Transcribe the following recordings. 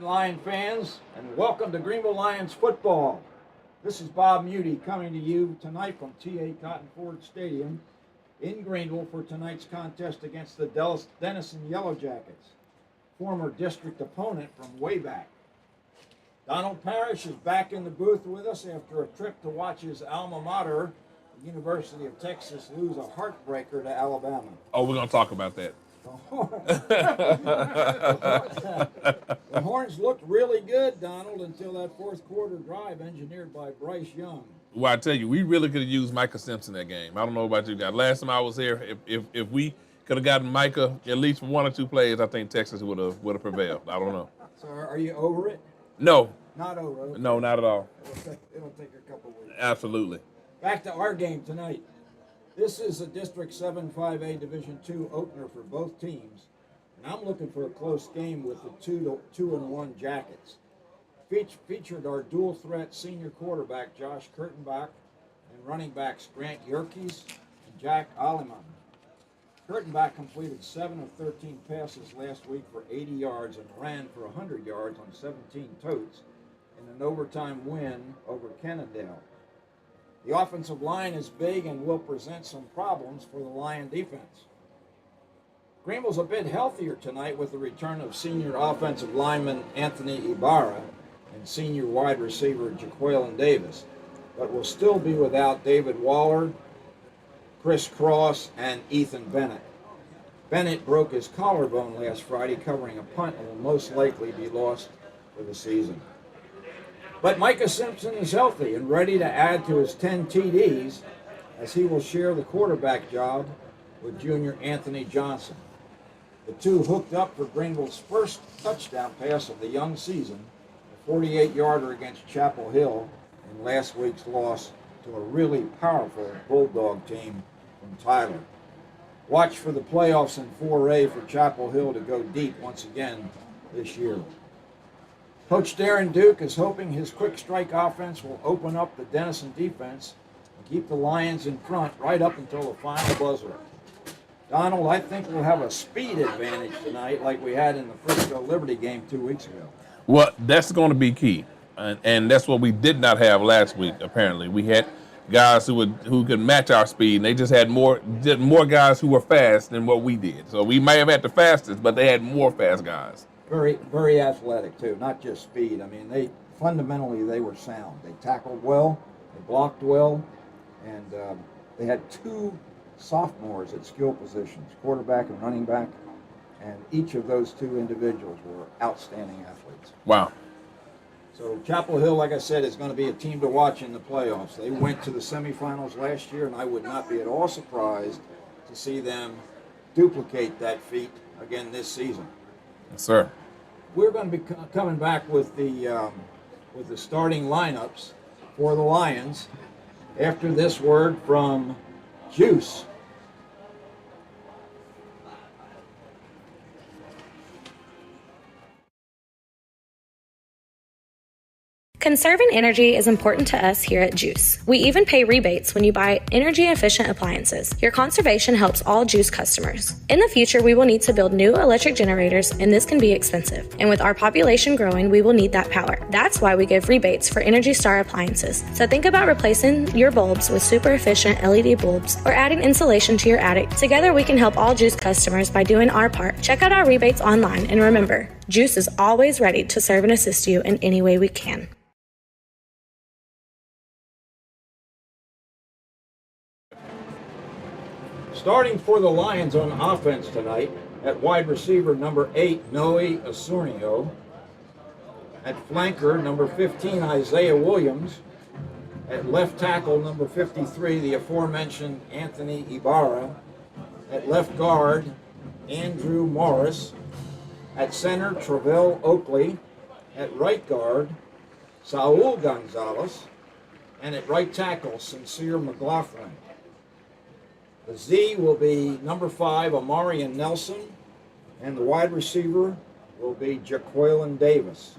Lion fans, and welcome to Greenville Lions football. This is Bob Muty coming to you tonight from T.A. Cotton Ford Stadium in Greenville for tonight's contest against the Denison Yellowjackets, former district opponent from way back. Donald Parrish is back in the booth with us after a trip to watch his alma mater, the University of Texas, lose a heartbreaker to Alabama. Oh, we're going to talk about that. The Horns looked really good, Donald, until that fourth quarter drive engineered by Bryce Young. Well, I tell you, we really could have used Micah Simpson that game. I don't know about you guys. Last time I was here, if we could have gotten Micah at least one or two plays, I think Texas would have prevailed. I don't know. So are you over it? No. Not over. Okay. No, not at all. It'll take a couple weeks. Absolutely. Back to our game tonight. This is a District 7-5A Division II opener for both teams, and I'm looking for a close game with the 2-1 Jackets. Featured our dual-threat senior quarterback Josh Kurtenbach and running backs Grant Yerkes and Jack Alleman. Kurtenbach completed 7 of 13 passes last week for 80 yards and ran for 100 yards on 17 totes in an overtime win over Kennedale. The offensive line is big and will present some problems for the Lion defense. Greenville's a bit healthier tonight with the return of senior offensive lineman Anthony Ibarra and senior wide receiver Jaqueline Davis, but will still be without David Waller, Chris Cross, and Ethan Bennett. Bennett broke his collarbone last Friday covering a punt and will most likely be lost for the season. But Micah Simpson is healthy and ready to add to his 10 TDs as he will share the quarterback job with junior Anthony Johnson. The two hooked up for Greenville's first touchdown pass of the young season, a 48-yarder against Chapel Hill in last week's loss to a really powerful Bulldog team from Tyler. Watch for the playoffs in 4A for Chapel Hill to go deep once again this year. Coach Darren Duke is hoping his quick strike offense will open up the Denison defense and keep the Lions in front right up until the final buzzer. Donald, I think we'll have a speed advantage tonight like we had in the Frisco Liberty game 2 weeks ago. Well, that's going to be key, and that's what we did not have last week, apparently. We had guys who could match our speed, and they just had more guys who were fast than what we did. So we may have had the fastest, but they had more fast guys. Very, very athletic, too, not just speed. I mean, they were sound. They tackled well, they blocked well, and they had two sophomores at skill positions, quarterback and running back, and each of those two individuals were outstanding athletes. Wow. So Chapel Hill, like I said, is going to be a team to watch in the playoffs. They went to the semifinals last year, and I would not be at all surprised to see them duplicate that feat again this season. Yes, sir. We're going to be coming back with the starting lineups for the Lions after this word from GEUS. Conserving energy is important to us here at GEUS. We even pay rebates when you buy energy-efficient appliances. Your conservation helps all GEUS customers. In the future, we will need to build new electric generators, and this can be expensive. And with our population growing, we will need that power. That's why we give rebates for Energy Star appliances. So think about replacing your bulbs with super efficient LED bulbs or adding insulation to your attic. Together, we can help all GEUS customers by doing our part. Check out our rebates online, and remember, GEUS is always ready to serve and assist you in any way we can. Starting for the Lions on offense tonight, at wide receiver number 8, Noe Asurnio. At flanker, number 15, Isaiah Williams. At left tackle, number 53, the aforementioned Anthony Ibarra. At left guard, Andrew Morris. At center, Travell Oakley. At right guard, Saul Gonzalez. And at right tackle, Sincere McLaughlin. The Z will be number 5, Amarian Nelson, and the wide receiver will be Jaqueline Davis.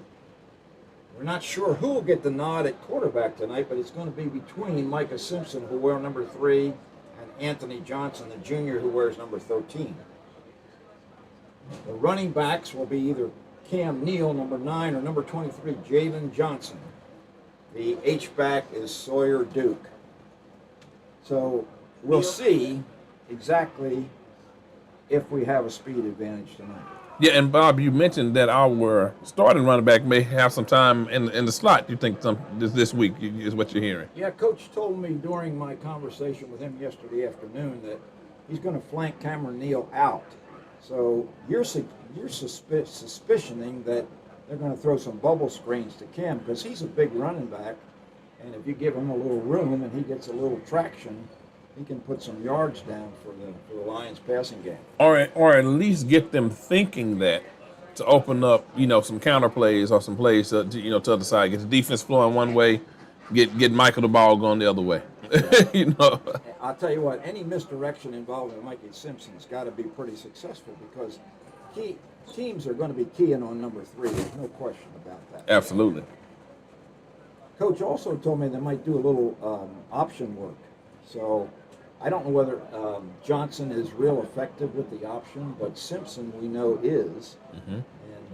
We're not sure who will get the nod at quarterback tonight, but it's going to be between Micah Simpson, who wears number 3, and Anthony Johnson, the junior, who wears number 13. The running backs will be either Cam Neal, number 9, or number 23, Jalen Johnson. The H-back is Sawyer Duke. So we'll see exactly if we have a speed advantage tonight. Yeah, and Bob, you mentioned that our starting running back may have some time in the slot. You think this week is what you're hearing? Yeah, Coach told me during my conversation with him yesterday afternoon that he's going to flank Cameron Neal out. So you're suspicioning that they're going to throw some bubble screens to Cam because he's a big running back, and if you give him a little room and he gets a little traction, he can put some yards down for the Lions passing game. Or at least get them thinking that to open up, some counter plays or some plays to the other side. Get the defense flowing one way, get Michael the ball going the other way. I'll tell you what, any misdirection involving Mikey Simpson's got to be pretty successful because teams are going to be keying on number 3. There's no question about that. Absolutely. Coach also told me they might do a little option work. So I don't know whether Johnson is real effective with the option, but Simpson we know is. Mm-hmm.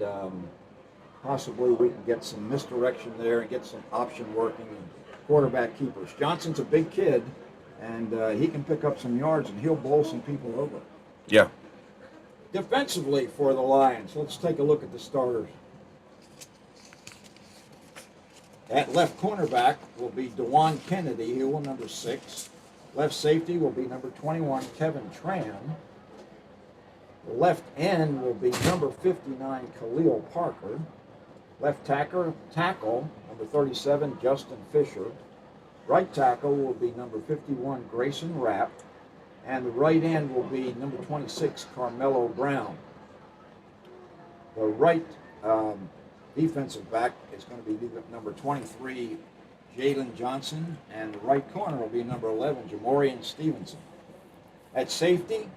And possibly we can get some misdirection there and get some option working and quarterback keepers. Johnson's a big kid, and he can pick up some yards, and he'll bowl some people over. Yeah. Defensively for the Lions, let's take a look at the starters. At left cornerback will be DeJuan Kennedy, who will number 6. Left safety will be number 21, Kevin Tran. The left end will be number 59, Khalil Parker. Left tackle, number 37, Justin Fisher. Right tackle will be number 51, Grayson Rapp. And the right end will be number 26, Carmelo Brown. The right defensive back is going to be number 23, Jalen Johnson, and the right corner will be number 11, Jamorian Stevenson. At safety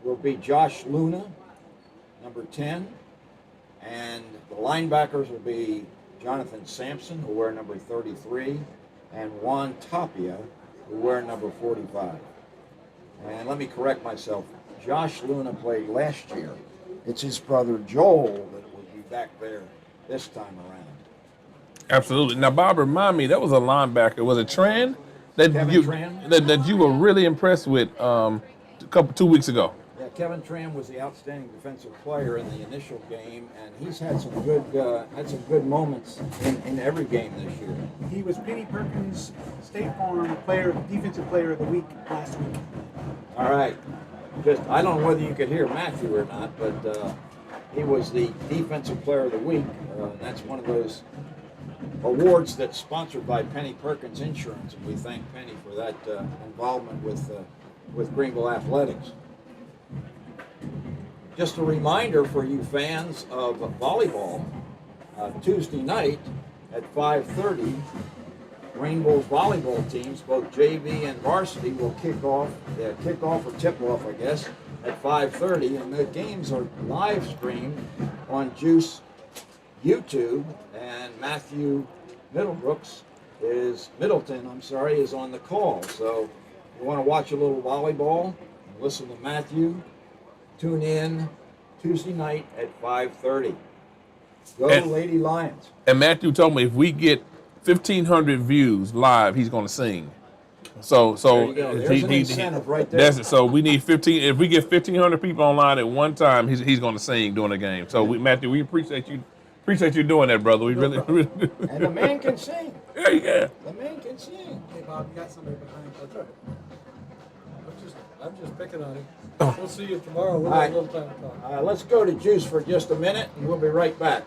will be Josh Luna, number 10, and the linebackers will be Jonathan Sampson, who wear number 33, and Juan Tapia, who wear number 45. And let me correct myself. Josh Luna played last year. It's his brother Joel that will be back there this time around. Absolutely. Now, Bob, remind me, that was a linebacker. Was it Tran? Tran? That you were really impressed with 2 weeks ago. Yeah, Kevin Tran was the outstanding defensive player in the initial game, and he's had some good moments in every game this year. He was Penny Perkins' State Farm Defensive Player of the Week last week. All right. I don't know whether you could hear Matthew or not, but he was the Defensive Player of the Week. That's one of those awards that's sponsored by Penny Perkins Insurance, and we thank Penny for that involvement with Greenville Athletics. Just a reminder for you fans of volleyball, Tuesday night at 5:30, Greenville's volleyball teams, both JV and Varsity, will kick off or tip off, I guess, at 5:30, and the games are live streamed on GEUS YouTube, and Matthew Middleton is on the call. So if you want to watch a little volleyball and listen to Matthew, tune in Tuesday night at 5:30. Go Lady Lions. And Matthew told me if we get 1,500 views live, he's going to sing. So there you go. There's an incentive right there. That's it. So we need 15. If we get 1,500 people online at one time, he's going to sing during the game. So Matthew, we appreciate you. Appreciate you doing that, brother. We really do. And the man can sing. Yeah, yeah. The man can sing. Hey, Bob, you got somebody behind you. That's right. I'm just picking on him. We'll see you tomorrow. We'll have a little time to talk. Let's go to GEUS for just a minute, and we'll be right back.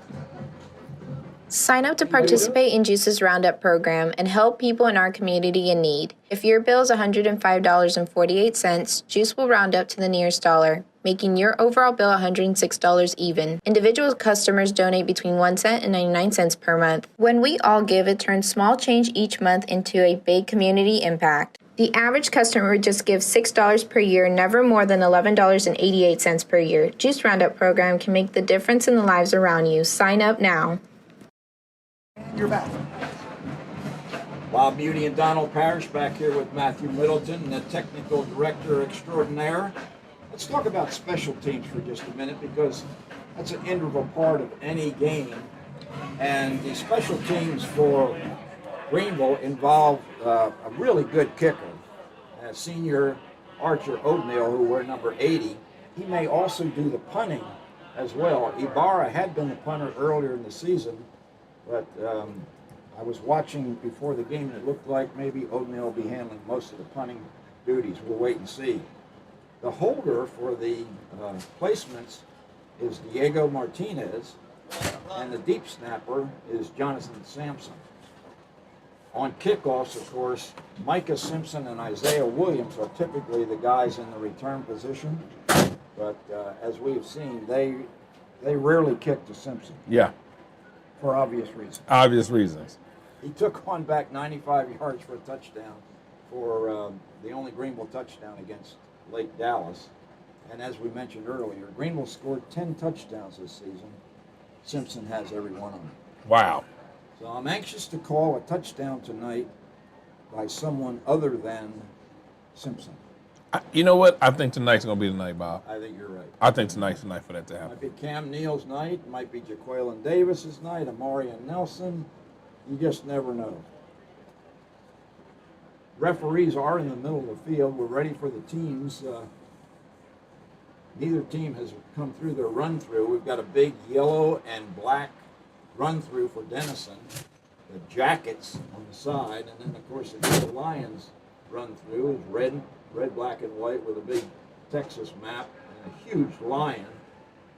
Sign up to participate in GEUS's Roundup program and help people in our community in need. If your bill is $105.48, GEUS will round up to the nearest dollar, making your overall bill $106 even. Individual customers donate between 1 cent and 99 cents per month. When we all give, it turns small change each month into a big community impact. The average customer would just give $6 per year, never more than $11.88 per year. GEUS Roundup program can make the difference in the lives around you. Sign up now. You're back. Bob Muni and Donald Parrish back here with Matthew Middleton, the technical director extraordinaire. Let's talk about special teams for just a minute, because That's an integral part of any game. And the special teams for Greenville involve a really good kicker, senior Archer Oatmeal, who we're number 80. He may also do the punting as well. Ibarra had been the punter earlier in the season, but I was watching before the game, and it looked like maybe Oatmeal will be handling most of the punting duties. We'll wait and see. The holder for the placements is Diego Martinez, and the deep snapper is Jonathan Sampson. On kickoffs, of course, Micah Simpson and Isaiah Williams are typically the guys in the return position, but as we've seen, they rarely kick to Simpson. Yeah. For obvious reasons. Obvious reasons. He took one back 95 yards for a touchdown for the only Greenville touchdown against Lake Dallas. And as we mentioned earlier, Greenville scored 10 touchdowns this season. Simpson has every one of them. Wow. So I'm anxious to call a touchdown tonight by someone other than Simpson. You know what? I think tonight's going to be the night, Bob. I think you're right. I think tonight's the night for that to happen. Might be Cam Neal's night. Might be Jaqueline Davis's night. Amarian Nelson. You just never know. Referees are in the middle of the field. We're ready for the teams. Neither team has come through their run-through. We've got a big yellow and black run-through for Denison. The Jackets on the side. And then, of course, the Lions run-through is red, black, and white with a big Texas map and a huge lion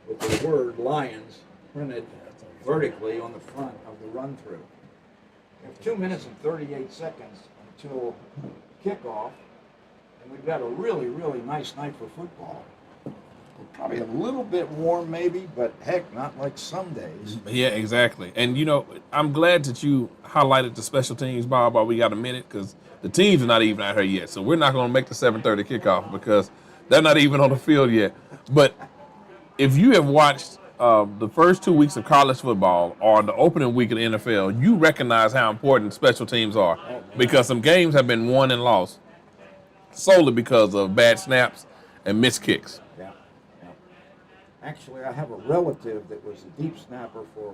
with the word Lions printed vertically on the front of the run-through. We have 2 minutes and 38 seconds until kickoff, and we've got a really, really nice night for football. Probably a little bit warm maybe, but heck, not like some days. Yeah, exactly. And, you know, I'm glad that you highlighted the special teams, Bob, while we got a minute, because the teams are not even out here yet. So we're not going to make the 7:30 kickoff because they're not even on the field yet. But if you have watched the first 2 weeks of college football or the opening week of the NFL, you recognize how important special teams are because some games have been won and lost solely because of bad snaps and missed kicks. Yeah. Actually, I have a relative that was a deep snapper for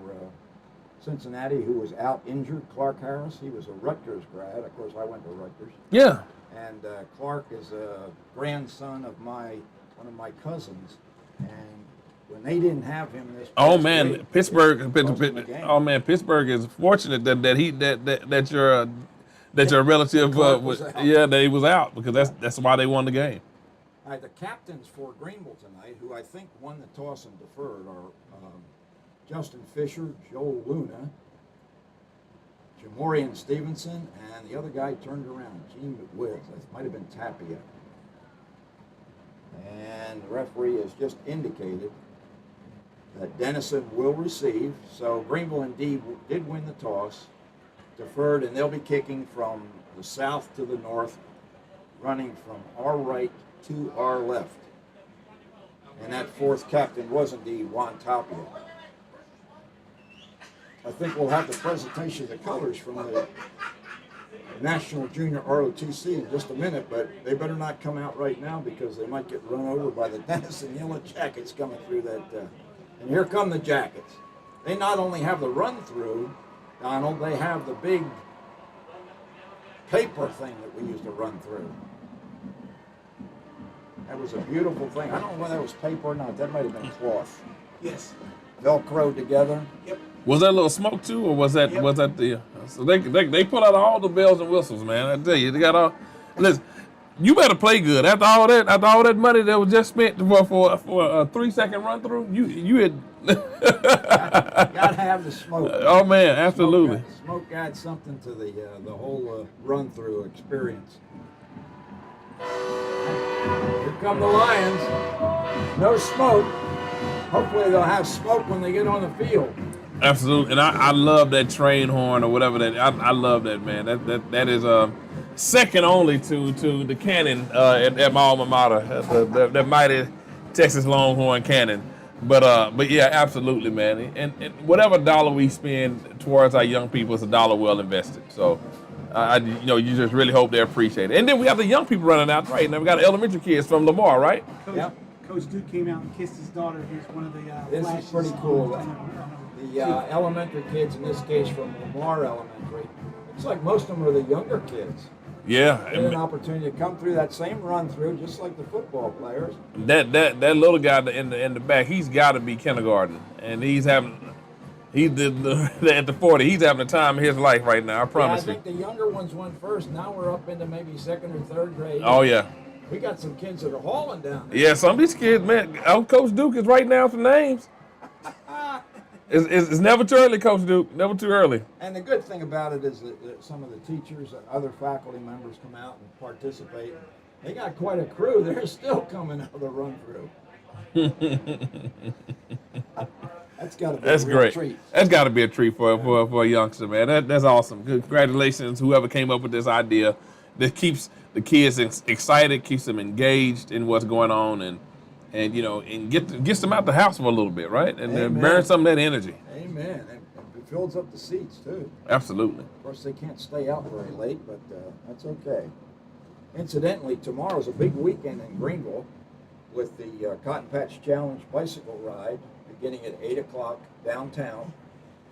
Cincinnati who was out injured, Clark Harris. He was a Rutgers grad. Of course, I went to Rutgers. Yeah. And Clark is a grandson of one of my cousins. And when they didn't have him this Oh man, week, Pittsburgh. Oh Man, Pittsburgh is fortunate that your relative that he was out because that's why they won the game. All right, the captains for Greenville tonight, who I think won the toss and deferred, are Justin Fisher, Joel Luna, Jamorian Stevenson, and the other guy turned around, Gene McWiz. That might have been Tapia. And the referee has just indicated that Denison will receive. So Greenville indeed did win the toss, deferred, and they'll be kicking from the south to the north, running from our right to our left. And that fourth captain was indeed Juan Tapia. I think we'll have the presentation of the colors from the National Junior ROTC in just a minute, but they better not come out right now because they might get run over by the Denison Yellowjackets coming through that. And here come the Jackets. They not only have the run-through, Donald, they have the big paper thing that we used to run through. That was a beautiful thing. I don't know whether that was paper or not. That might have been cloth. Yes. Velcro together. Yep. Was that a little smoke too, or was that the? So they put out all the bells and whistles, man. I tell you, they got all. Listen, you better play good after all that money that was just spent for a 3-second run through. You had. Gotta have the smoke. Oh man, absolutely. Smoke adds something to the whole run through experience. Here come the Lions. No smoke. Hopefully they'll have smoke when they get on the field. Absolutely, and I love that train horn or whatever that. I love that, man. That is second only to the cannon at my alma mater, the mighty Texas Longhorn cannon. But yeah, absolutely, man. And whatever dollar we spend towards our young people is a dollar well invested. So, you just really hope they appreciate it. And then we have the young people running out right now. We got elementary kids from Lamar, right? Yeah. Coach Duke came out and kissed his daughter. Here's one of the This flashes. is pretty cool. on The elementary kids, in this case from Lamar Elementary, looks like most of them are the younger kids. Yeah, They had an opportunity to come through that same run through, just like the football players. that little guy in the back, he's got to be kindergarten, and at the 40. He's having the time of his life right now. I promise I think the younger ones went first. Now we're up into maybe second or third grade. Oh yeah, We got some kids that are hauling down there. yeah. Some of these kids, man. Oh, Coach Duke is writing down some names. It's never too early, Coach Duke. Never too early. And the good thing about it is that some of the teachers and other faculty members come out and participate. They got quite a crew. They're still coming out of the run through. That's got to be a real Great. treat. That's got to be a treat for a youngster, man. That's awesome. Congratulations, whoever came up with this idea. That keeps the kids excited, keeps them engaged in what's going on, and gets them out the house for a little bit, right? And then burn some of that energy. Amen. And it fills up the seats too. Absolutely. Of course, they can't stay out very late, but that's okay. Incidentally, tomorrow's a big weekend in Greenville with the Cotton Patch Challenge bicycle ride beginning at 8 o'clock downtown,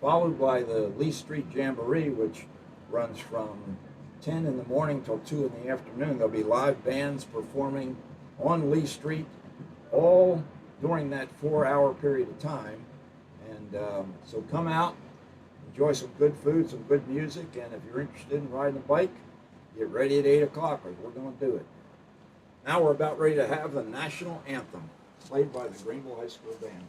followed by the Lee Street Jamboree, which runs from 10 in the morning till 2 in the afternoon. There'll be live bands performing on Lee Street all during that 4-hour period of time. And so come out, enjoy some good food, some good music, and if you're interested in riding a bike, get ready at 8 o'clock because we're going to do it. Now we're about ready to have the national anthem played by the Greenville High School Band.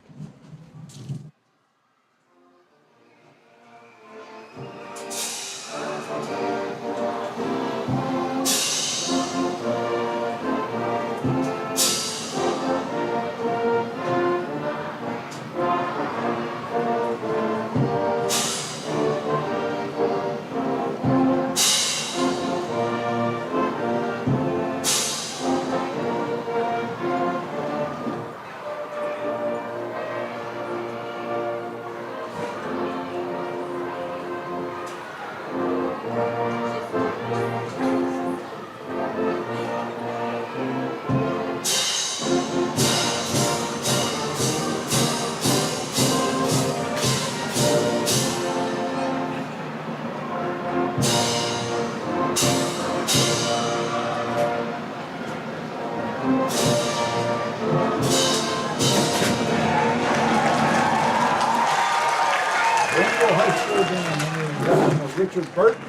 Richard Burton.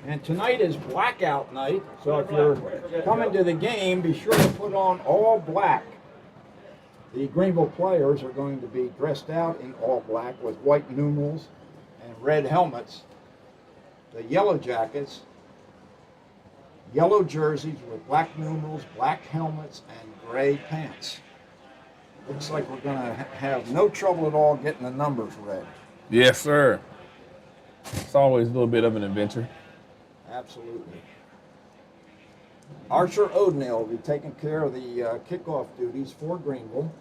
And tonight is blackout night, so if you're coming to the game, be sure to put on all black. The Greenville players are going to be dressed out in all black with white numerals and red helmets. The Yellowjackets, yellow jerseys with black numerals, black helmets, and gray pants. Looks like we're going to have no trouble at all getting the numbers read. Yes, sir. It's always a little bit of an adventure. Absolutely. Archer O'Donnell will be taking care of the kickoff duties for Greenville.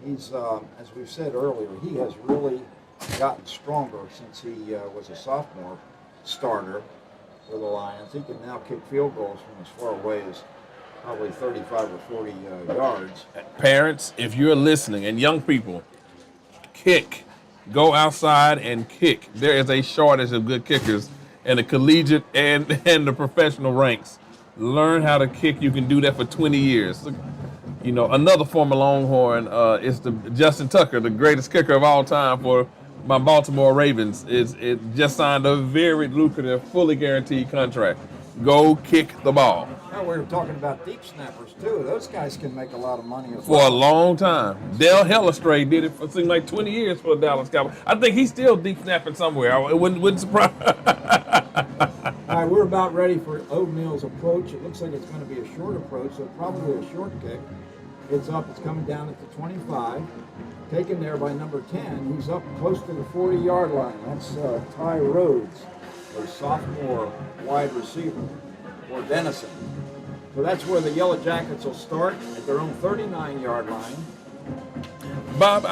He's, as we've said earlier, he has really gotten stronger since he was a sophomore starter for the Lions. He can now kick field goals from as far away as probably 35 or 40 yards. Parents, if you're listening, and young people, kick. Go outside and kick. There is a shortage of good kickers in the collegiate and the professional ranks. Learn how to kick. You can do that for 20 years. You know, another former Longhorn is Justin Tucker, the greatest kicker of all time for my Baltimore Ravens. It just signed a very lucrative, fully guaranteed contract. Go kick the ball. Now we were talking about deep snappers too. Those guys can make a lot of money as For well. a long time. Dale Hellestray did it for seemed like 20 years for the Dallas Cowboys. I think he's still deep snapping somewhere. It wouldn't surprise. All right, we're about ready for O'Neill's approach. It looks like it's going to be a short approach, so probably a short kick. It's up, it's coming down at the 25. Taken there by number 10. He's up close to the 40-yard line. That's Ty Rhodes, a sophomore wide receiver for Denison. So that's where the Yellowjackets will start at their own 39-yard line. Bob,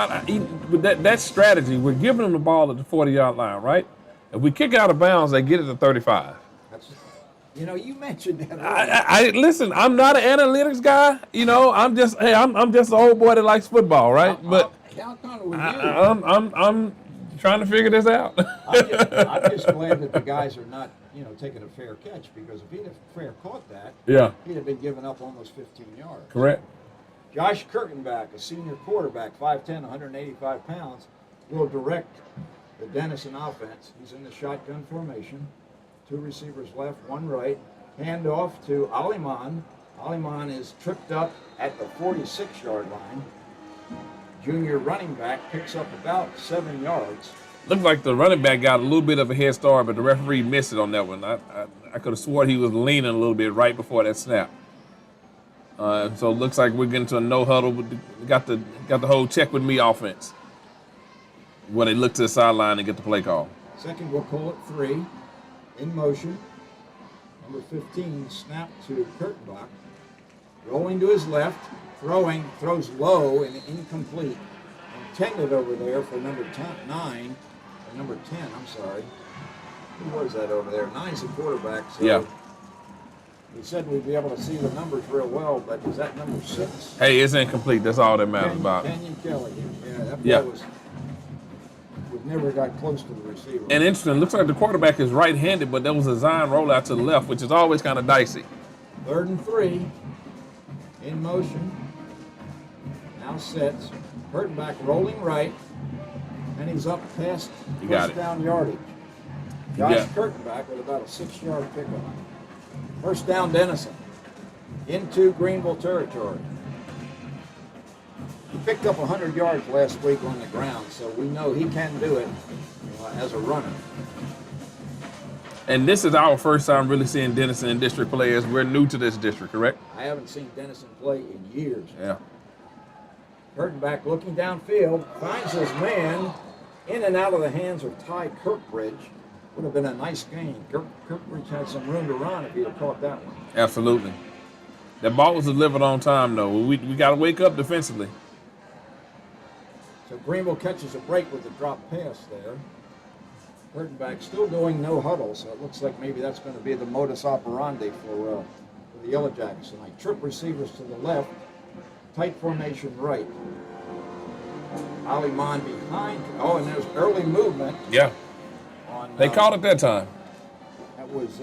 with that strategy, we're giving them the ball at the 40-yard line, right? If we kick out of bounds, they get it to 35. You know, you mentioned that. I listen. I'm not an analytics guy. You know, I'm just I'm just an old boy that likes football, right? But How come with you? I'm trying to figure this out. I'm just glad that the guys are not, taking a fair catch, because if he'd have fair caught that, Yeah, he'd have been giving up almost 15 yards. correct. Josh Kurtenbach, a senior quarterback, 5'10", 185 pounds, will direct the Denison offense. He's in the shotgun formation. 2 receivers left, 1 right. Handoff to Aliman. Aliman is tripped up at the 46-yard line. Junior running back picks up about 7 yards. Looked like the running back got a little bit of a head start, but the referee missed it on that one. I could have sworn he was leaning a little bit right before that snap. So it looks like we're getting to a no huddle. Got the whole check with me offense, where they look to the sideline and get the play call. Second, we'll call it 3. In motion. Number 15, snap to Kurtenbach. Rolling to his left. Throws low and incomplete. Intended over there for number 9. Or number 10, I'm sorry. Who was that over there? 9's the quarterback. So Yeah. we said we'd be able to see the numbers real well, but is that number 6? Hey, it's incomplete. That's all that matters about it. Kenyon Kelly. Yeah, that Yeah. ball we never got close to the receiver. And interesting, looks like the quarterback is right-handed, but there was a Zion rollout to the left, which is always kind of dicey. 3rd and 3. In motion. Now sets. Kurtenbach rolling right. And he's up past first down yardage. Josh Kurtenbach with about a 6-yard pickup. First down, Denison. Into Greenville territory. He picked up 100 yards last week on the ground, so we know he can do it as a runner. And this is our first time really seeing Denison in district players. We're new to this district, correct? I haven't seen Denison play in years. Yeah. Kurtenbach looking downfield, finds his man in and out of the hands of Ty Kirkbridge. Would have been a nice gain. Kirkbridge had some room to run if he'd have caught that one. Absolutely. That ball was delivered on time, though. We got to wake up defensively. So Greenville catches a break with the drop pass there. Kurtenbach still going no huddle, so it looks like maybe that's going to be the modus operandi for the Yellowjackets tonight. Trip receivers to the left, tight formation right. Aliman behind. Oh, and there's early movement. Yeah. On, They called it that time. That was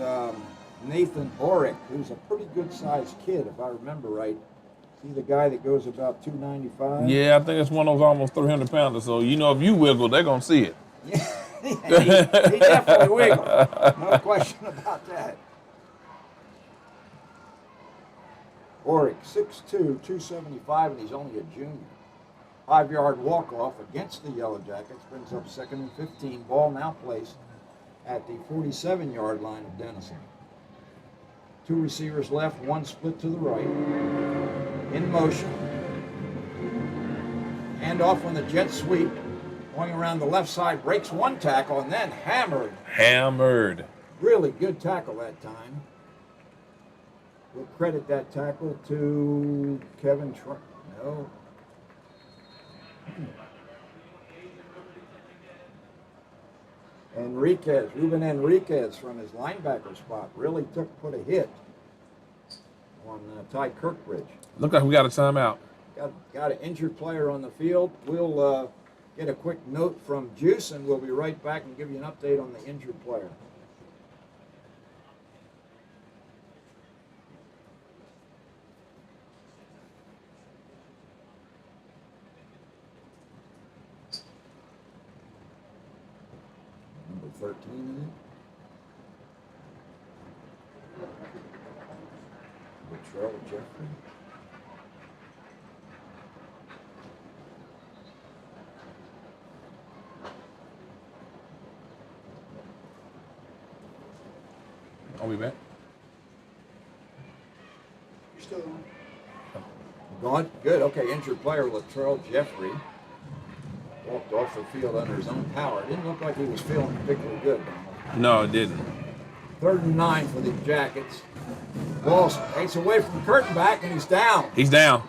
Nathan Orick, who's a pretty good-sized kid, if I remember right. See the guy that goes about 295? Yeah, I think it's one of those almost 300-pounders. So, if you wiggle, they're going to see it. Yeah, he definitely wiggled. No question about that. Orick, 6'2", 275, and he's only a junior. 5-yard walk-off against the Yellowjackets brings up 2nd and 15. Ball now placed at the 47-yard line of Denison. 2 receivers left, 1 split to the right. In motion. Hand off on the jet sweep. Going around the left side, breaks 1 tackle, and then hammered. Really good tackle that time. We'll credit that tackle to Kevin Ruben Enriquez from his linebacker spot really put a hit on Ty Kirkbridge. Look like we got a timeout. Got an injured player on the field. We'll get a quick note from GEUS, and we'll be right back and give you an update on the injured player. Number 13 in it. Latrell Jeffrey. Are we back? You're still on. Gone? Good. Okay, injured player Latrell Jeffrey walked off the field under his own power. It didn't look like he was feeling particularly good. No, it didn't. 3rd and 9 for the Jackets. Ball takes away from Kurtenbach, and he's down. He's down.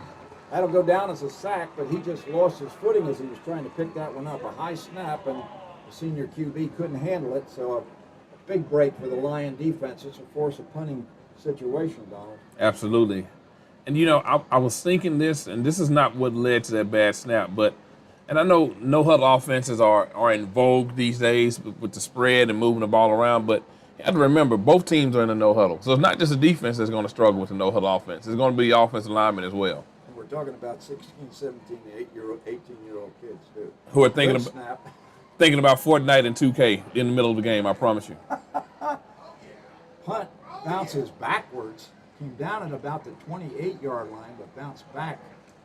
That'll go down as a sack, but he just lost his footing as he was trying to pick that one up. A high snap, and the senior QB couldn't handle it, so a big break for the Lion defense. It's a force a punting situation, Donald. Absolutely. And, I was thinking this, and this is not what led to that bad snap, and I know no-huddle offenses are in vogue these days with the spread and moving the ball around, but you have to remember, both teams are in a no-huddle. So it's not just the defense that's going to struggle with the no-huddle offense. It's going to be the offensive linemen as well. And we're talking about 16, 17, 18-year-old kids, too. Who are thinking about Fortnite and 2K in the middle of the game, I promise you. Punt bounces backwards, came down at about the 28-yard line, but bounced back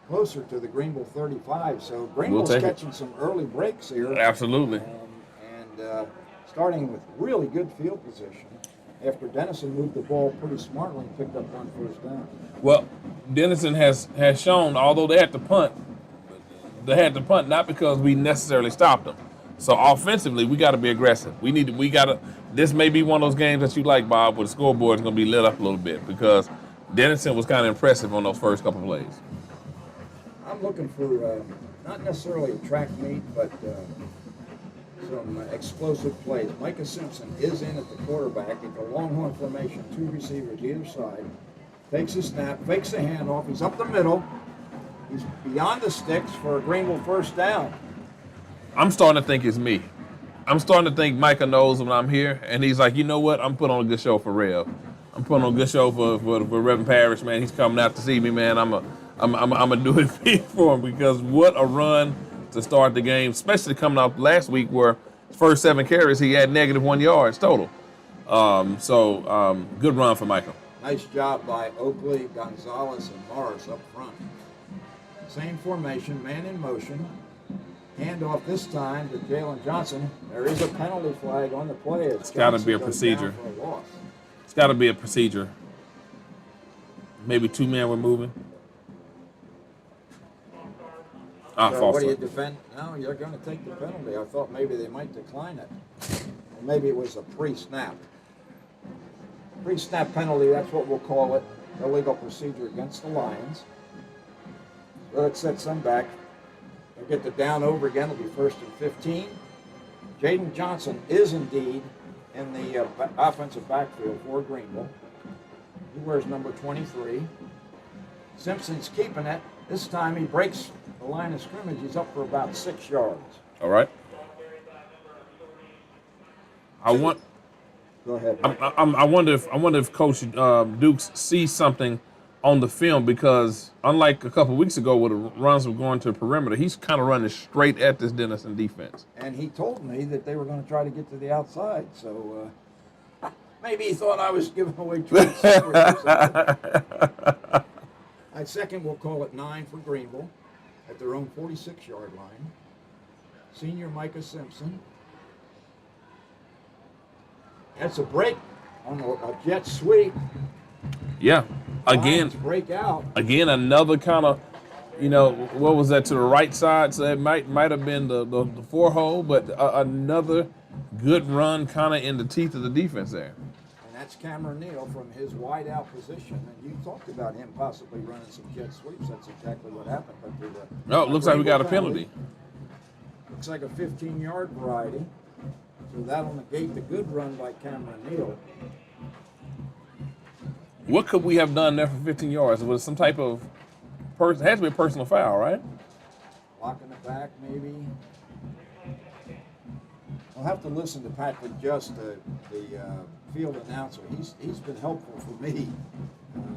closer to the Greenville 35. So Greenville's catching some early breaks here. Absolutely. And starting with really good field position after Denison moved the ball pretty smartly and picked up one first down. Well, Denison has shown, although they had to punt not because we necessarily stopped them. So offensively, we got to be aggressive. This may be one of those games that you like, Bob, where the scoreboard is going to be lit up a little bit because Denison was kind of impressive on those first couple plays. I'm looking for not necessarily a track meet, but some explosive plays. Micah Simpson is in at the quarterback at the Longhorn formation, 2 receivers either side. Takes a snap, fakes a handoff. He's up the middle. He's beyond the sticks for a Greenville first down. I'm starting to think it's me. I'm starting to think Micah knows when I'm here, and he's like, you know what? I'm putting on a good show for Rev. I'm putting on a good show for Reverend Parrish, man. He's coming out to see me, man. I'm gonna do it big for him because what a run to start the game, especially coming off last week where his first 7 carries he had -1 yards total. Good run for Micah. Nice job by Oakley, Gonzalez, and Morris up front. Same formation, man in motion. Handoff this time to Jalen Johnson. There is a penalty flag on the play. It's got to be a procedure. Loss. It's got to be a procedure. Maybe 2 men were moving. So what do you defend? No, you're going to take the penalty. I thought maybe they might decline it. Or maybe it was a pre-snap. Pre-snap penalty, that's what we'll call it. Illegal procedure against the Lions. So it sets them back. They'll get the down over again. It'll be 1st and 15. Jaden Johnson is indeed in the offensive backfield for Greenville. He wears number 23. Simpson's keeping it. This time he breaks the line of scrimmage. He's up for about 6 yards. All right. Go ahead. I wonder if Coach Dukes sees something on the film because unlike a couple weeks ago where the runs were going to the perimeter, he's kind of running straight at this Denison defense. And he told me that they were going to try to get to the outside, so maybe he thought I was giving away trade secrets. At second, we'll call it 9 for Greenville at their own 46-yard line. Senior Micah Simpson. That's a break on a jet sweep. Yeah. Again, break out. Again, another kind of, what was that to the right side? So it might have been the 4-hole, but another good run kind of in the teeth of the defense there. And that's Cameron Neal from his wide out position. And you talked about him possibly running some jet sweeps. That's exactly what happened. But it looks like we got a penalty. Looks like a 15-yard variety. So that'll negate the good run by Cameron Neal. What could we have done there for 15 yards? Was some type of it had to be a personal foul, right? Blocking the back, maybe. I'll have to listen to Patrick Just, the field announcer. He's been helpful for me,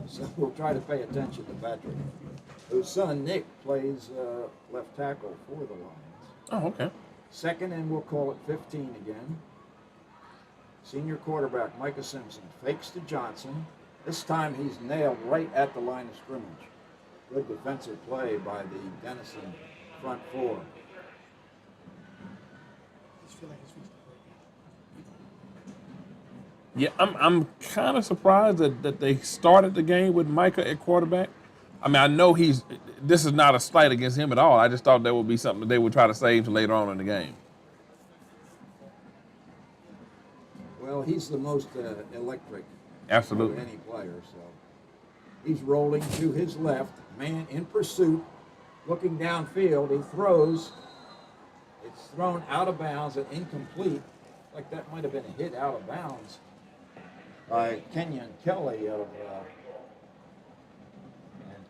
so we'll try to pay attention to Patrick, whose son Nick plays left tackle for the Lions. Oh, okay. Second, and we'll call it 15 again. Senior quarterback Micah Simpson fakes to Johnson. This time he's nailed right at the line of scrimmage. Good defensive play by the Denison front four. Yeah, I'm kind of surprised that they started the game with Micah at quarterback. I mean, I know this is not a slight against him at all. I just thought that would be something that they would try to save to later on in the game. Well, he's the most electric. Absolutely. Of any player, so he's rolling to his left, man in pursuit, looking downfield. He throws. It's thrown out of bounds and incomplete like that might have been a hit out of bounds by Kenyon Kelly and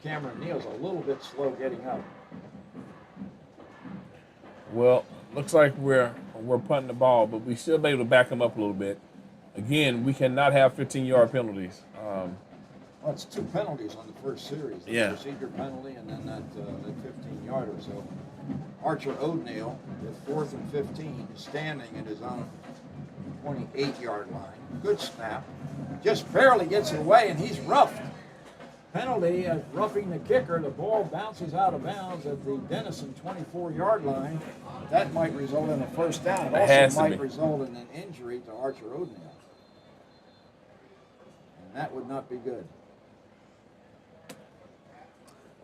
Cameron Neal's a little bit slow getting up. Well, looks like we're punting the ball, but we should be able to back them up a little bit. Again, we cannot have 15-yard penalties. Well, it's 2 penalties on the first series. The procedure penalty and then that 15-yarder. So Archer O'Neill with 4th and 15 is standing at his own 28-yard line. Good snap. Just barely gets it away, and he's roughed. Penalty of roughing the kicker. The ball bounces out of bounds at the Denison 24-yard line. That might result in a first down. It also might result in an injury to Archer O'Neill. And that would not be good.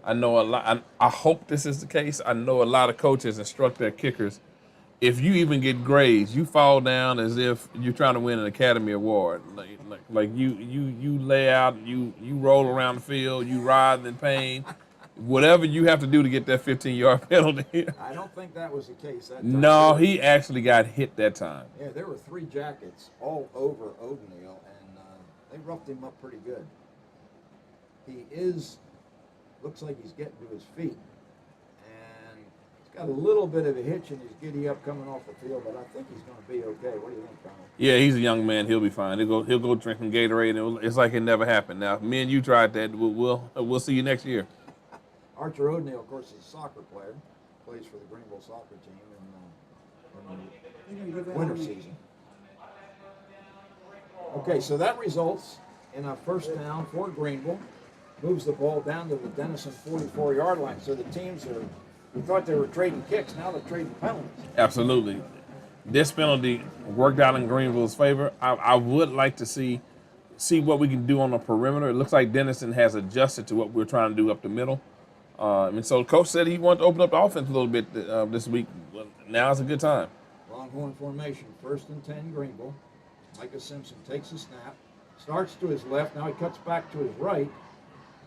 I know a lot. I hope this is the case. I know a lot of coaches instruct their kickers. If you even get grades, you fall down as if you're trying to win an Academy Award. Like you lay out, you roll around the field, you writhe in pain, whatever you have to do to get that 15-yard penalty. I don't think that was the case that time. No, he actually got hit that time. Yeah, there were 3 jackets all over O'Neill, and they roughed him up pretty good. He looks like he's getting to his feet. Got a little bit of a hitch and he's giddy up coming off the field, but I think he's going to be okay. What do you think, Donald? Yeah, he's a young man. He'll be fine. He'll go drinking Gatorade, and it's like it never happened. Now, me and you tried that. We'll see you next year. Archer O'Neill, of course, is a soccer player. Plays for the Greenville soccer team in the winter season. Okay, so that results in a first down for Greenville. Moves the ball down to the Denison 44-yard line. So the teams we thought they were trading kicks. Now they're trading penalties. Absolutely. This penalty worked out in Greenville's favor. I would like to see what we can do on the perimeter. It looks like Denison has adjusted to what we're trying to do up the middle. And so Coach said he wanted to open up the offense a little bit this week. Well, now is a good time. Longhorn formation, 1st and 10 Greenville. Micah Simpson takes a snap, starts to his left. Now he cuts back to his right,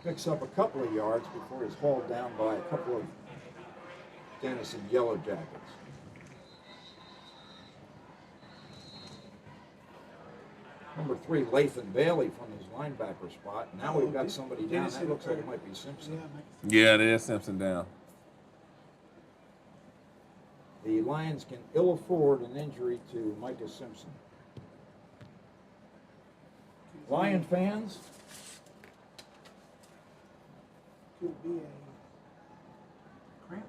picks up a couple of yards before he's hauled down by a couple of Denison Yellowjackets. Number 3, Lathan Bailey from his linebacker spot. Now we've got somebody down. That looks like it might be Simpson. Yeah, there's Simpson down. The Lions can ill afford an injury to Micah Simpson. Lion fans? Could be a cramp.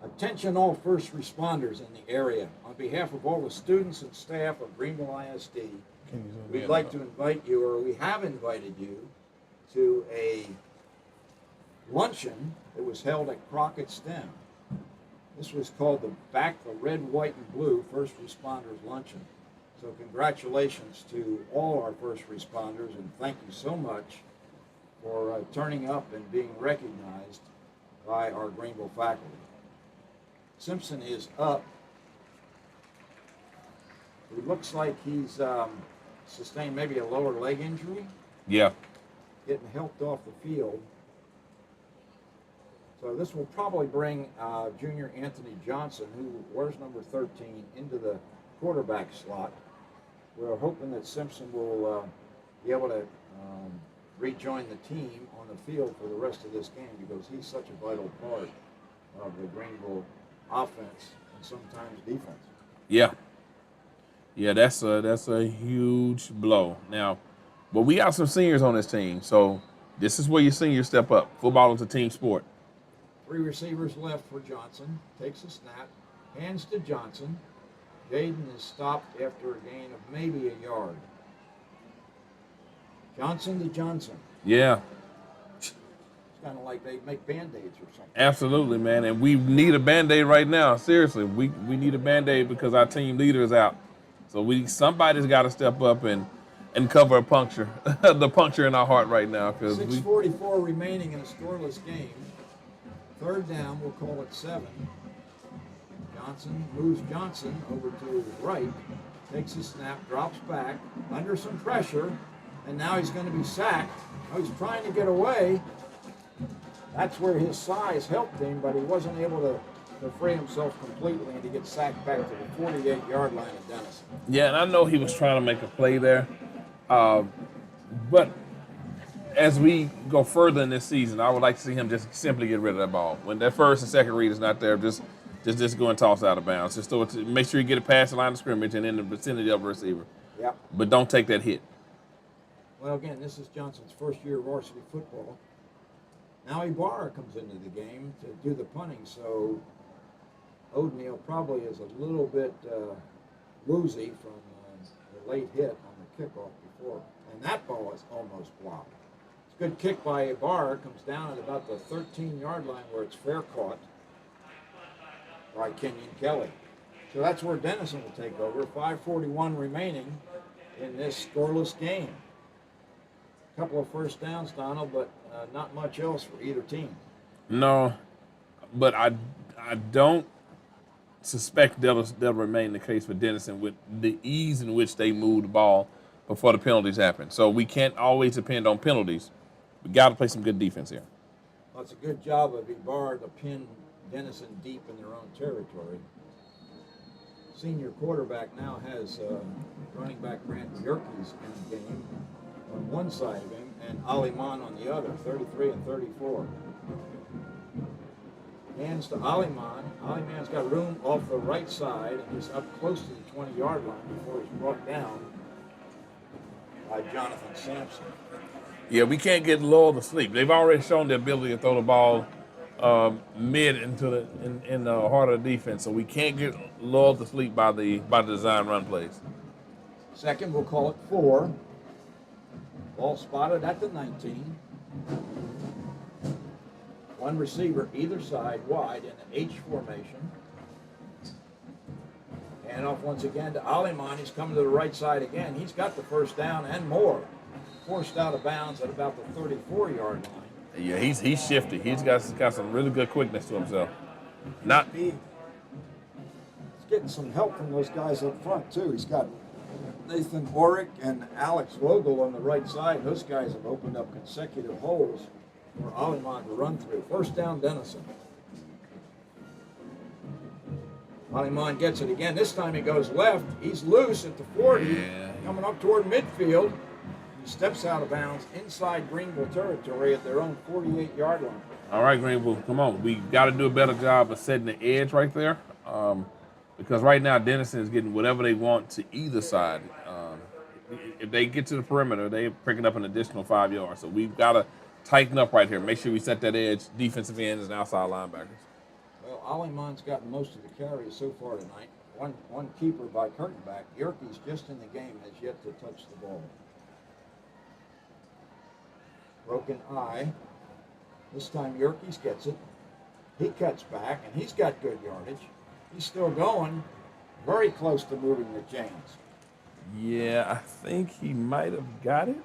Attention all first responders in the area. On behalf of all the students and staff of Greenville ISD, we'd like to invite you, or we have invited you, to a luncheon that was held at Crockett STEM. This was called the Back the Red, White, and Blue First Responders Luncheon. So congratulations to all our first responders, and thank you so much for turning up and being recognized by our Greenville faculty. Simpson is up. It looks like he's sustained maybe a lower leg injury. Yeah. Getting helped off the field. So this will probably bring junior Anthony Johnson, who wears number 13, into the quarterback slot. We're hoping that Simpson will be able to rejoin the team on the field for the rest of this game, because he's such a vital part of the Greenville offense and sometimes defense. Yeah. Yeah, that's a huge blow. Now, but we got some seniors on this team, so this is where your seniors step up. Football is a team sport. 3 receivers left for Johnson. Takes a snap, hands to Johnson. Jaden is stopped after a gain of maybe a yard. Johnson to Johnson. Yeah. It's kind of like they make Band-Aids or something. Absolutely, man. And we need a Band-Aid right now. Seriously, we need a Band-Aid because our team leader is out. So somebody's got to step up and cover a puncture, the puncture in our heart right now. 6:44 remaining in a scoreless game. 3rd down, we'll call it 7. Johnson moves Johnson over to his right, takes a snap, drops back, under some pressure, and now he's going to be sacked. Now he's trying to get away. That's where his size helped him, but he wasn't able to to free himself completely and to get sacked back to the 48-yard line of Denison. Yeah, and I know he was trying to make a play there, but as we go further in this season, I would like to see him just simply get rid of that ball. When that first and second read is not there, just go and toss out of bounds. Just throw it make sure you get it past the line of scrimmage and in the vicinity of the receiver. Yep. But don't take that hit. Well, again, this is Johnson's first year of varsity football. Now Ibarra comes into the game to do the punting, so O'Neal probably is a little bit woozy from the late hit on the kickoff before. And that ball is almost blocked. It's a good kick by Ibarra. Comes down at about the 13-yard line where it's fair caught by Kenyon Kelly. So that's where Denison will take over. 5:41 remaining in this scoreless game. A couple of first downs, Donald, but not much else for either team. No, but I don't suspect that'll remain the case for Denison with the ease in which they move the ball before the penalties happen. So we can't always depend on penalties. We got to play some good defense here. Well, it's a good job of Ibarra to pin Denison deep in their own territory. Senior quarterback now has running back Grant Yerkes in the game on one side of him and Aliman on the other, 33 and 34. Hands to Aliman. Aliman's got room off the right side and just up close to the 20-yard line before he's brought down by Jonathan Sampson. Yeah, we can't get lulled to sleep. They've already shown the ability to throw the ball mid into in the heart of the defense, so we can't get lulled to sleep by the design run plays. Second, we'll call it 4. Ball spotted at the 19. One receiver either side wide in an H formation. Hand off once again to Aliman. He's coming to the right side again. He's got the first down and more. Forced out of bounds at about the 34-yard line. Yeah, he's shifty. He's got some really good quickness to himself. He's getting some help from those guys up front, too. He's got Nathan Orick and Alex Vogel on the right side. Those guys have opened up consecutive holes for Aliman to run through. First down, Denison. Aliman gets it again. This time he goes left. He's loose at the 40, coming up toward midfield. He steps out of bounds inside Greenville territory at their own 48-yard line. All right, Greenville, come on. We got to do a better job of setting the edge right there because right now Denison is getting whatever they want to either side. If they get to the perimeter, they're picking up an additional 5 yards. So we've got to tighten up right here. Make sure we set that edge, defensive ends and outside linebackers. Well, Aliman's gotten most of the carries so far tonight. One keeper by Kurtenbach. Yerkes just in the game has yet to touch the ball. Broken eye. This time Yerkes gets it. He cuts back, and he's got good yardage. He's still going, very close to moving the chains. Yeah, I think he might have got it.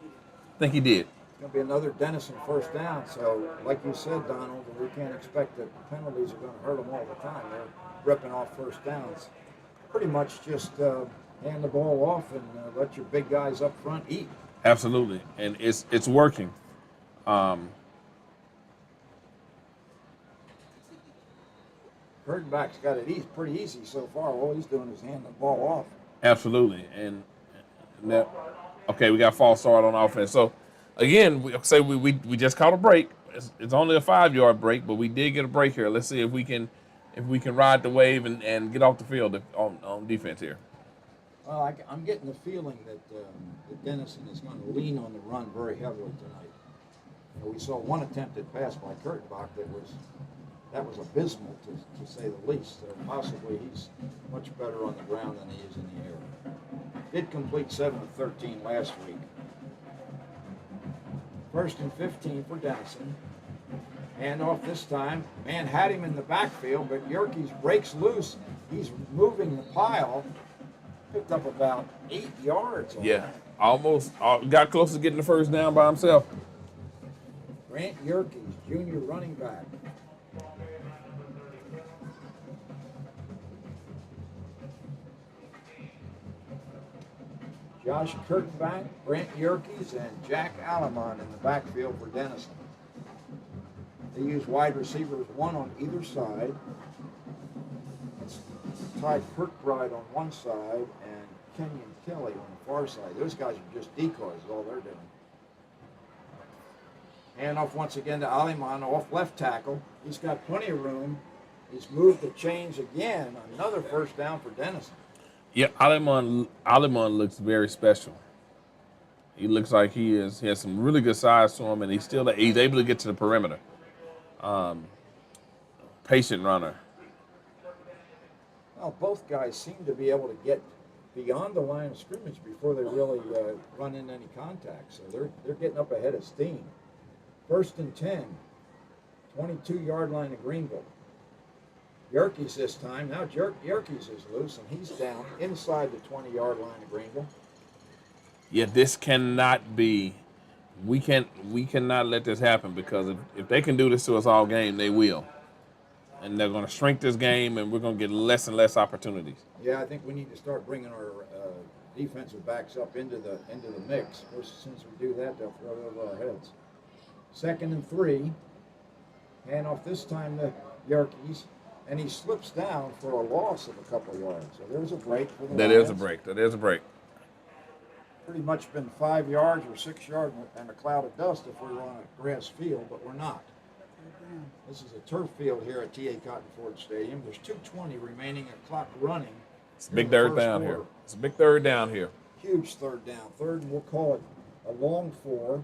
I think he did. It's going to be another Denison first down. So, like you said, Donald, we can't expect that the penalties are going to hurt them all the time. They're ripping off first downs. Pretty much just hand the ball off and let your big guys up front eat. Absolutely, and it's working. Kurtenbach's got it pretty easy so far. All he's doing is hand the ball off. Absolutely, and that. Okay, we got false start on offense. So again, we just caught a break. It's only a 5-yard break, but we did get a break here. Let's see if we can ride the wave and get off the field on defense here. Well, I'm getting the feeling that Denison is going to lean on the run very heavily tonight. We saw one attempted pass by Kurtenbach that was abysmal to say the least. Possibly he's much better on the ground than he is in the air. Did complete 7 of 13 last week. First and 15 for Denison. Hand off this time. Man had him in the backfield, but Yerkes breaks loose. He's moving the pile. Picked up about 8 yards. Yeah, almost got close to getting the first down by himself. Grant Yerkes, junior running back. Josh Kurtenbach, Brent Yerkes, and Jack Aliman in the backfield for Denison. They use wide receivers, one on either side. It's Ty Kirkbride on one side and Kenyon Kelly on the far side. Those guys are just decoys, all they're doing. Hand off once again to Aliman off left tackle. He's got plenty of room. He's moved the chains again. Another first down for Denison. Yeah, Aliman looks very special. He looks like he has some really good size to him, and he's able to get to the perimeter. Patient runner. Well, both guys seem to be able to get beyond the line of scrimmage before they really run into any contact. So they're getting up ahead of steam. 1st and 10, 22-yard line of Greenville. Yerkes this time. Now Yerkes is loose, and he's down inside the 20-yard line of Greenville. Yeah, this cannot be. We cannot let this happen, because if they can do this to us all game, they will. And they're going to shrink this game, and we're going to get less and less opportunities. Yeah, I think we need to start bringing our defensive backs up into the mix. Of course, as soon as we do that, they'll throw it over our heads. 2nd and 3. Hand off this time to Yerkes, and he slips down for a loss of a couple of yards. So there's a break for the That Lions. is a break. Pretty much been 5 yards or 6 yards and a cloud of dust if we were on a grass field, but we're not. This is a turf field here at T.A. Cotton Ford Stadium. There's 2:20 remaining, a clock running. It's a big third down here. It's a big third down here. Huge third down. Third, and we'll call it a long 4 for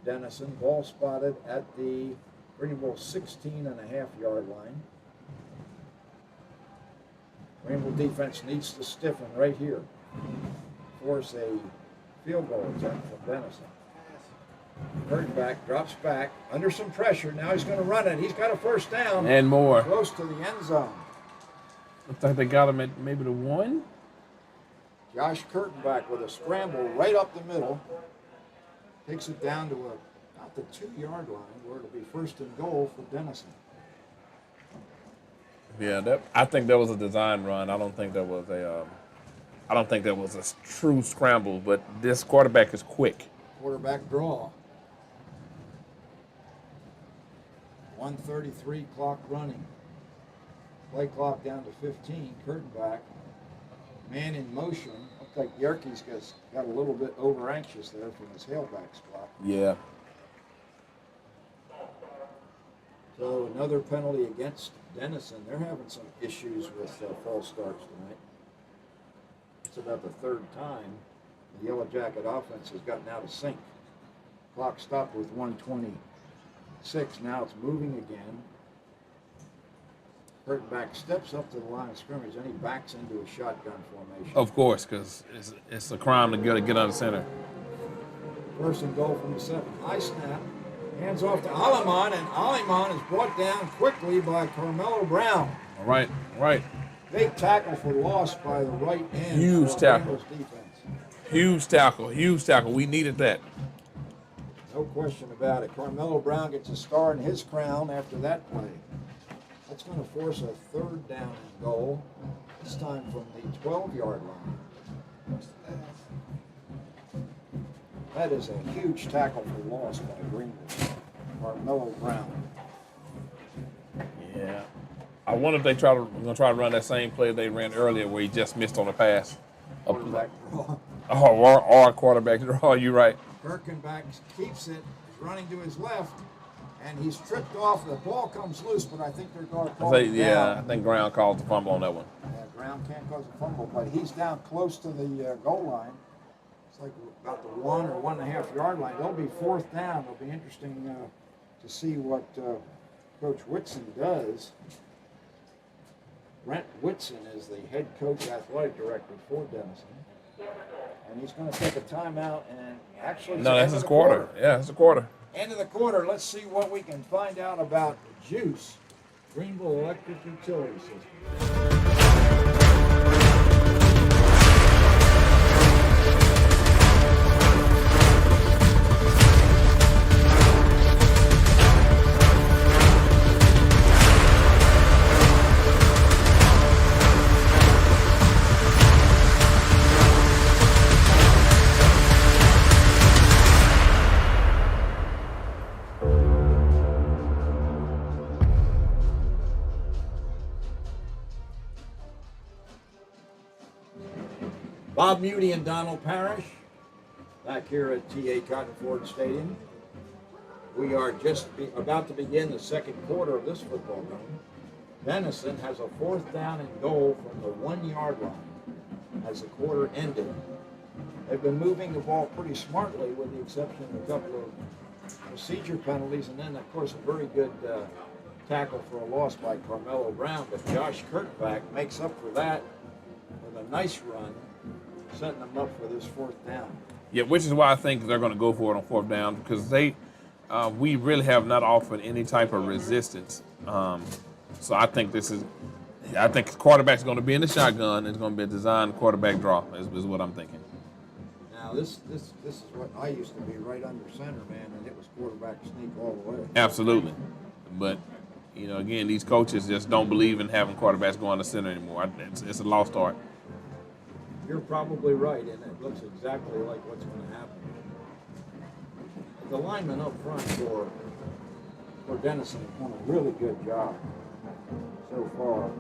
Denison. Ball spotted at the Greenville 16.5-yard line. Greenville defense needs to stiffen right here. Force a field goal attempt from Denison. Back drops back under some pressure. Now he's going to run it. He's got a first down. And more. Close to the end zone. Looks like they got him at maybe the 1. Josh Kurtenbach with a scramble right up the middle. Takes it down to about the 2-yard line, where it'll be 1st and goal for Denison. Yeah, I think that was a design run. I don't think that was a true scramble, but this quarterback is quick. Quarterback draw. 1:33 clock running. Play clock down to 15. Kurtenbach. Man in motion. Looks like Yerkes got a little bit over anxious there from his hailback spot. Yeah. So another penalty against Denison. They're having some issues with false starts tonight. It's about the 3rd time the Yellowjacket offense has gotten out of sync. Clock stopped with 1:26. Now it's moving again. Kurtenbach steps up to the line of scrimmage, and he backs into a shotgun formation. Of course, because it's a crime to get out of center. 1st and goal from the 7. High snap. Hands off to Aliman, and Aliman is brought down quickly by Carmelo Brown. All right. Big tackle for loss by the right end. Huge for tackle. Greenville's defense. Huge tackle. We needed that. No question about it. Carmelo Brown gets a star in his crown after that play. That's going to force a 3rd down and goal, this time from the 12-yard line. That is a huge tackle for loss by Greenville. Carmelo Brown. Yeah. I wonder if they're going to try to run that same play they ran earlier where he just missed on a pass. Quarterback draw. Or quarterback draw, you're right. Kurtenbach keeps it, he's running to his left, and he's tripped off. The ball comes loose, but I think they're going to call it down. I think Brown called the fumble on that one. Yeah, Brown can't cause a fumble, but he's down close to the goal line. It's like about the 1 or 1.5 yard line. They'll be 4th down. It'll be interesting to see what Coach Whitson does. Brent Whitson is the head coach, athletic director for Denison. And he's going to take a timeout and actually... No, that's his quarter. Yeah, that's a quarter. End of the quarter. Let's see what we can find out about GEUS, Greenville Electric Utility System. Bob Muni and Donald Parrish back here at T.A. Cotton Ford Stadium. We are just about to begin the second quarter of this football game. Denison has a 4th down and goal from the 1-yard line as the quarter ended. They've been moving the ball pretty smartly with the exception of a couple of procedure penalties and then, of course, a very good tackle for a loss by Carmelo Brown. But Josh Kurtback makes up for that with a nice run, setting them up for this 4th down. Yeah, which is why I think they're going to go for it on 4th down because we really have not offered any type of resistance. So I think the quarterback's going to be in the shotgun. It's going to be a designed quarterback draw is what I'm thinking. Now this is what I used to be right under center, man, and it was quarterback sneak all the way. Absolutely, but again, these coaches just don't believe in having quarterbacks go on the center anymore. It's a lost art. You're probably right, and it looks exactly like what's going to happen. The linemen up front for Denison have done a really good job so far,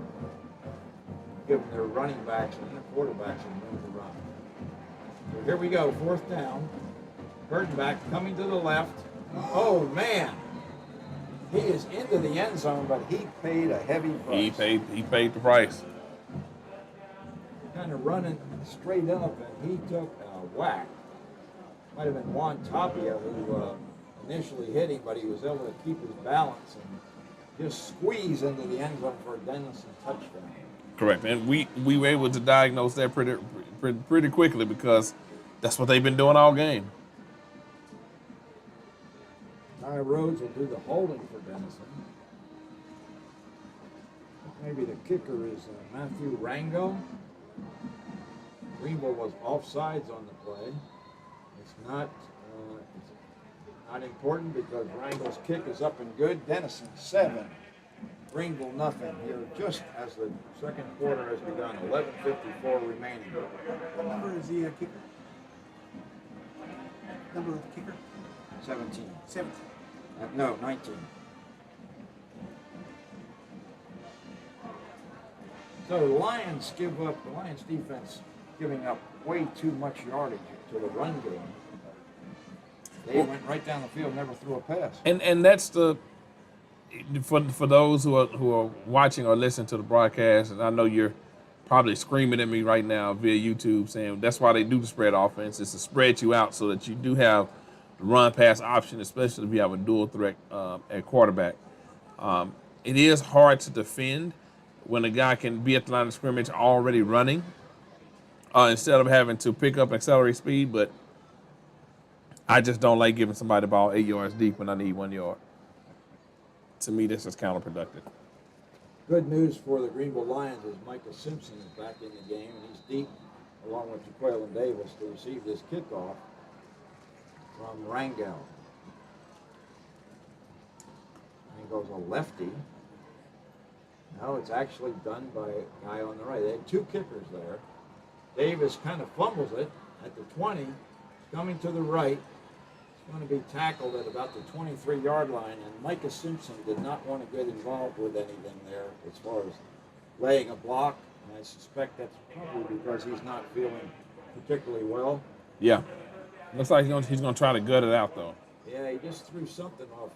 giving their running backs and their quarterbacks a room to run. So here we go, 4th down. Kurtback coming to the left. Oh, man. He is into the end zone, but he paid a heavy price. He paid the price. Kind of running straight up, and he took a whack. Might have been Juan Tapia who initially hit him, but he was able to keep his balance and just squeeze into the end zone for a Denison touchdown. Correct, and we were able to diagnose that pretty quickly because that's what they've been doing all game. Ty Rhodes will do the holding for Denison. Maybe the kicker is Matthew Rango. Greenville was offsides on the play. It's not important because Rango's kick is up and good. Denison 7, Greenville nothing here just as the second quarter has begun. 11:54 remaining. What number is the kicker? Number of the kicker? 17. 17. No, 19. So the Lions defense giving up way too much yardage to the run game. They went right down the field, never threw a pass. And that's for those who are watching or listening to the broadcast, and I know you're probably screaming at me right now via YouTube saying that's why they do the spread offense, is to spread you out so that you do have the run pass option, especially if you have a dual threat at quarterback. It is hard to defend when a guy can be at the line of scrimmage already running instead of having to pick up accelerate speed, but I just don't like giving somebody the ball 8 yards deep when I need 1 yard. To me, this is counterproductive. Good news for the Greenville Lions is Micah Simpson is back in the game, and he's deep, along with Jaqueline Davis, to receive this kickoff from Rangel. Rangel's a lefty. No, it's actually done by a guy on the right. They had 2 kickers there. Davis kind of fumbles it at the 20, coming to the right. It's going to be tackled at about the 23-yard line, and Micah Simpson did not want to get involved with anything there as far as laying a block, and I suspect that's probably because he's not feeling particularly well. Yeah. Looks like he's going to try to gut it out, though. Yeah, he just threw something off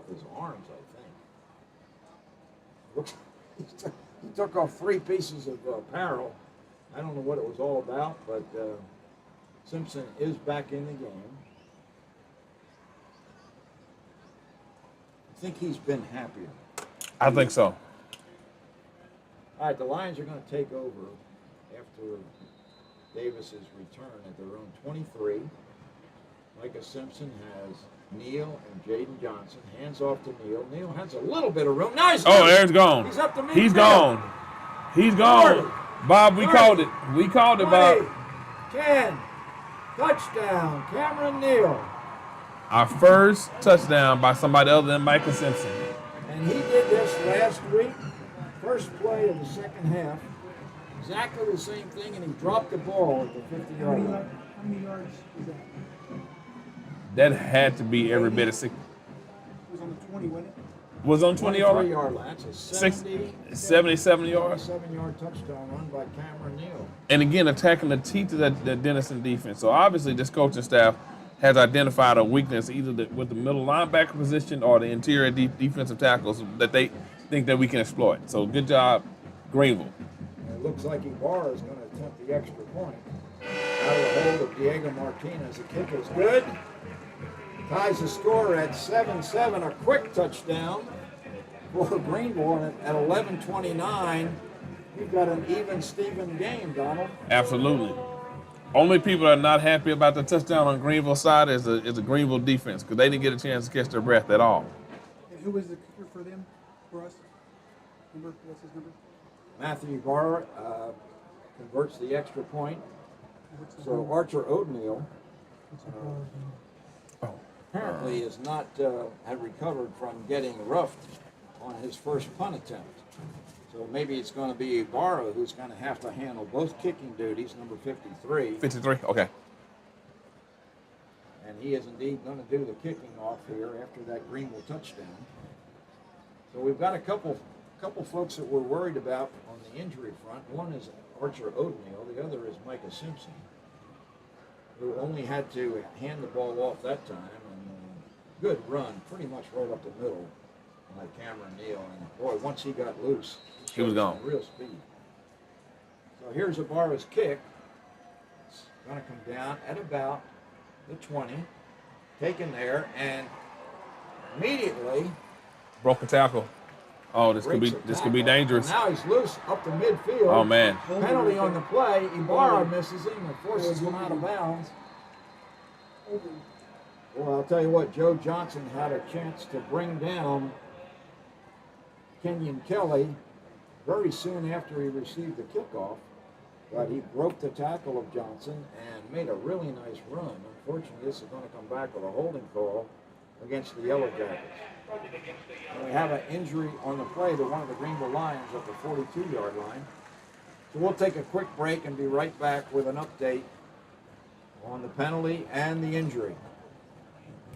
his arms, I think. He took off 3 pieces of apparel. I don't know what it was all about, but Simpson is back in the game. I think he's been happier. I think so. All right, the Lions are going to take over after Davis's return at their own 23. Micah Simpson has Neal and Jaden Johnson. Hands off to Neal. Neal has a little bit of room. Nice. Oh, Aaron's gone. He's up to me. He's gone. He's gone. Bob, we called it. We called it, Bob. 10. Touchdown, Cameron Neal. Our first touchdown by somebody other than Micah Simpson. And he did this last week. First play of the second half. Exactly the same thing, and he dropped the ball at the 50-yard line. How many yards is that? That had to be every bit of 6. It was on the 20, wasn't it? Was on 20-yard line? 23-yard line. That's a 77 yards. 77-yard touchdown run by Cameron Neal. And again, attacking the teeth of that Denison defense. So obviously, this coaching staff has identified a weakness either with the middle linebacker position or the interior defensive tackles that they think that we can exploit. So good job, Greenville. And it looks like Ibarra is going to attempt the extra point. Out of the hold of Diego Martinez. The kick is good. Ties the score at 7-7. A quick touchdown for Greenville. And at 11:29, we've got an even Steven game, Donald. Absolutely. Only people that are not happy about the touchdown on Greenville side is the Greenville defense because they didn't get a chance to catch their breath at all. And who was the kicker for them, for us? Number, what's his number? Matthew Ibarra converts the extra point. What's his So number? Archer O'Neill What's his number? apparently is not had recovered from getting roughed on his first punt attempt. So maybe it's going to be Ibarra who's going to have to handle both kicking duties, number 53. 53? Okay. And he is indeed going to do the kicking off here after that Greenville touchdown. So we've got a couple folks that we're worried about on the injury front. One is Archer O'Neill. The other is Micah Simpson, who only had to hand the ball off that time. And good run, pretty much right up the middle by Cameron Neal. And boy, once he got loose, He was showed gone. some real speed. So here's Ibarra's kick. It's going to come down at about the 20, taken there, and immediately Broken tackle. Oh, this could be breaks a this could be tackle. dangerous. Now he's loose up the midfield. Oh man. Penalty on the play. Ibarra misses him and forces him out of bounds. Well, I'll tell you what, Joe Johnson had a chance to bring down Kenyon Kelly very soon after he received the kickoff, but he broke the tackle of Johnson and made a really nice run. Unfortunately, this is going to come back with a holding call against the Yellowjackets. And we have an injury on the play to one of the Greenville Lions at the 42-yard line. So we'll take a quick break and be right back with an update on the penalty and the injury.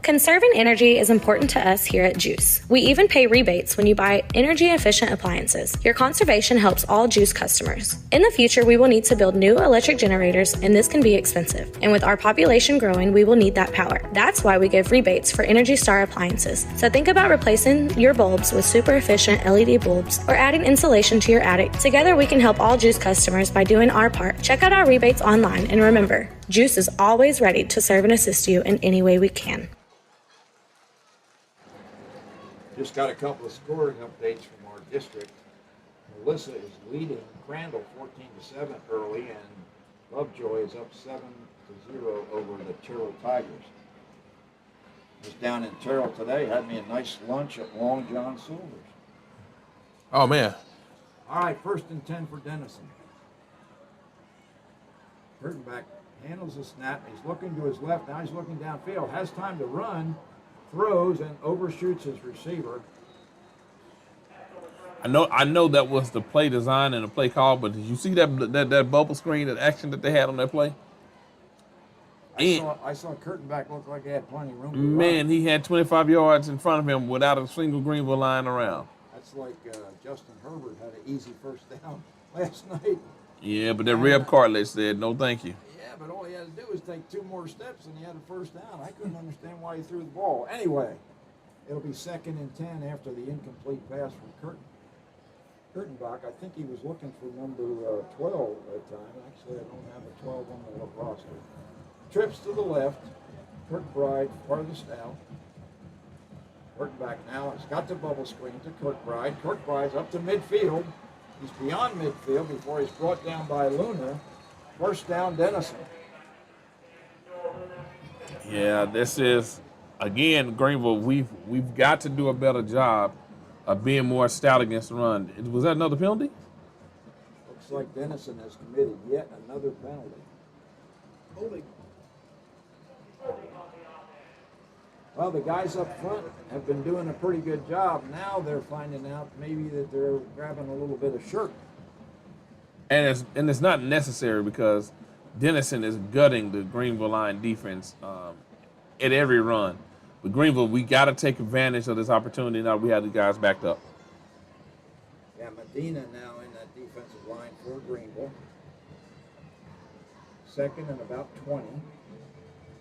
Conserving energy is important to us here at GEUS. We even pay rebates when you buy energy-efficient appliances. Your conservation helps all GEUS customers. In the future, we will need to build new electric generators, and this can be expensive. And with our population growing, we will need that power. That's why we give rebates for Energy Star appliances. So think about replacing your bulbs with super efficient LED bulbs or adding insulation to your attic. Together, we can help all GEUS customers by doing our part. Check out our rebates online, and remember, GEUS is always ready to serve and assist you in any way we can. Just got a couple of scoring updates from our district. Melissa is leading Crandall 14-7 early, and Lovejoy is up 7-0 over the Terrell Tigers. Was down in Terrell today, had me a nice lunch at Long John Silver's. Oh man. All right, 1st and 10 for Denison. Kurtenbach handles the snap. He's looking to his left. Now he's looking downfield. Has time to run. Throws and overshoots his receiver. I know that was the play design and the play call, but did you see that bubble screen, that action that they had on that play? I saw Kurtenbach look like he had plenty of room to Man, run. he had 25 yards in front of him without a single Greenville line around. That's like Justin Herbert had an easy first down last night. Yeah, but that rib cartilage said no thank you. Yeah, but all he had to do was take 2 more steps and he had a first down. I couldn't understand why he threw the ball. Anyway, it'll be 2nd and 10 after the incomplete pass from Kurtenbach. I think he was looking for number 12 that time. Actually, I don't have a 12 on the roster. Trips to the left. Kirkbride farthest out. Kurtenbach now has got the bubble screen to Kirkbride. Kirkbride's up to midfield. He's beyond midfield before he's brought down by Luna. First down, Denison. Yeah, this is again Greenville. We've got to do a better job of being more stout against the run. Was that another penalty? Looks like Denison has committed yet another penalty. Holding. Well, the guys up front have been doing a pretty good job. Now they're finding out maybe that they're grabbing a little bit of shirt. And it's not necessary because Denison is gutting the Greenville line defense at every run. But Greenville, we got to take advantage of this opportunity now we have the guys backed up. Yeah, Medina now in that defensive line for Greenville. Second and about 20.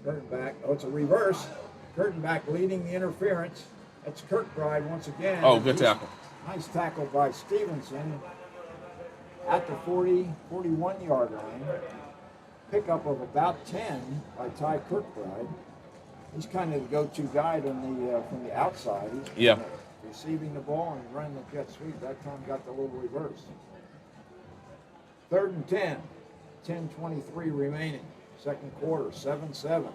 Kurtenbach, it's a reverse. Kurtenbach leading the interference. That's Kirkbride once again. Oh, good tackle. Nice tackle by Stevenson at the 41-yard line. Pickup of about 10 by Ty Kirkbride. He's kind of the go-to guy from the outside. He's receiving the ball and running the jet sweep. That time got the little reverse. 3rd and 10. 10:23 remaining. Second quarter, 7-7.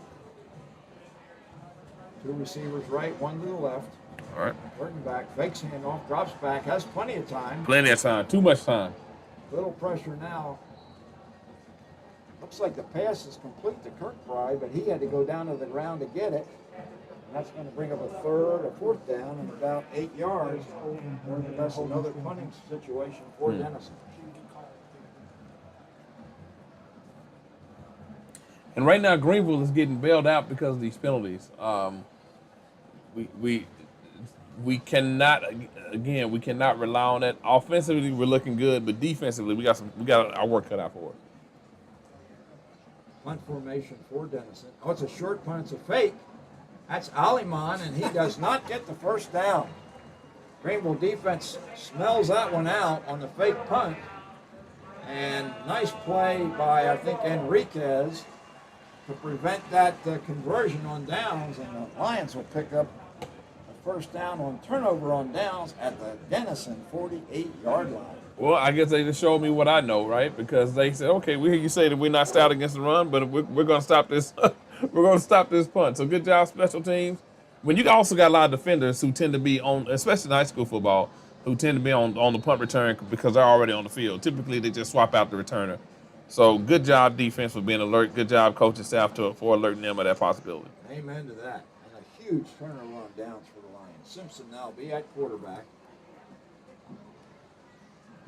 Two receivers right, one to the left. All right. Kurtenbach fakes handoff, drops back, has plenty of time. Plenty of time. Too much time. Little pressure now. Looks like the pass is complete to Kirkbride, but he had to go down to the ground to get it. And that's going to bring up a 4th down and about 8 yards. That's another punting situation for Denison. And right now, Greenville is getting bailed out because of these penalties. We cannot rely on that. Offensively, we're looking good, but defensively, we got our work cut out for it. Punt formation for Denison. Oh, it's a short punt. It's a fake. That's Aliman, and he does not get the first down. Greenville defense smells that one out on the fake punt. And nice play by, I think, Enriquez to prevent that conversion on downs, and the Lions will pick up the first down on turnover on downs at the Denison 48-yard line. Well, I guess they just showed me what I know, right? Because they said, okay, we hear you say that we're not stout against the run, but we're going to stop this. We're going to stop this punt. So good job, special teams. When you also got a lot of defenders who tend to be on, especially in high school football, who tend to be on the punt return because they're already on the field. Typically, they just swap out the returner. So good job, defense, for being alert. Good job, coaching staff, for alerting them of that possibility. Amen to that. And a huge turnover on downs for the Lions. Simpson now will be at quarterback.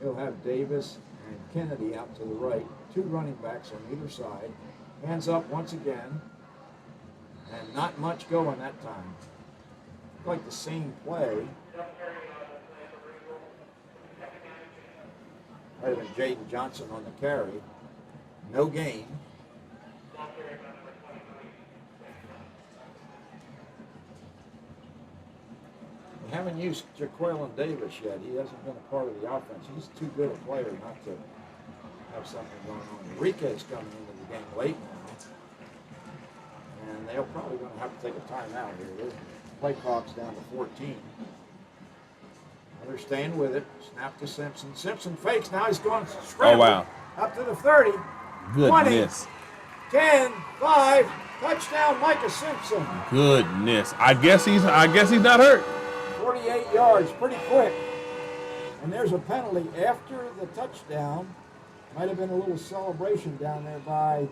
He'll have Davis and Kennedy out to the right. Two running backs on either side. Hands up once again. And not much going that time. Like the same play. Might have been Jaden Johnson on the carry. No gain. We haven't used Jaquelin Davis yet. He hasn't been a part of the offense. He's too good a player not to have something going on. Enriquez coming into the game late now. And they're probably going to have to take a timeout here. The play clock's down to 14. They're staying with it. Snap to Simpson. Simpson fakes. Now he's going scramble. Oh, wow. Up to the 30. Goodness. 20, 10, 5. Touchdown, Micah Simpson. Goodness. I guess he's not hurt. 48 yards, pretty quick. And there's a penalty after the touchdown. Might have been a little celebration down there by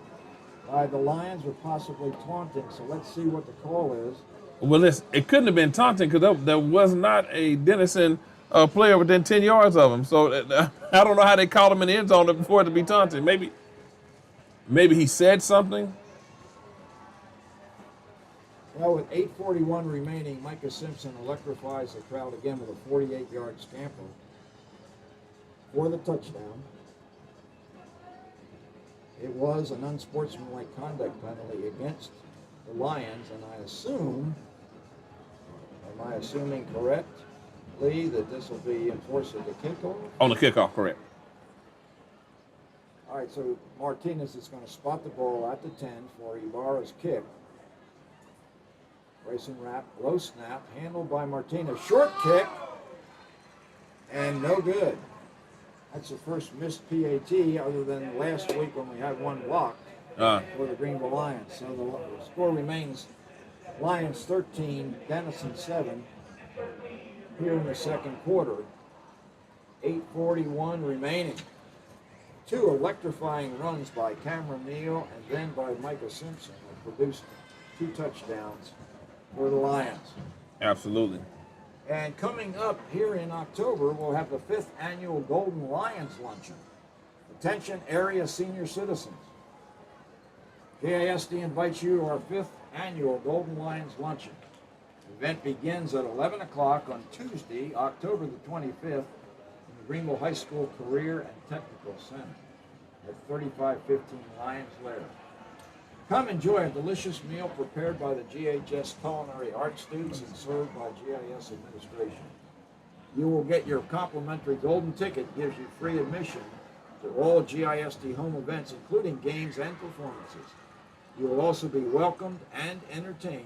the Lions or possibly taunting. So let's see what the call is. Well, it couldn't have been taunting because there was not a Denison player within 10 yards of him. So I don't know how they called him in the end zone before it to be taunting. Maybe he said something. Well, with 8:41 remaining, Micah Simpson electrifies the crowd again with a 48-yard scamper for the touchdown. It was an unsportsmanlike conduct penalty against the Lions, and am I assuming correctly that this will be enforced at the kickoff? On the kickoff, correct. All right, so Martinez is going to spot the ball at the 10 for Ibarra's kick. Racing wrap, low snap, handled by Martinez. Short kick, and no good. That's the first missed PAT other than last week when we had one blocked for the Greenville Lions. So the score remains Lions 13, Denison 7 here in the second quarter. 8:41 remaining. Two electrifying runs by Cameron Neal and then by Micah Simpson have produced two touchdowns for the Lions. Absolutely. And coming up here in October, we'll have the 5th annual Golden Lions Luncheon. Attention area senior citizens. GISD invites you to our 5th annual Golden Lions Luncheon. The event begins at 11 o'clock on Tuesday, October the 25th, in the Greenville High School Career and Technical Center at 3515 Lions Lair. Come enjoy a delicious meal prepared by the GHS Culinary Arts students and served by GIS administration. You will get your complimentary golden ticket, gives you free admission to all GISD home events, including games and performances. You will also be welcomed and entertained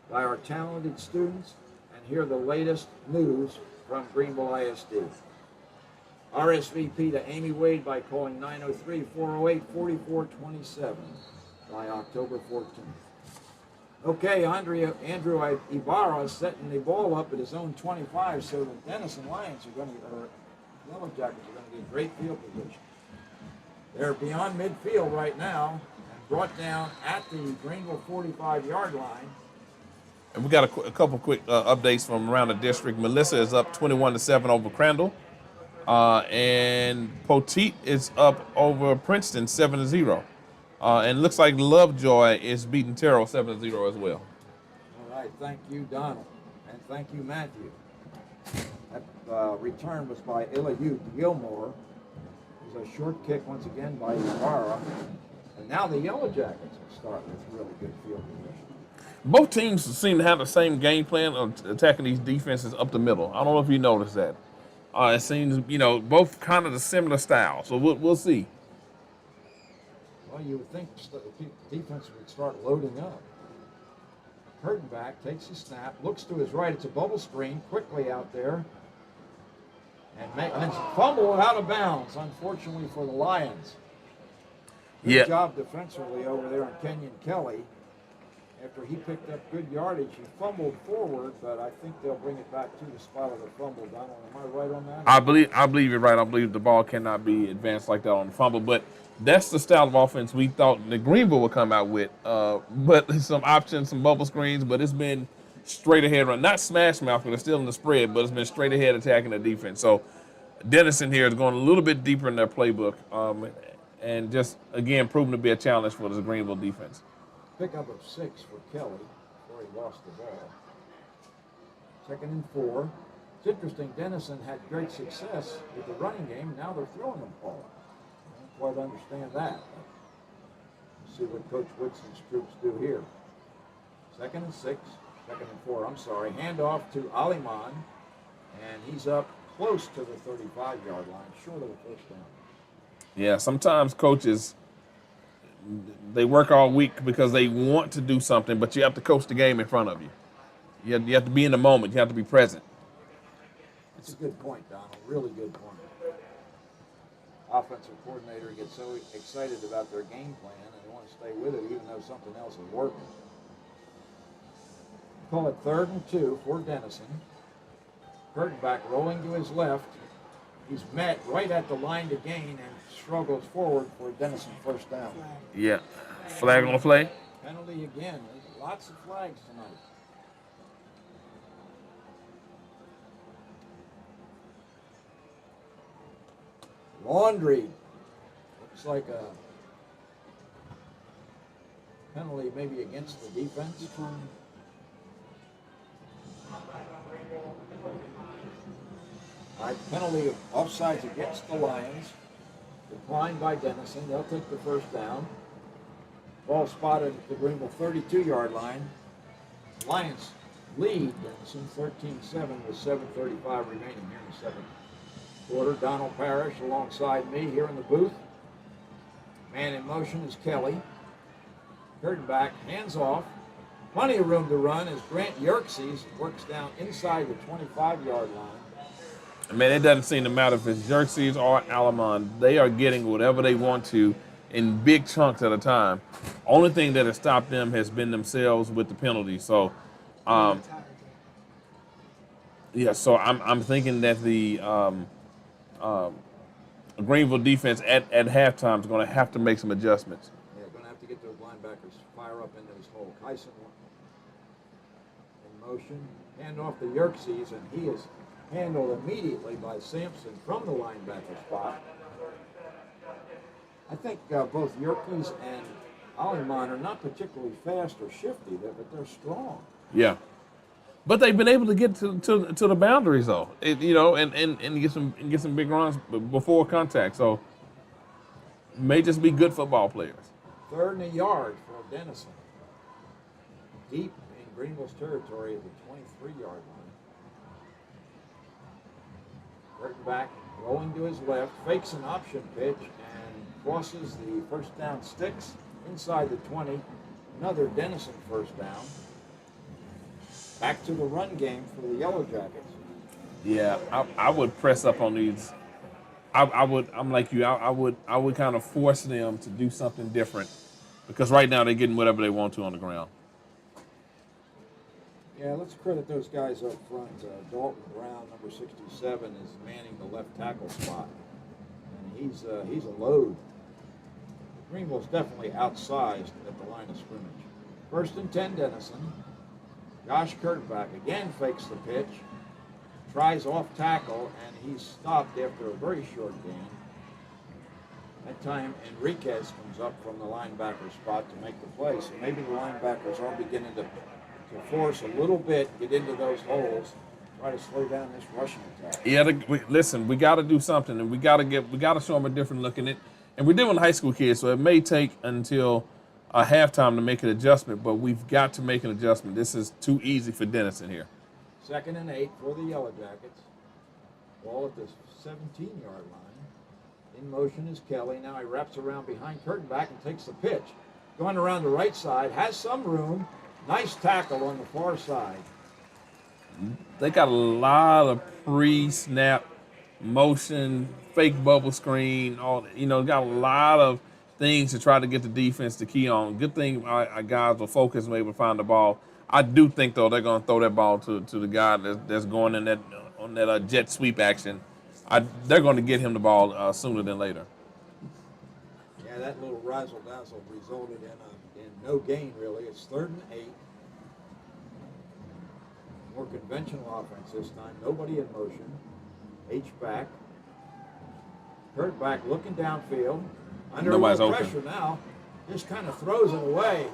by our talented students and hear the latest news from Greenville ISD. RSVP to Amy Wade by calling 903-408-4427 by October 14th. Okay, Andrew Ibarra is setting the ball up at his own 25, so the Denison Lions are going to, or Yellowjackets are going to get great field position. They're beyond midfield right now and brought down at the Greenville 45-yard line. And we got a couple quick updates from around the district. Melissa is up 21-7 over Crandall. And Poteet is up over Princeton 7-0. And looks like Lovejoy is beating Terrell 7-0 as well. All right, thank you, Donald. And thank you, Matthew. That return was by Eliud Gilmore. It was a short kick once again by Ibarra. And now the Yellowjackets will start with really good field position. Both teams seem to have the same game plan of attacking these defenses up the middle. I don't know if you noticed that. It seems, both kind of the similar style. So we'll see. Well, you would think the defense would start loading up. Curtin back, takes a snap, looks to his right. It's a bubble screen, quickly out there. And fumble out of bounds, unfortunately for the Lions. Good job defensively over there on Kenyon Kelly. After he picked up good yardage, he fumbled forward, but I think they'll bring it back to the spot of the fumble. Donald, am I right on that? I believe you're right. I believe the ball cannot be advanced like that on the fumble, but that's the style of offense we thought the Greenville would come out with. But some options, some bubble screens, but it's been straight ahead run. Not smash mouth, because it's still in the spread, but it's been straight ahead attacking the defense. So Denison here is going a little bit deeper in their playbook, and just, again, proving to be a challenge for the Greenville defense. Pickup of 6 for Kelly before he lost the ball. 2nd and 4. It's interesting, Denison had great success with the running game. Now they're throwing the ball. I don't quite understand that. Let's see what Coach Woodson's troops do here. 2nd and 6. 2nd and 4, I'm sorry. Handoff to Aliman, and he's up close to the 35-yard line, short of the first down. Yeah, sometimes coaches, they work all week because they want to do something, but you have to coach the game in front of you. You have to be in the moment. You have to be present. That's a good point, Donald. Really good point. Offensive coordinator gets so excited about their game plan, and they want to stay with it even though something else is working. Call it 3rd and 2 for Denison. Curtin back rolling to his left. He's met right at the line to gain and struggles forward for Denison first down. Yeah. Flag on the play. Penalty again. There's lots of flags tonight. Laundry. Looks like a penalty maybe against the defense. All right, penalty of offsides against the Lions. Declined by Denison. They'll take the first down. Ball spotted at the Greenville 32-yard line. Lions lead Denison 13-7 with 7:35 remaining here in the second quarter. Donald Parrish alongside me here in the booth. Man in motion is Kelly. Curtin back, hands off. Plenty of room to run as Grant Yerkes works down inside the 25-yard line. Man, it doesn't seem to matter if it's Xerxes or Alamon. They are getting whatever they want to in big chunks at a time. Only thing that has stopped them has been themselves with the penalty. So, so I'm thinking that the Greenville defense at halftime is going to have to make some adjustments. Yeah, going to have to get those linebackers fire up into his hole. Kyson in motion. Hand off to Yerkes, and he is handled immediately by Sampson from the linebacker spot. I think both Yerkes and Aliman are not particularly fast or shifty, but they're strong. Yeah. But they've been able to get to the boundaries though, and get some big runs before contact. So may just be good football players. 3rd and a yard for Denison. Deep in Greenville's territory at the 23-yard line. Curtin back, rolling to his left, fakes an option pitch and crosses the first down sticks inside the 20. Another Denison first down. Back to the run game for the Yellowjackets. Yeah, I would press up on these. I'm like you. I would kind of force them to do something different because right now they're getting whatever they want to on the ground. Yeah, let's credit those guys up front. Dalton Brown, number 67, is manning the left tackle spot, and he's a load. Greenville's definitely outsized at the line of scrimmage. 1st and 10, Denison. Josh Kurtback again fakes the pitch, tries off tackle, and he's stopped after a very short gain. That time, Enriquez comes up from the linebacker spot to make the play. So maybe the linebackers are beginning to force a little bit, get into those holes, try to slow down this rushing attack. Yeah, listen, we got to do something, and we got to show them a different look in it. And we're dealing with high school kids, so it may take until a halftime to make an adjustment, but we've got to make an adjustment. This is too easy for Denison here. 2nd and 8 for the Yellowjackets. Ball at the 17-yard line. In motion is Kelly. Now he wraps around behind Kurtenbach and takes the pitch. Going around the right side, has some room. Nice tackle on the far side. They got a lot of pre-snap motion, fake bubble screen, got a lot of things to try to get the defense to key on. Good thing our guys were focused and were able to find the ball. I do think, though, they're going to throw that ball to the guy that's going in on that jet sweep action. They're going to get him the ball sooner than later. Yeah, that little razzle-dazzle resulted in no gain, really. It's 3rd and 8. More conventional offense this time. Nobody in motion. H back. Kurt back looking downfield. Under Nobody's pressure open. now. Just kind of throws it away.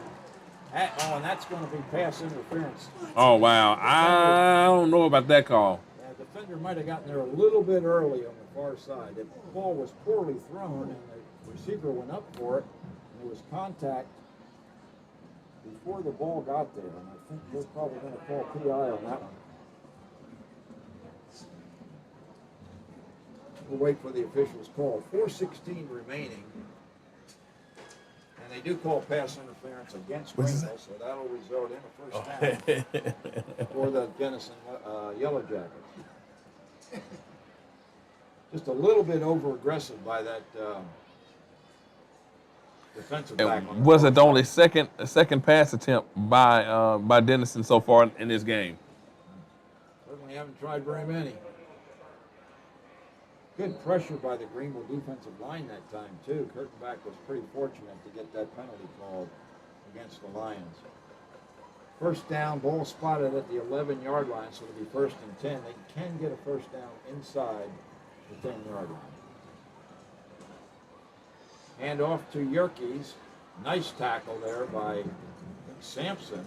And that's going to be pass interference. Oh, wow. I don't know about that call. The defender might have gotten there a little bit early on the far side. The ball was poorly thrown, and the receiver went up for it, and there was contact before the ball got there. And I think we're probably going to call PI on that one. We'll wait for the official's call. 4:16 remaining. And they do call pass interference against Greenville, so that'll result in a first down for the Denison Yellowjackets. Just a little bit over-aggressive by that defensive back. Was it the only second pass attempt by Denison so far in this game? Certainly haven't tried very many. Good pressure by the Greenville defensive line that time, too. Kurtenbach was pretty fortunate to get that penalty called against the Lions. First down, ball spotted at the 11-yard line, so it'll be 1st and 10. They can get a first down inside the 10-yard line. Hand off to Yerkes. Nice tackle there by Sampson.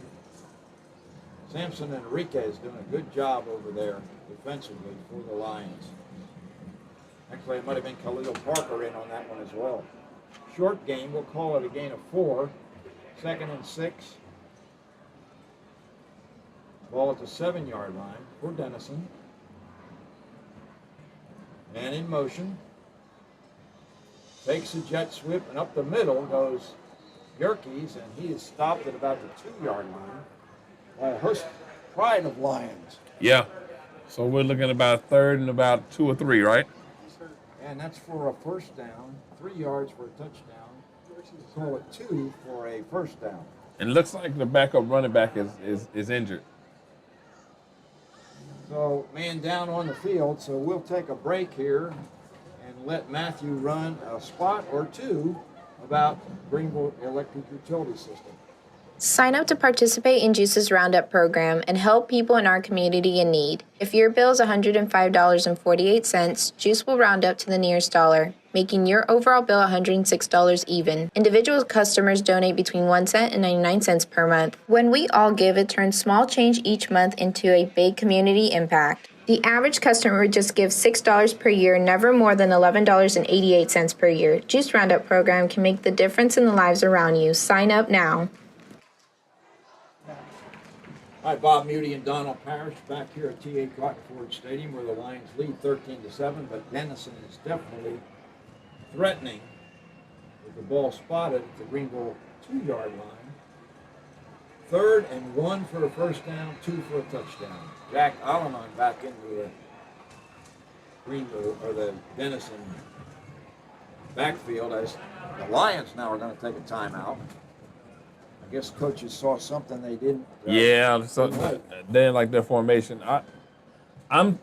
Sampson and Enriquez doing a good job over there defensively for the Lions. Actually, it might have been Khalil Parker in on that one as well. Short game, we'll call it a gain of 4. 2nd and 6. Ball at the 7-yard line for Denison. And in motion. Takes a jet sweep, and up the middle goes Yerkes, and he is stopped at about the 2-yard line by Hurst Pride of Lions. Yeah. So we're looking at about 3rd and about 2 or 3, right? And that's for a first down, 3 yards for a touchdown. Call it 2 for a first down. And it looks like the backup running back is injured. So man down on the field, so we'll take a break here and let Matthew run a spot or two about Greenville Electric Utility System. Sign up to participate in GEUS's Roundup program and help people in our community in need. If your bill is $105.48, GEUS will round up to the nearest dollar. making your overall bill $106 even. Individual customers donate between 1 cent and 99 cents per month. When we all give, it turns small change each month into a big community impact. The average customer would just give $6 per year, never more than $11.88 per year. Juice Roundup program can make the difference in the lives around you. Sign up now. Hi, Bob Muty and Donald Parrish back here at T.A. Cotton Ford Stadium where the Lions lead 13-7, but Denison is definitely threatening with the ball spotted at the Greenville 2-yard line. 3rd and 1 for a first down, 2 for a touchdown. Jack Alleman back into the Greenville or the Denison backfield as the Lions now are going to take a timeout. I guess coaches saw something they didn't. Yeah, so they didn't like their formation. I don't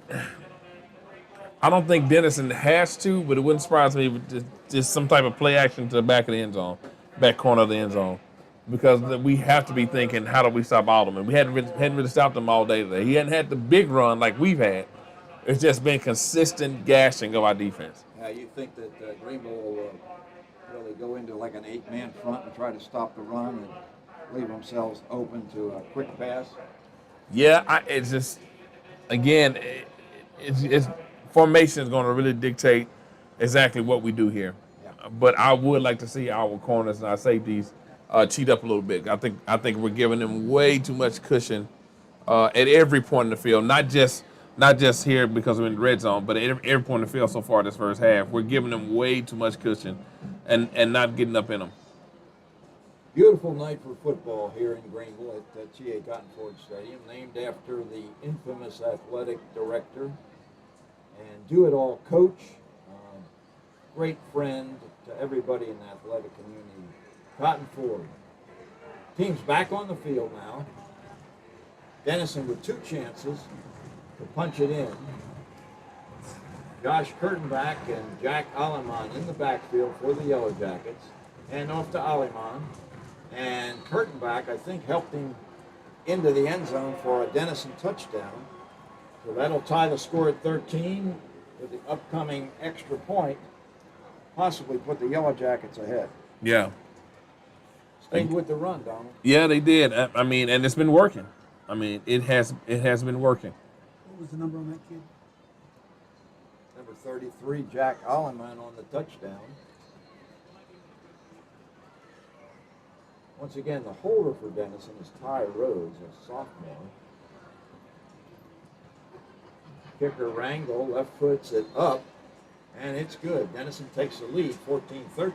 think Denison has to, but it wouldn't surprise me if just some type of play action to the back of the end zone, back corner of the end zone, because we have to be thinking, how do we stop Alderman? We hadn't really stopped him all day today. He hadn't had the big run like we've had. It's just been consistent gashing of our defense. Yeah, you think that Greenville will really go into like an 8-man front and try to stop the run and leave themselves open to a quick pass? Yeah, it's just, again, it's formation is going to really dictate exactly what we do here. Yeah. But I would like to see our corners and our safeties cheat up a little bit. I think we're giving them way too much cushion at every point in the field, not just here because we're in the red zone, but at every point in the field so far this first half. We're giving them way too much cushion and not getting up in them. Beautiful night for football here in Greenville at T.A. Cotton Ford Stadium, named after the infamous athletic director and do-it-all coach, great friend to everybody in the athletic community, Cotton Ford. Team's back on the field now. Denison with 2 chances to punch it in. Josh Kurtenbach and Jack Alleman in the backfield for the Yellowjackets. Hand off to Alleman. And Kurtenbach, I think, helped him into the end zone for a Denison touchdown. So that'll tie the score at 13 with the upcoming extra point, possibly put the Yellowjackets ahead. Yeah. Stayed with the run, Donald. Yeah, they did. I mean, and it's been working. I mean, it has been working. What was the number on that kid? Number 33, Jack Alleman on the touchdown. Once again, the holder for Denison is Ty Rhodes, a sophomore. Kicker Rangel left foots it up, and it's good. Denison takes the lead, 14-13.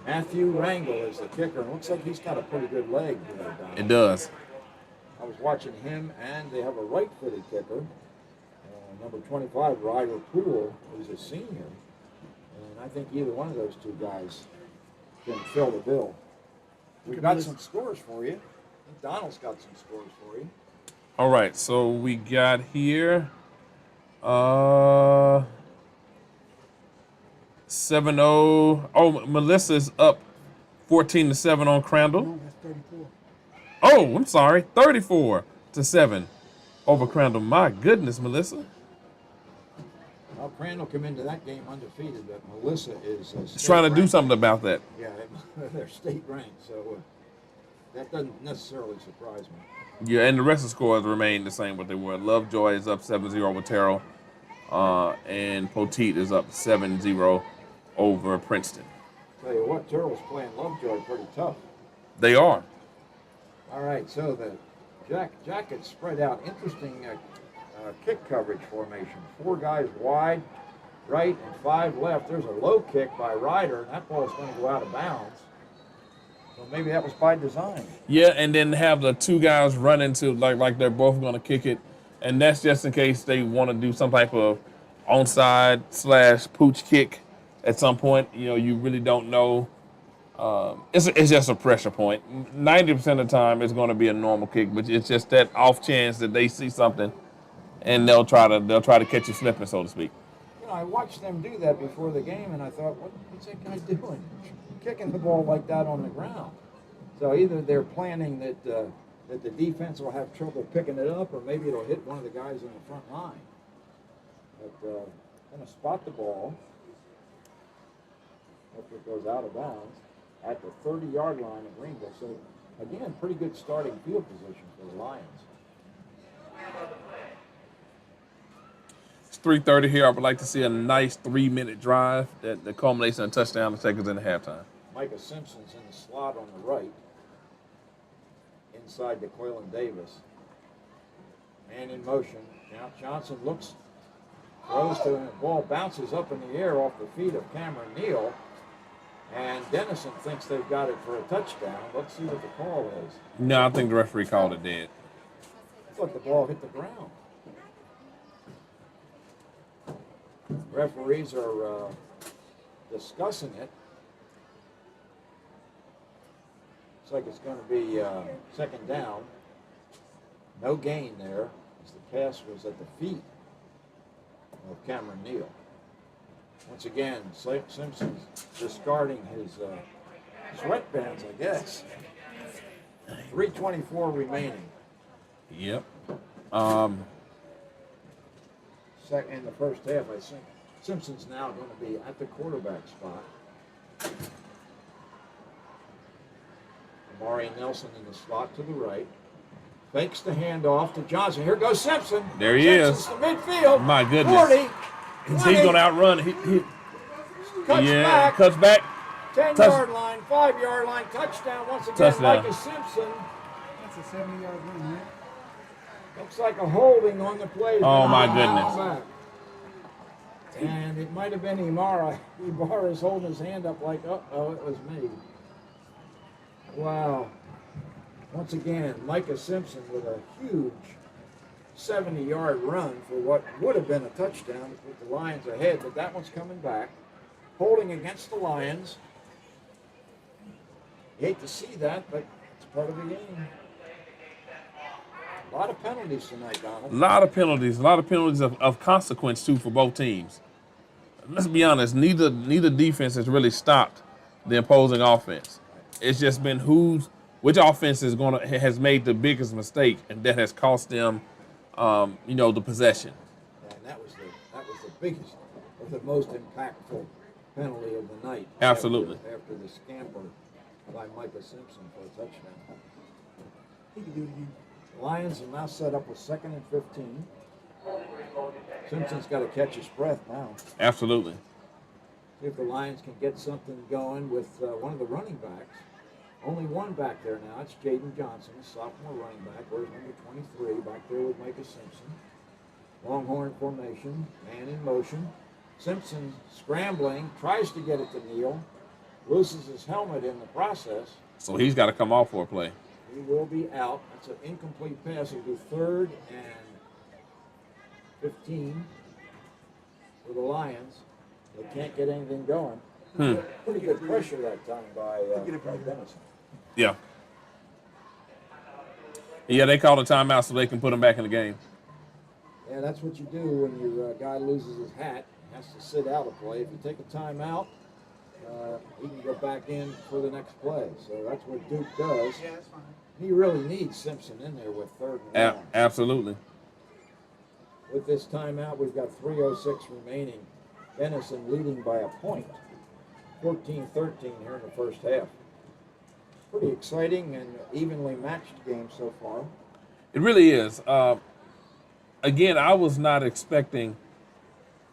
Matthew Rangel is the kicker. It looks like he's got a pretty good leg there, Don. It does. I was watching him, and they have a right-footed kicker, number 25, Ryder Poole, who's a senior. And I think either one of those 2 guys can fill the bill. We've got some scores for you. I think Donald's got some scores for you. All right, so we got here 7-0. Oh, Melissa's up 14-7 on Crandall. No, that's 34. Oh, I'm sorry, 34-7 over Crandall. My goodness, Melissa. Well, Crandall come into that game undefeated, but Melissa is trying to do something about that. Yeah, they're state ranked, so that doesn't necessarily surprise me. Yeah, and the rest of the scores remain the same what they were. Lovejoy is up 7-0 with Terrell, and Poteet is up 7-0 over Princeton. Tell you what, Terrell's playing Lovejoy pretty tough. They are. All right, so the Jackets spread out. Interesting kick coverage formation. 4 guys wide, right, and 5 left. There's a low kick by Ryder, and that ball is going to go out of bounds. So maybe that was by design. Yeah, and then have the 2 guys run into like they're both going to kick it, and that's just in case they want to do some type of onside / pooch kick at some point. You know, you really don't know. It's just a pressure point. 90% of the time, it's going to be a normal kick, but it's just that off chance that they see something, and they'll try to catch you slipping, so to speak. You know, I watched them do that before the game, and I thought, what's that guy doing? Kicking the ball like that on the ground. So either they're planning that that the defense will have trouble picking it up, or maybe it'll hit one of the guys in the front line. But going to spot the ball after it goes out of bounds at the 30-yard line of Greenville. So, again, pretty good starting field position for the Lions. It's 3:30 here. I would like to see a nice 3-minute drive that culminates in a touchdown to take us into halftime. Micah Simpson's in the slot on the right, inside to Quaylen Davis. Man in motion. Now Johnson looks, throws to him. The ball bounces up in the air off the feet of Cameron Neal. And Denison thinks they've got it for a touchdown. Let's see what the call is. No, I think the referee called it dead. I thought the ball hit the ground. Referees are discussing it. Looks like it's going to be second down. No gain there, as the pass was at the feet of Cameron Neal. Once again, Simpson's discarding his sweatbands, I guess. 3:24 remaining. Yep. Second in the first half, I think. Simpson's now going to be at the quarterback spot. Amari Nelson in the slot to the right. Fakes the handoff to Johnson. Here goes Simpson. There he Simpson's is. to midfield. My goodness. 40. He's going to outrun. Cuts back. 10-yard line, 5-yard line, touchdown. Once again, Touchdown. Micah Simpson. That's a 70-yard run, right? Looks like a holding on the play. Oh, my goodness. And it might have been Ibarra. Ibarra's holding his hand up like, uh-oh, it was me. Wow. Once again, Micah Simpson with a huge 70-yard run for what would have been a touchdown to put the Lions ahead, but that one's coming back. Holding against the Lions. You hate to see that, but it's part of the game. A lot of penalties tonight, Donald. A lot of penalties of consequence, too, for both teams. Let's be honest, neither defense has really stopped the opposing offense. It's just been which offense has made the biggest mistake, and that has cost them, the possession. And that was the biggest, or the most impactful penalty of the night. Absolutely. After the scamper by Micah Simpson for a touchdown. He can do it again. The Lions are now set up with 2nd and 15. Simpson's got to catch his breath now. Absolutely. See if the Lions can get something going with one of the running backs. Only one back there now. It's Jaden Johnson, a sophomore running back. Where's number 23 back there with Micah Simpson. Longhorn formation, man in motion. Simpson scrambling, tries to get it to Neal, loses his helmet in the process. So he's got to come off for a play. He will be out. That's an incomplete pass. It'll be 3rd and 15 for the Lions. They can't get anything going. Pretty good pressure that time by Denison. Yeah. Yeah, they called a timeout so they can put him back in the game. Yeah, that's what you do when your guy loses his hat. He has to sit out a play. If you take a timeout, he can go back in for the next play. So that's what Duke does. Yeah, that's fine. He really needs Simpson in there with 3rd and 1. Absolutely. With this timeout, we've got 3:06 remaining. Denison leading by a point, 14-13 here in the first half. Pretty exciting and evenly matched game so far. It really is. Again, I was not expecting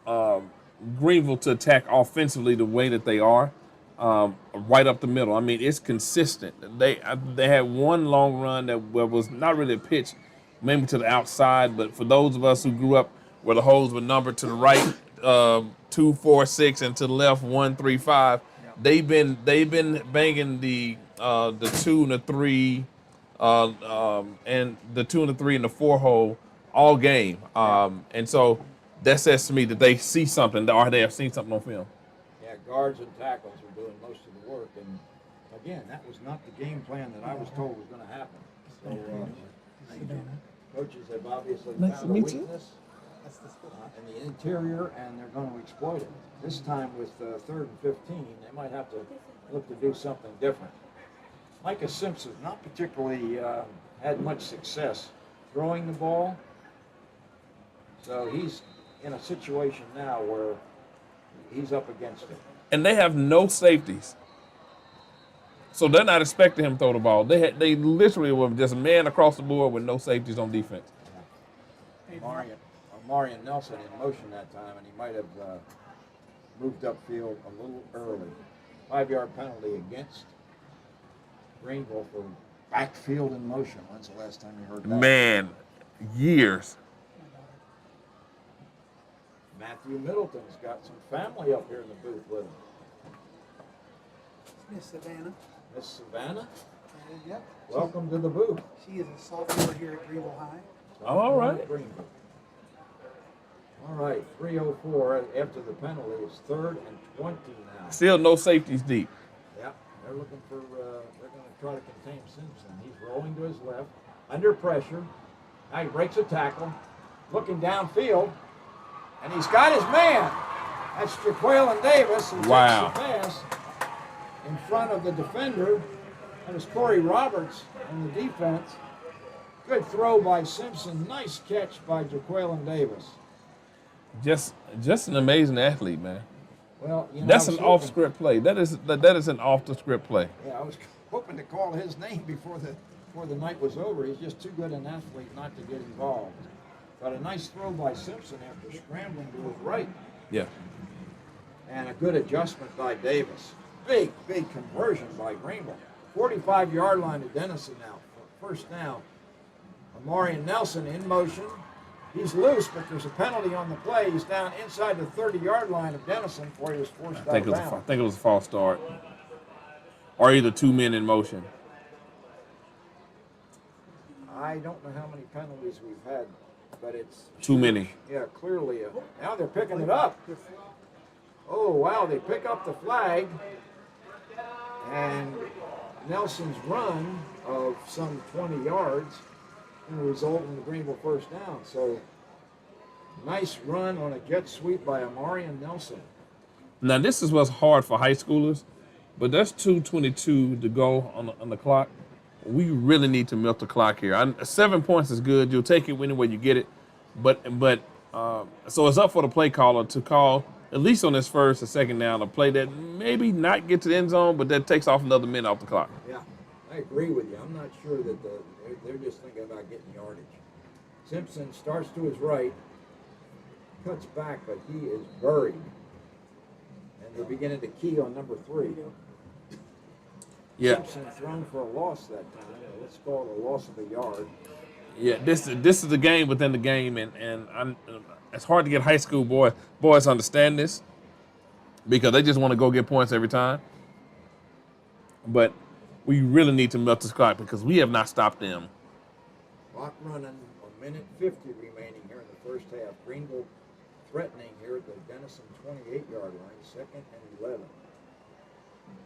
Greenville to attack offensively the way that they are, right up the middle. I mean, it's consistent. They had one long run that was not really a pitch, maybe to the outside, but for those of us who grew up where the holes were numbered to the right, 2, 4, 6, and to the left 1, 3, 5. They've been banging the 2 and the 3, and the 2 and the 3 and the 4 hole all game. And so that says to me that they see something, or they have seen something on film. Yeah, guards and tackles are doing most of the work, and again, that was not the game plan that I was told was going to happen. So coaches have obviously found a weakness in the interior, and they're going to exploit it. This time with 3rd and 15, they might have to look to do something different. Micah Simpson not particularly had much success throwing the ball. So he's in a situation now where he's up against it. And they have no safeties. So they're not expecting him to throw the ball. They literally were just man across the board with no safeties on defense. Marion Nelson in motion that time, and he might have moved upfield a little early. 5-yard penalty against Greenville for backfield in motion. When's the last time you heard that? Man, years. Matthew Middleton's got some family up here in the booth with him. Miss Savannah. Miss Savannah, Yep. welcome to the booth. She is a sophomore here at Greenville High. All right. Greenville. All right, 3:04 after the penalty. It's 3rd and 20 now. Still no safeties deep. Yep, they're looking for, they're going to try to contain Simpson. He's rolling to his left, under pressure. Now he breaks a tackle, looking downfield, and he's got his man. That's Jaqueline Davis who Wow. takes the pass in front of the defender. That was Corey Roberts on the defense. Good throw by Simpson. Nice catch by Jaqueline Davis. Just an amazing athlete, man. Well, you know, That's I was an hoping- off-script play. That is an off-the-script play. Yeah, I was hoping to call his name before the night was over. He's just too good an athlete not to get involved. But a nice throw by Simpson after scrambling to his right. Yeah. And a good adjustment by Davis. Big conversion by Greenville. 45-yard line to Denison now. First down. Amarian Nelson in motion. He's loose, but there's a penalty on the play. He's down inside the 30-yard line of Denison before he was forced I think it was a false start. Or either 2 men in motion. I don't know how many penalties we've had, but it's Too many. Yeah, clearly. Now they're picking it up. Oh, wow, they pick up the flag. And Nelson's run of some 20 yards will result in the Greenville first down. So, nice run on a jet sweep by Amarian Nelson. Now, this is what's hard for high schoolers, but that's 2:22 to go on the clock. We really need to milk the clock here. 7 points is good. You'll take it anywhere you get it. But so it's up for the play caller to call, at least on this first or second down, a play that maybe not get to the end zone, but that takes off another minute off the clock. Yeah, I agree with you. I'm not sure that they're just thinking about getting yardage. Simpson starts to his right, cuts back, but he is buried. And they're beginning to key on number 3. Yeah. Simpson thrown for a loss that time. Let's call it a loss of a yard. Yeah, this is the game within the game, and it's hard to get high school boys understand this because they just want to go get points every time. But we really need to milk this clock because we have not stopped them. Clock running, 1:50 remaining here in the first half. Greenville threatening here at the Denison 28-yard line, 2nd and 11.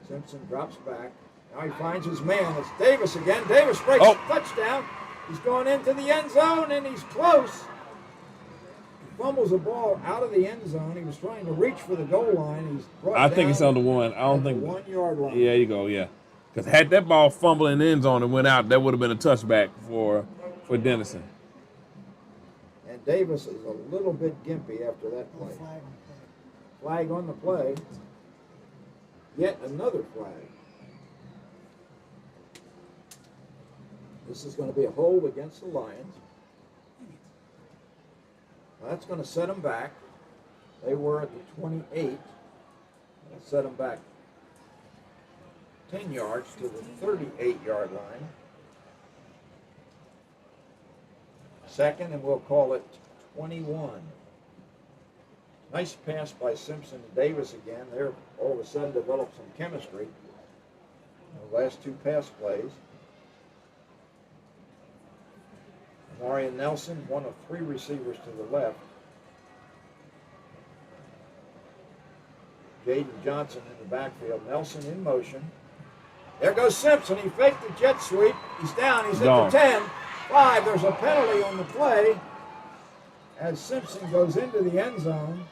Simpson drops back. Now he finds his man. It's Davis again. Davis breaks touchdown. He's going into the end zone, and he's close. He fumbles the ball out of the end zone. He was trying to reach for the goal line. He's brought I think down it's on the one. I don't think the 1-yard line. Yeah, you go. Yeah, because had that ball fumbled in the end zone and went out, that would have been a touchback for Denison. And Davis is a little bit gimpy after that play. Flag on the play. Yet another flag. This is going to be a hold against the Lions. Well, that's going to set them back. They were at the 28. That'll set them back 10 yards to the 38-yard line. Second, and we'll call it 21. Nice pass by Simpson to Davis again. They're all of a sudden developed some chemistry. The last 2 pass plays. Marion Nelson, one of 3 receivers to the left. Jaden Johnson in the backfield. Nelson in motion. There goes Simpson. He faked the jet sweep. He's down. He's at the 10. 5. There's a penalty on the play as Simpson goes into the end zone.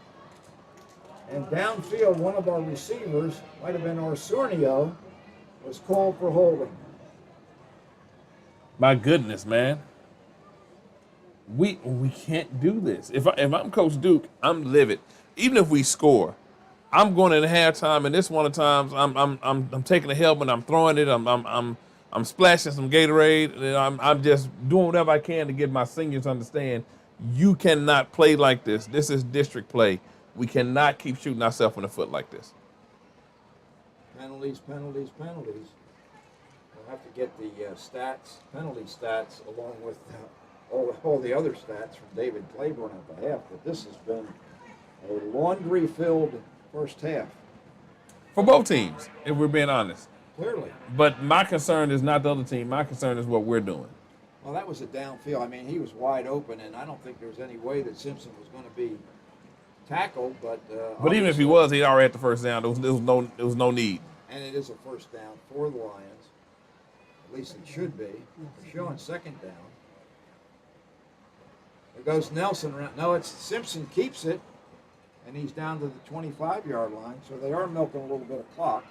And downfield, one of our receivers, might have been Orsurnio, was called for holding. My goodness, man. We can't do this. If I'm Coach Duke, I'm livid. Even if we score, I'm going into halftime, and this one of the times I'm taking a helmet, I'm throwing it, I'm splashing some Gatorade, and I'm just doing whatever I can to get my seniors to understand you cannot play like this. This is district play. We cannot keep shooting ourselves in the foot like this. Penalties, penalties, penalties. We'll have to get the penalty stats, along with all the other stats from David Claiborne at the half. But this has been a laundry-filled first half. For both teams, if we're being honest. Clearly. But my concern is not the other team. My concern is what we're doing. Well, that was a downfield. I mean, he was wide open, and I don't think there was any way that Simpson was going to be tackled. But even if he was, he'd already had the first down. There was no need. And it is a first down for the Lions. At least it should be. They're showing second down. There goes Nelson around. No, it's Simpson keeps it, and he's down to the 25-yard line. So they are milking a little bit of clock.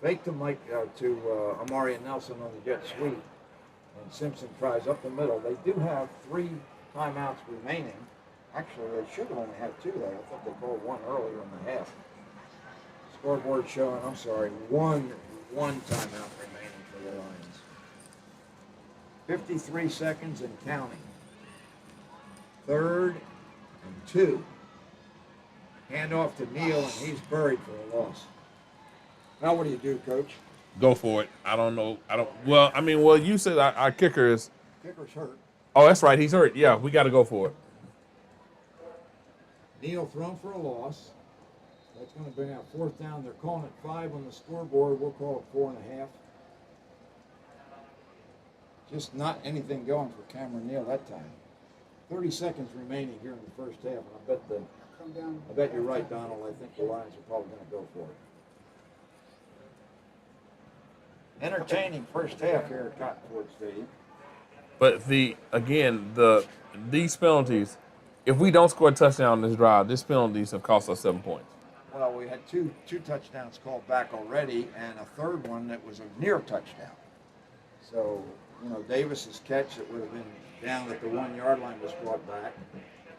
Fake to Amari and Nelson on the jet sweep, and Simpson tries up the middle. They do have 3 timeouts remaining. Actually, they should have only had 2 though. I thought they called 1 earlier in the half. Scoreboard showing, one timeout remaining for the Lions. 53 seconds and counting. 3rd and 2. Hand off to Neal, and he's buried for a loss. Now what do you do, Coach? Go for it. I don't know. Well, you said our kicker is. Kicker's hurt. Oh, that's right. He's hurt. Yeah, we got to go for it. Neal thrown for a loss. That's going to bring out 4th down. They're calling it 5 on the scoreboard. We'll call it 4.5. Just not anything going for Cameron Neal that time. 30 seconds remaining here in the first half. And I bet you're right, Donald. I think the Lions are probably going to go for it. Entertaining first half here at Cottonwood Stadium. But these penalties, if we don't score a touchdown on this drive, these penalties have cost us 7 points. Well, we had two touchdowns called back already, and a 3rd one that was a near touchdown. So, Davis's catch that would have been down at the 1-yard line was brought back.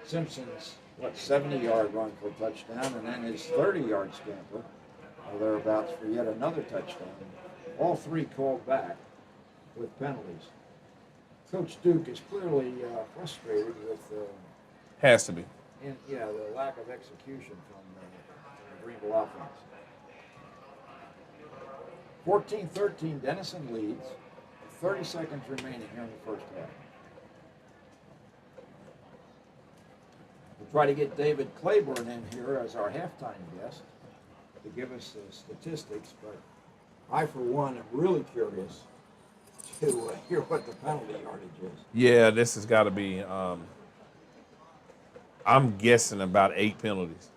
Simpson's 70-yard run for a touchdown, and then his 30-yard scamper, or thereabouts, for yet another touchdown. All 3 called back with penalties. Coach Duke is clearly frustrated with Has to be. the lack of execution from the Greenville offense. 14-13, Denison leads. 30 seconds remaining here in the first half. We'll try to get David Claiborne in here as our halftime guest to give us the statistics, but I, for one, am really curious to hear what the penalty yardage is. Yeah, this has got to be, I'm guessing about 8 penalties.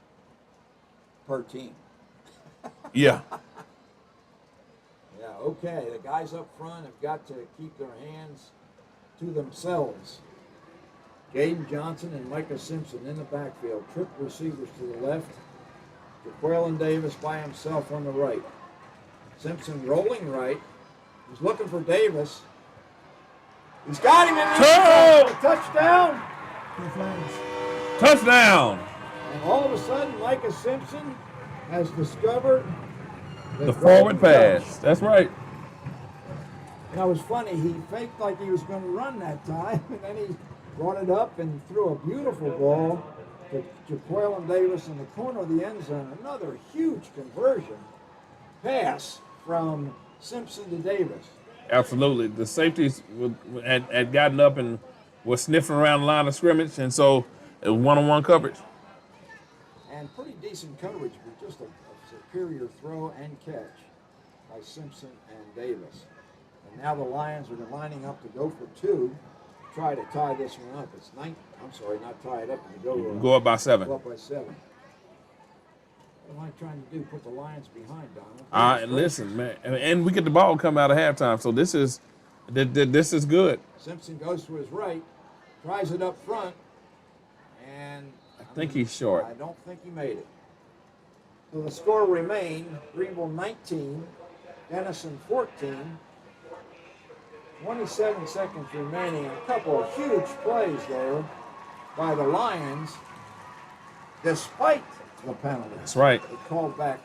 Per team. Yeah. Yeah, okay. The guys up front have got to keep their hands to themselves. Gaden Johnson and Micah Simpson in the backfield. Triple receivers to the left. Jaquelin Davis by himself on the right. Simpson rolling right. He's looking for Davis. He's got him in the touchdown. Touchdown. And all of a sudden, Micah Simpson has discovered The forward pass. That's right. And it was funny. He faked like he was going to run that time, and then he brought it up and threw a beautiful ball to Jaquelin Davis in the corner of the end zone. Another huge conversion pass from Simpson to Davis. Absolutely. The safeties had gotten up and was sniffing around the line of scrimmage, and so it was one-on-one coverage. And pretty decent coverage, but just a superior throw and catch by Simpson and Davis. And now the Lions are lining up to go for 2, try to tie this one up. It's not tie it up, but to go up by 7. Go up by 7. What am I trying to do? Put the Lions behind, Donald. Listen, man, and we get the ball come out of halftime, so this is good. Simpson goes to his right, tries it up front, and I think he's short. I don't think he made it. So the score remained Greenville 19, Denison 14. 27 seconds remaining. A couple of huge plays there by the Lions, despite the penalty. That's right. They called back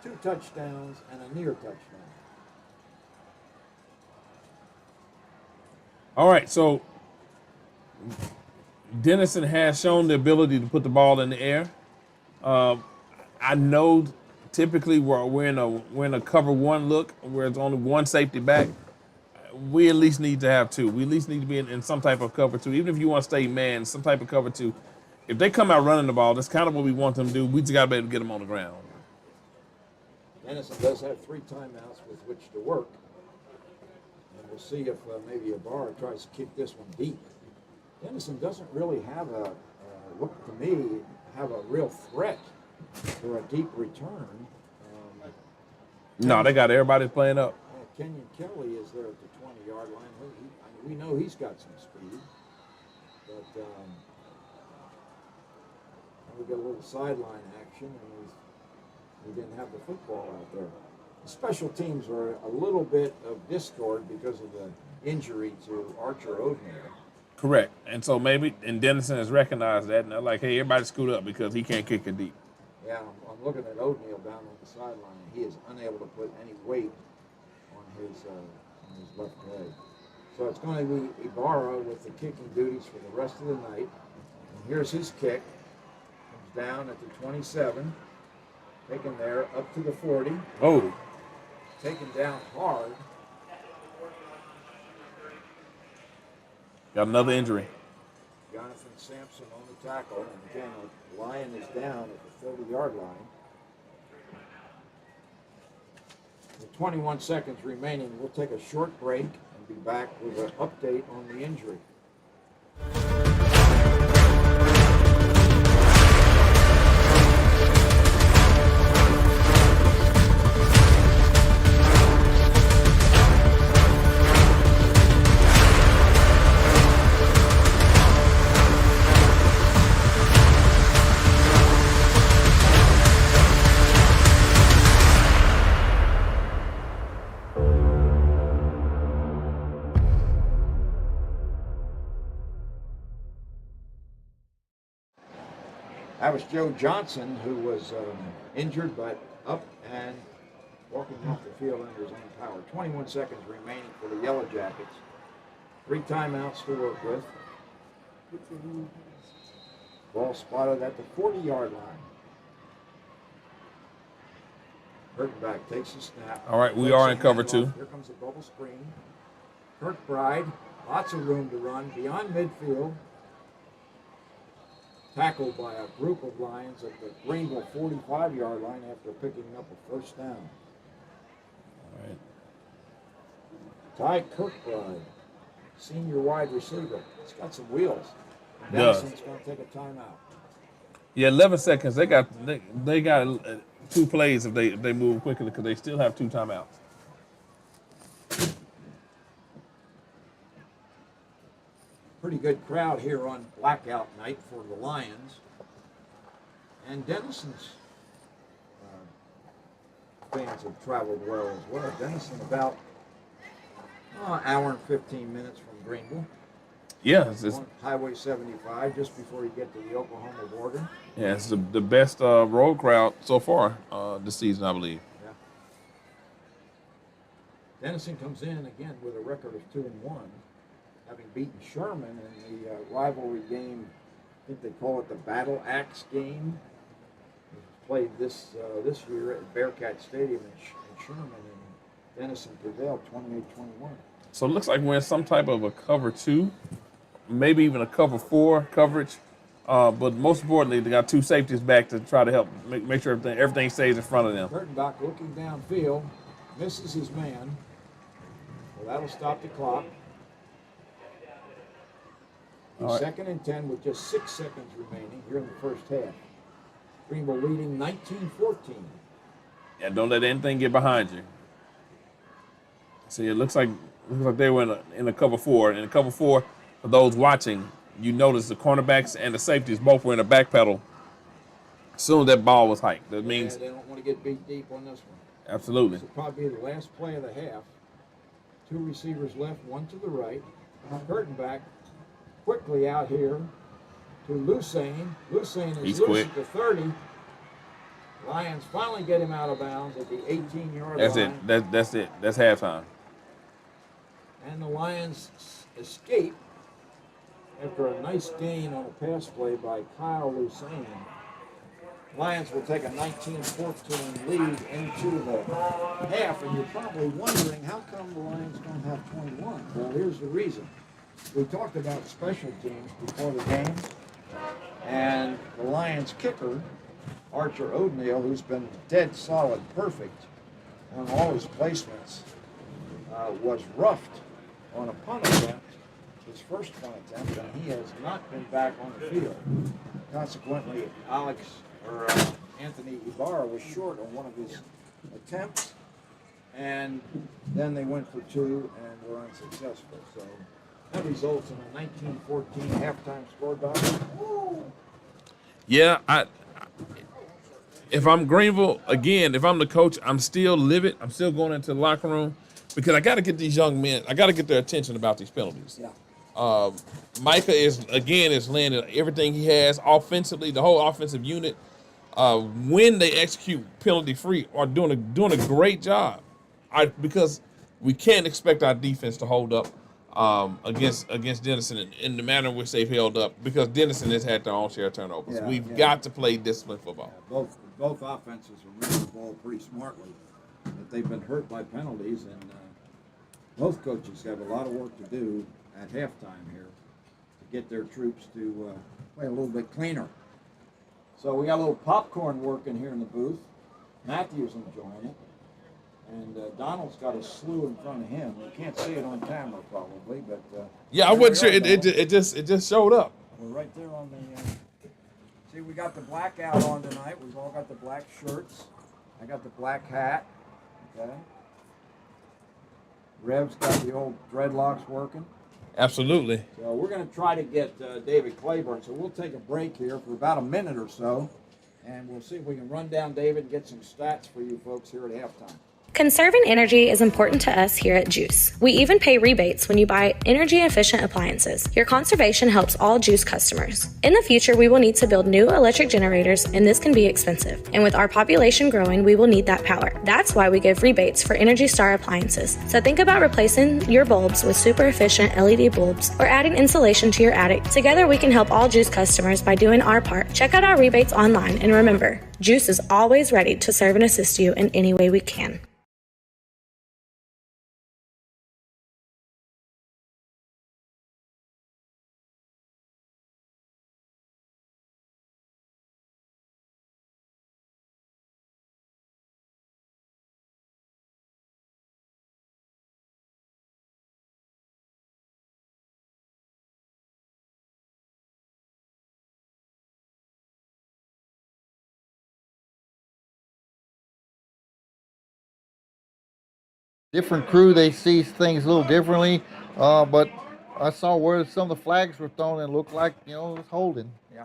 2 touchdowns and a near touchdown. All right, so Denison has shown the ability to put the ball in the air. I know typically we're in a cover 1 look where it's only 1 safety back. We at least need to have 2. We at least need to be in some type of cover 2. Even if you want to stay man, some type of cover 2. If they come out running the ball, that's kind of what we want them to do. We just got to be able to get them on the ground. Denison does have 3 timeouts with which to work. And we'll see if maybe Ibarra tries to kick this one deep. Denison doesn't really have look to me, have a real threat for a deep return. No, they got everybody playing up. Kenyon Kelly is there at the 20-yard line. We know he's got some speed. But we got a little sideline action, and we didn't have the football out there. The special teams are a little bit of discord because of the injury to Archer Oatmeal. Correct. And so and Denison has recognized that, and they're like, hey, everybody scoot up because he can't kick it deep. Yeah, I'm looking at Oatmeal down on the sideline, and he is unable to put any weight on his left leg. So it's going to be Ibarra with the kicking duties for the rest of the night. And here's his kick. Comes down at the 27. Taken there up to the 40. Oh. Taken down hard. Got another injury. Jonathan Sampson on the tackle. And again, the Lion is down at the 30-yard line. With 21 seconds remaining, we'll take a short break and be back with an update on the injury. That was Joe Johnson, who was injured, but up and walking off the field under his own power. 21 seconds remaining for the Yellowjackets. 3 timeouts to work with. Ball spotted at the 40-yard line. Kurtenbach takes the snap. All right, we are in cover 2. Here comes the bubble screen. Kirkbride, lots of room to run beyond midfield. Tackled by a group of Lions at the Greenville 45-yard line after picking up a first down. All right. Ty Kirkbride, senior wide receiver. He's got some wheels. Does. Denison's going to take a timeout. Yeah, 11 seconds. They got 2 plays if they move quickly because they still have 2 timeouts. Pretty good crowd here on blackout night for the Lions. And Denison's fans have traveled well as well. Denison about an hour and 15 minutes from Greenville. Yeah, it's on Highway 75, just before you get to the Oklahoma border. Yeah, it's the best road crowd so far this season, I believe. Yeah. Denison comes in again with a record of 2-1, having beaten Sherman in the rivalry game. I think they call it the Battle Axe game. It was played this year at Bearcat Stadium in Sherman, and Denison prevailed 28-21. So it looks like we're in some type of a cover 2, maybe even a cover 4 coverage. But most importantly, they got 2 safeties back to try to help make sure everything stays in front of them. Kurtenbach looking downfield, misses his man. Well, that'll stop the clock. Right. 2nd and 10 with just 6 seconds remaining here in the first half. Greenville leading 19-14. Yeah, don't let anything get behind you. See, it looks like they were in a cover 4. In a cover 4, for those watching, you notice the cornerbacks and the safeties both were in a back pedal as soon as that ball was hiked. That means they don't want to get beat deep on this one. Absolutely. This will probably be the last play of the half. Two receivers left, one to the right. Curtain back quickly out here to Lucane. Lucane is He's loose quick. at the 30. Lions finally get him out of bounds at the 18-yard That's line. it. That's it. That's halftime. And the Lions escape after a nice gain on a pass play by Kyle Lucane. Lions will take a 19-14 lead into the half, and you're probably wondering, how come the Lions don't have 21? Well, here's the reason. We talked about special teams before the game, and the Lions kicker, Archer O'Neill, who's been dead solid perfect on all his placements, was roughed on a punt attempt, his first punt attempt, and he has not been back on the field. Consequently, Anthony Ibarra was short on one of his attempts, and then they went for two and were unsuccessful. So that results in a 19-14 halftime score, Doc. Yeah, if I'm Greenville, again, if I'm the coach, I'm still livid. I'm still going into the locker room because I got to get these young men, I got to get their attention about these penalties. Yeah. Micah is landing everything he has offensively, the whole offensive unit. When they execute penalty free, are doing a great job. Because we can't expect our defense to hold up against Denison in the manner in which they've held up, because Denison has had their own share of turnovers. Yeah, We've got to play disciplined football. Both offenses are running the ball pretty smartly, but they've been hurt by penalties, and both coaches have a lot of work to do at halftime here to get their troops to play a little bit cleaner. So we got a little popcorn working here in the booth. Matthew's enjoying it. And Donald's got a slew in front of him. You can't see it on camera probably, but Yeah, I wasn't sure. It just showed up. we're right there on the. See, we got the blackout on tonight. We've all got the black shirts. I got the black hat. Okay. Rev's got the old dreadlocks working. Absolutely. So we're going to try to get David Claiborne. So we'll take a break here for about a minute or so, and we'll see if we can run down David and get some stats for you folks here at halftime. Conserving energy is important to us here at GEUS. We even pay rebates when you buy energy-efficient appliances. Your conservation helps all GEUS customers. In the future, we will need to build new electric generators, and this can be expensive. And with our population growing, we will need that power. That's why we give rebates for Energy Star appliances. So think about replacing your bulbs with super efficient LED bulbs or adding insulation to your attic. Together, we can help all GEUS customers by doing our part. Check out our rebates online, and remember, GEUS is always ready to serve and assist you in any way we can. Different crew, they see things a little differently, but I saw where some of the flags were thrown and it looked like, it was holding. Yeah.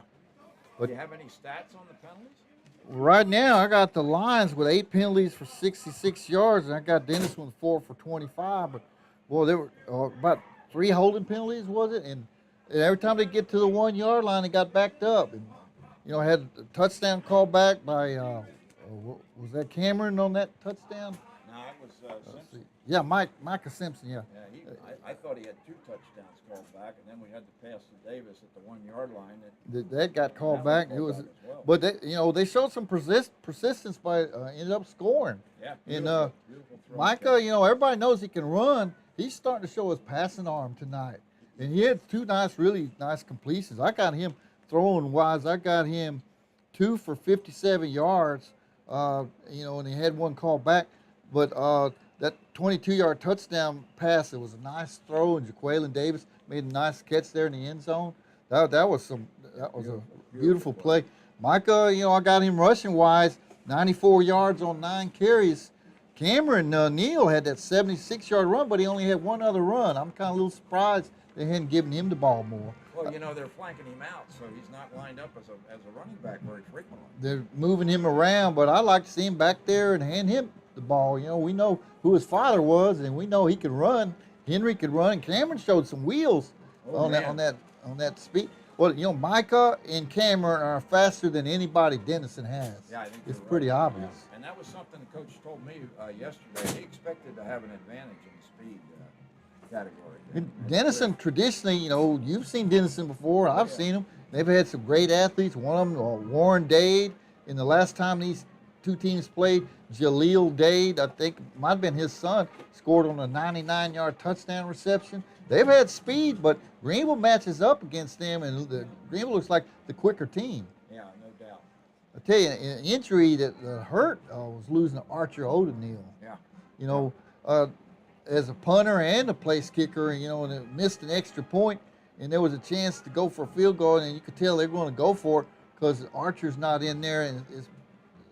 But Do you have any stats on the penalties? right now, I got the Lions with 8 penalties for 66 yards, and I got Denison with 4 for 25. But, boy, there were about 3 holding penalties, was it? And every time they get to the 1 yard line, they got backed up. And, had a touchdown call back by, was that Cameron on that touchdown? No, it was Simpson. Yeah, Micah Simpson, yeah. Yeah, I thought he had 2 touchdowns called back, and then we had the pass to Davis at the 1 yard line. That got called back. It was, as well. but they showed some persistence by ended up scoring. Yeah, And beautiful throw. Micah, everybody knows he can run. He's starting to show his passing arm tonight, and he had 2 really nice completions. I got him throwing wise. I got him 2 for 57 yards. And he had 1 call back, but that 22-yard touchdown pass, it was a nice throw, and Jaqueline Davis made a nice catch there in the end zone. That was a beautiful play. Micah, I got him rushing wise, 94 yards on 9 carries. Cameron Neal had that 76-yard run, but he only had 1 other run. I'm kind of a little surprised they hadn't given him the ball more. Well, they're flanking him out, so he's not lined up as a running back very frequently. They're moving him around, but I like to see him back there and hand him the ball. You know, we know who his father was, and we know he could run. Henry could run, and Cameron showed some wheels on that speed. Well, you know, Micah and Cameron are faster than anybody Denison has. Yeah, I think it's you're pretty right. obvious. Yeah. And that was something the coach told me yesterday. He expected to have an advantage in the speed category. And Denison traditionally, you know, you've seen Denison before. I've seen them. They've had some great athletes. One of them, Warren Dade. And the last time these two teams played, Jaleel Dade, I think might have been his son, scored on a 99-yard touchdown reception. They've had speed, but Greenville matches up against them, and Greenville looks like the quicker team. Yeah, no doubt. I tell you, an injury that hurt was losing to Archer O'Donnell. Yeah. You know, as a punter and a place kicker, you know, and it missed an extra point, and there was a chance to go for a field goal, and you could tell they're going to go for it because Archer's not in there, and it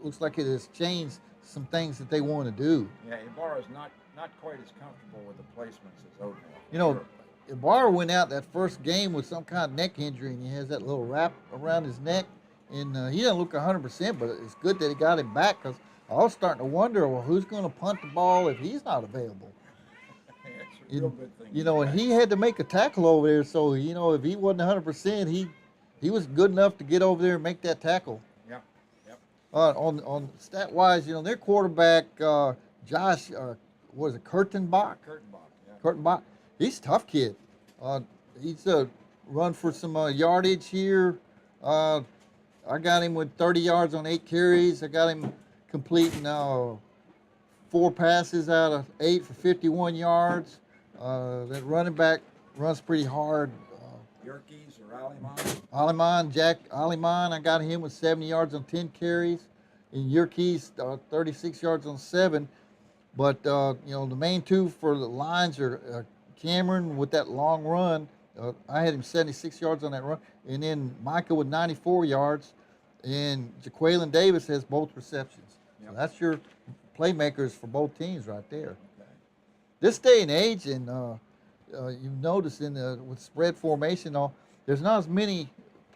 looks like it has changed some things that they want to do. Yeah, Ibarra's not quite as comfortable with the placements as O'Donnell. You know, Ibarra went out that first game with some kind of neck injury, and he has that little wrap around his neck, and he doesn't look 100%, but it's good that he got him back because I was starting to wonder, well, who's going to punt the ball if he's not available? It's a real good thing. You know, and he had to make a tackle over there, so, you know, if he wasn't 100%, he was good enough to get over there and make that tackle. Yeah, yep. On stat-wise, you know, their quarterback, Josh, what is it, Kurtenbach? Kurtenbach. He's a tough kid. He's run for some yardage here. I got him with 30 yards on 8 carries. I got him completing 4 passes out of 8 for 51 yards. That running back runs pretty hard. Yerkes or Aliman, I got him with 70 yards on 10 carries. And Yerkes, 36 yards on 7. But, you know, the main two for the lines are Cameron with that long run. I had him 76 yards on that run. And then Micah with 94 yards. And Jaqueline Davis has both receptions. Yep. So that's your playmakers for both teams right there. Okay. This day and age, and you've noticed with spread formation, there's not as many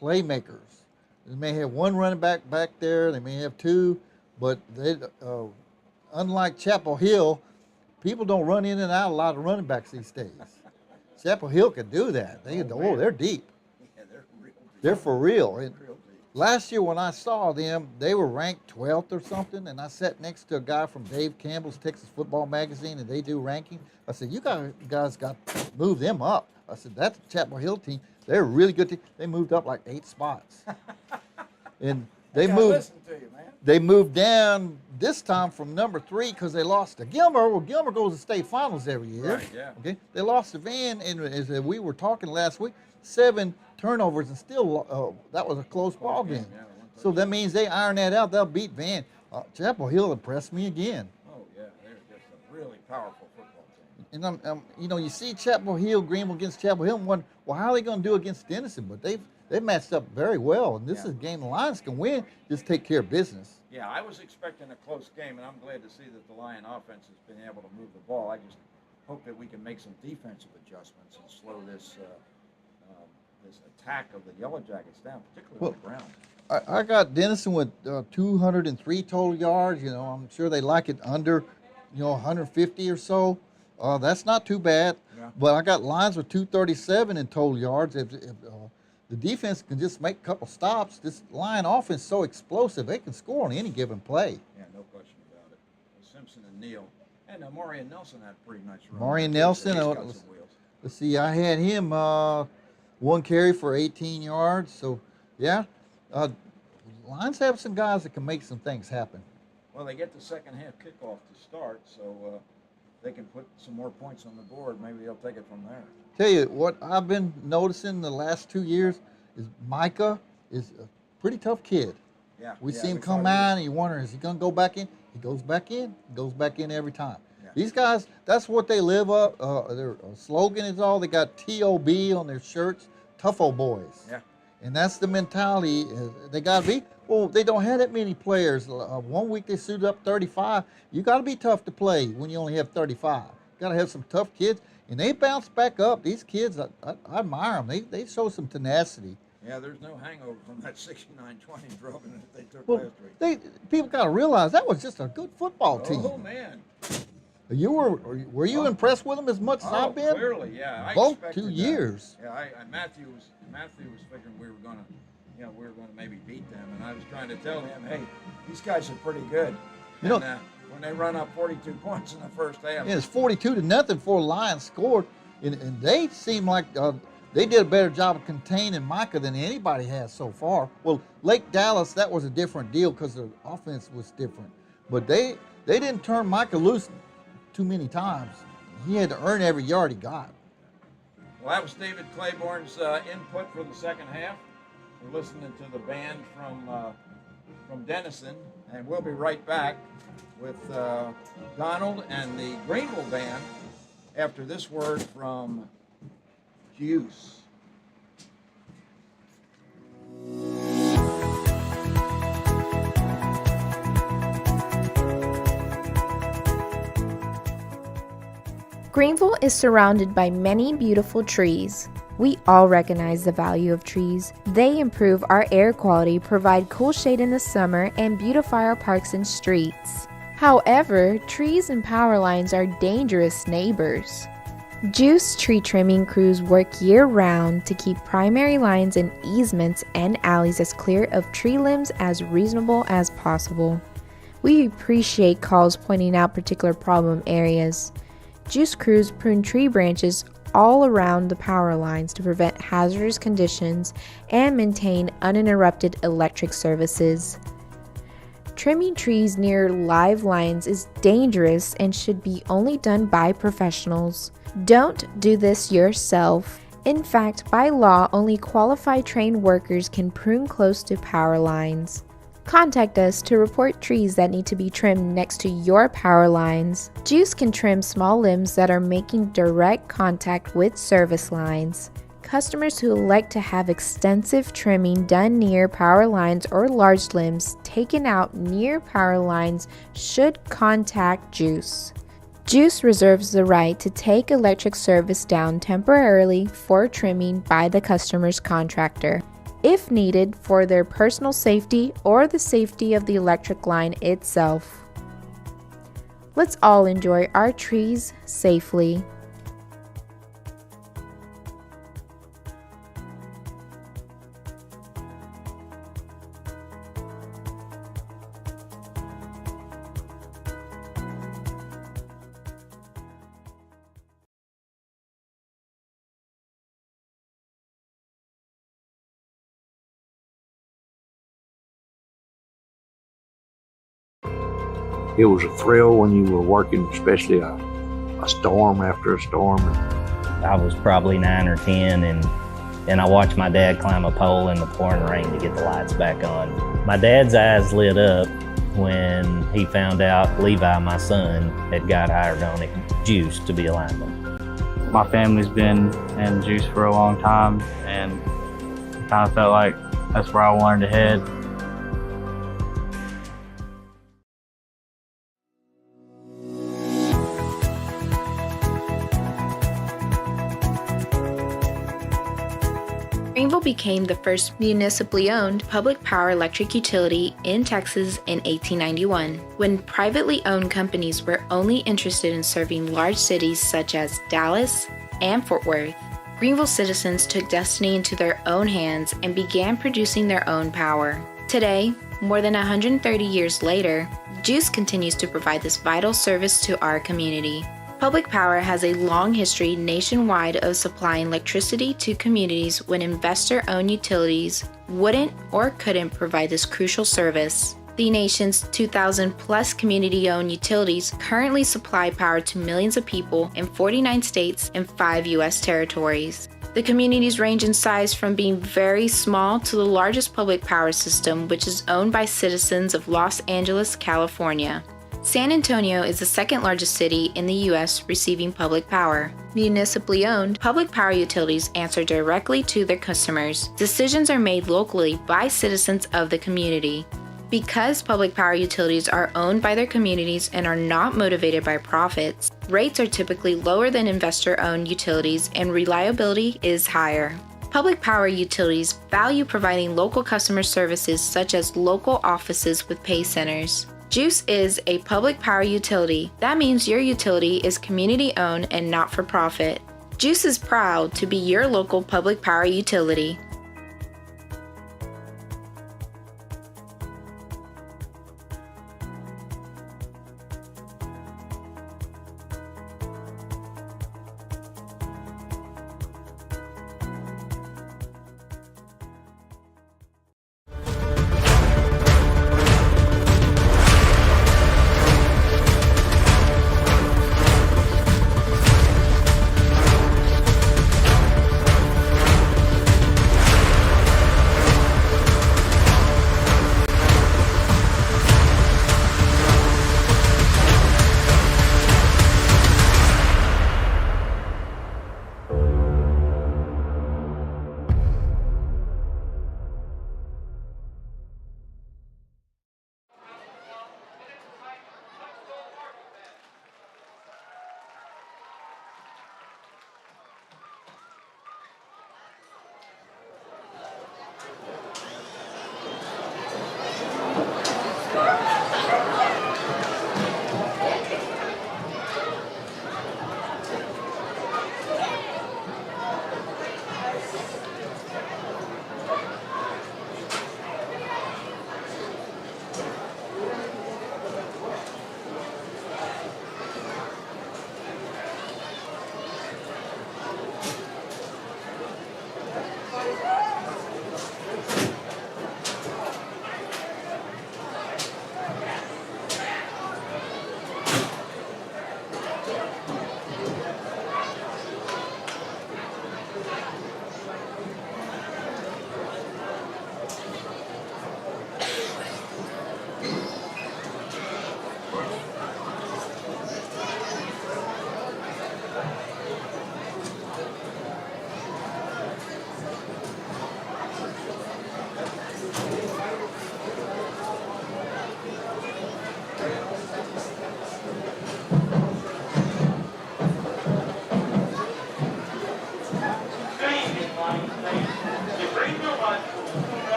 playmakers. They may have one running back there. They may have 2. But they, unlike Chapel Hill, people don't run in and out a lot of running backs these days. Chapel Hill can do that. They're deep. Yeah, they're real deep. They're for real. And last year when I saw them, they were ranked 12th or something, and I sat next to a guy from Dave Campbell's Texas Football Magazine, and they do ranking. I said, you guys got to move them up. I said, that's the Chapel Hill team. They're a really good team. They moved up like 8 spots. And they moved. Listen to you, man. They moved down this time from number 3 because they lost to Gilmer. Well, Gilmer goes to state finals every year. Right, yeah. Okay. They lost to Van, and as we were talking last week, 7 turnovers, and still that was a close ball game. Yeah, so that means they iron that out. They'll beat Van. Chapel Hill impressed me again. Oh yeah, they're just a really powerful football team. And you know, you see Chapel Hill, Greenville against Chapel Hill, and wonder, well, how are they going to do against Denison? But they've matched up very well, and this is a game the Lions can win. Just take care of business. Yeah, I was expecting a close game, and I'm glad to see that the Lion offense has been able to move the ball. I just hope that we can make some defensive adjustments and slow this attack of the Yellowjackets down, particularly on the ground. I got Denison with 203 total yards. You know, I'm sure they like it under, 150 or so. That's not too bad. Yeah. But I got Lions with 237 in total yards. If the defense can just make a couple stops, this Lion offense is so explosive, they can score on any given play. Yeah, no question about it. Simpson and Neal. And Marion Nelson had a pretty nice run. Marion Nelson, let's see, I had him 1 carry for 18 yards. So, yeah, Lions have some guys that can make some things happen. Well, they get the second half kickoff to start, so they can put some more points on the board. Maybe they'll take it from there. Tell you what I've been noticing the last 2 years is Micah is a pretty tough kid. Yeah, we see him come out and you wonder, is he going to go back in? He goes back in. He goes back in every time. Yeah. These guys, that's what they live up. Their slogan is all. They got TOB on their shirts, tough old boys. Yeah. And that's the mentality they got to be. Well, they don't have that many players. 1 week they suited up 35. You got to be tough to play when you only have 35. You got to have some tough kids. And they bounce back up. These kids, I admire them. They show some tenacity. Yeah, there's no hangover from that 69-20 drubbing that they took Well, last week. people got to realize that was just a good football team. Oh, man. Were you impressed with them as much as I've been? Clearly, yeah. I Both expected 2 that. years. Yeah, Matthew was figuring we were gonna maybe beat them, and I was trying to tell him, hey, these guys are pretty good. You know, And when they run up 42 points in the first half, Yeah, it's 42-0 before Lions scored, and they seem like they did a better job of containing Micah than anybody has so far. Well, Lake Dallas, that was a different deal because the offense was different, but they didn't turn Micah loose too many times. He had to earn every yard he got. well, that was David Claiborne's input for the second half. We're listening to the band from Denison, and we'll be right back with Donald and the Greenville band after this word from GEUS. Greenville is surrounded by many beautiful trees. We all recognize the value of trees. They improve our air quality, provide cool shade in the summer, and beautify our parks and streets. However, trees and power lines are dangerous neighbors. GEUS tree trimming crews work year-round to keep primary lines and easements and alleys as clear of tree limbs as reasonable as possible. We appreciate calls pointing out particular problem areas. GEUS crews prune tree branches all around the power lines to prevent hazardous conditions and maintain uninterrupted electric services. Trimming trees near live lines is dangerous and should be only done by professionals. Don't do this yourself. In fact, by law, only qualified trained workers can prune close to power lines. Contact us to report trees that need to be trimmed next to your power lines. GEUS can trim small limbs that are making direct contact with service lines. Customers who elect to have extensive trimming done near power lines or large limbs taken out near power lines should contact GEUS. GEUS reserves the right to take electric service down temporarily for trimming by the customer's contractor, if needed for their personal safety or the safety of the electric line itself. Let's all enjoy our trees safely. It was a thrill when you were working, especially a storm after a storm. I was probably 9 or 10, and I watched my dad climb a pole in the pouring rain to get the lights back on. My dad's eyes lit up when he found out Levi, my son, had got hired on at GEUS to be a lineman. My family's been in GEUS for a long time, and I kind of felt like that's where I wanted to head. Greenville became the first municipally owned public power electric utility in Texas in 1891, when privately owned companies were only interested in serving large cities such as Dallas and Fort Worth. Greenville citizens took destiny into their own hands and began producing their own power. Today, more than 130 years later, GEUS continues to provide this vital service to our community. Public power has a long history nationwide of supplying electricity to communities when investor-owned utilities wouldn't or couldn't provide this crucial service. The nation's 2,000-plus community-owned utilities currently supply power to millions of people in 49 states and 5 U.S. territories. The communities range in size from being very small to the largest public power system, which is owned by citizens of Los Angeles, California. San Antonio is the second largest city in the U.S. receiving public power. Municipally owned, public power utilities answer directly to their customers. Decisions are made locally by citizens of the community. Because public power utilities are owned by their communities and are not motivated by profits, rates are typically lower than investor-owned utilities and reliability is higher. Public power utilities value providing local customer services such as local offices with pay centers. GEUS is a public power utility. That means your utility is community-owned and not-for-profit. GEUS is proud to be your local public power utility.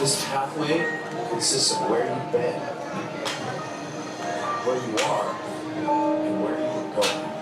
This pathway consists of where you've been, where you are, and where you are going.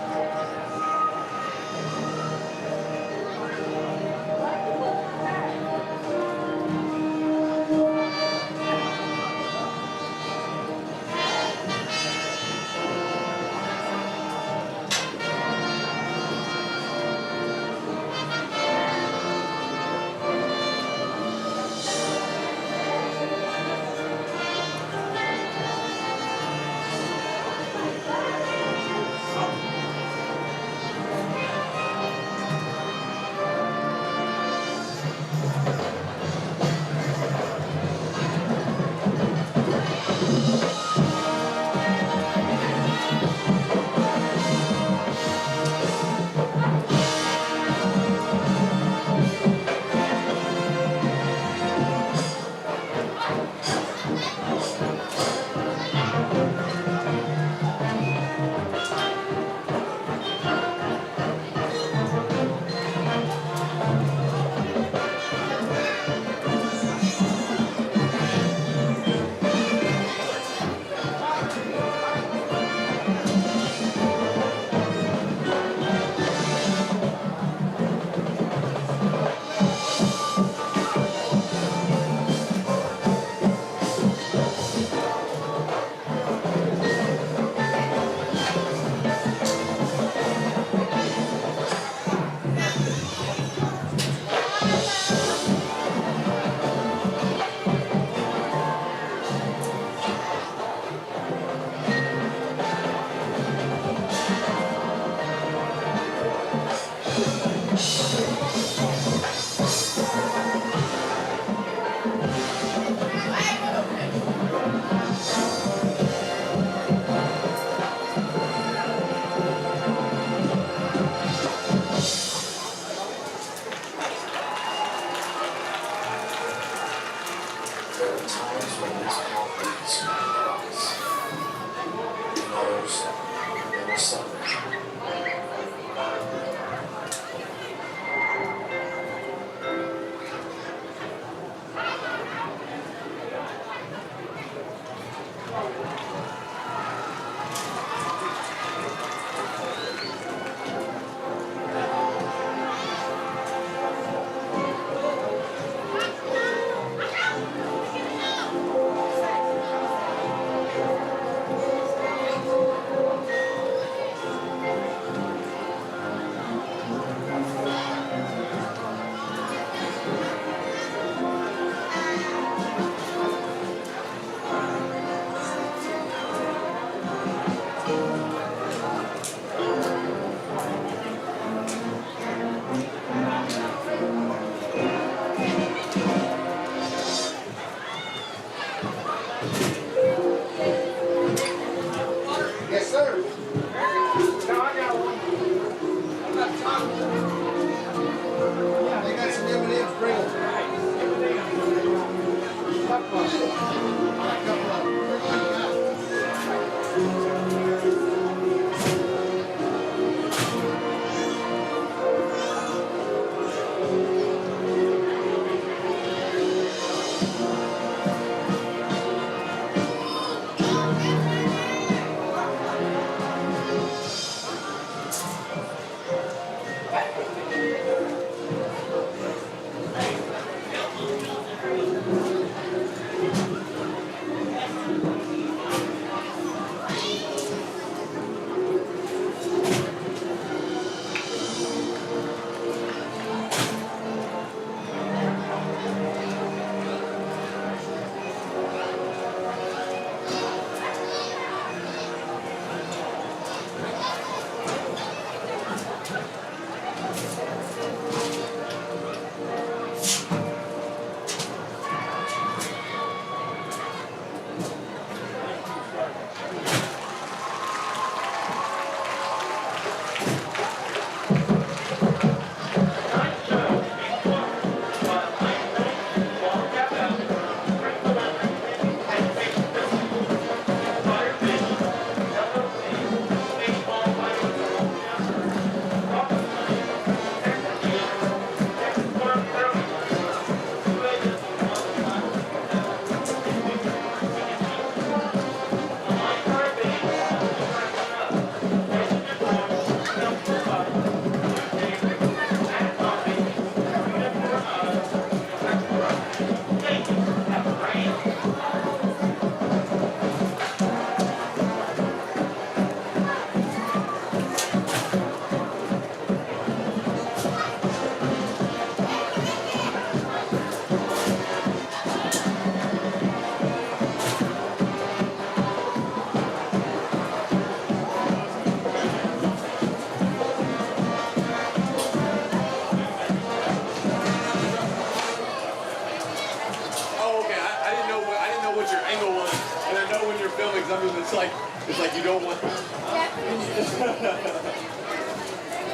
like you don't want.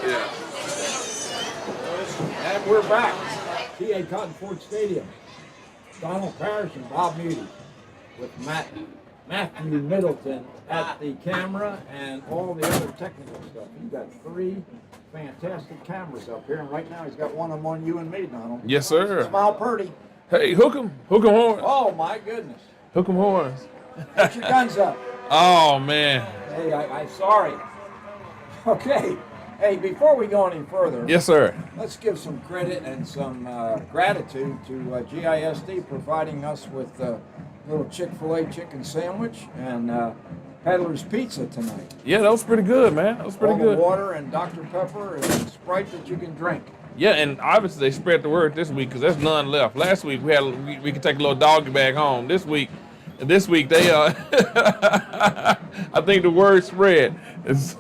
Yeah. And we're back. PA Cotton Ford Stadium. Donald Parrish and Bob Moody with Matthew Middleton at the camera and all the other technical stuff. He's got 3 fantastic cameras up here, and right now he's got one of them on you and me, Donald. Yes, sir. Smile purdy. Hey, hook 'em horns. Oh my goodness. Hook 'em horns. Put your guns up. Oh man. Hey, I'm sorry. Okay. Hey, before we go any further, Yes, sir. let's give some credit and some gratitude to GISD providing us with a little Chick-fil-A chicken sandwich and Peddler's Pizza tonight. Yeah, that was pretty good, man. That was pretty All good. the water and Dr. Pepper and Sprite that you can drink. Yeah, and obviously they spread the word this week because there's none left. Last week we could take a little doggy bag home. This week they I think the word spread. So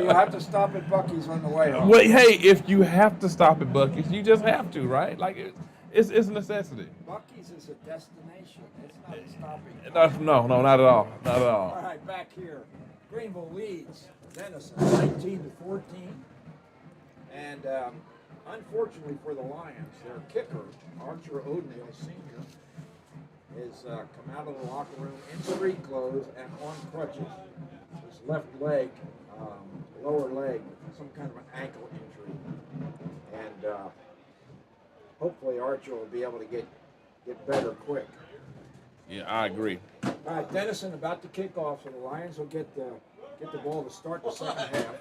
you have to stop at Buc-ee's on the way home. Well, hey, if you have to stop at Buc-ee's, you just have to, right? Like it's a necessity. Buc-ee's is a destination. It's not a stopping. No, not at all. Not at all. All right, back here. Greenville leads Denison 19-14. And unfortunately for the Lions, their kicker, Archer O'Neill Sr., is come out of the locker room in street clothes and on crutches. His left leg, lower leg, some kind of an ankle injury. And hopefully Archer will be able to get better quick. Yeah, I agree. All right, Denison about to kick off, so the Lions will get the ball to start the second half.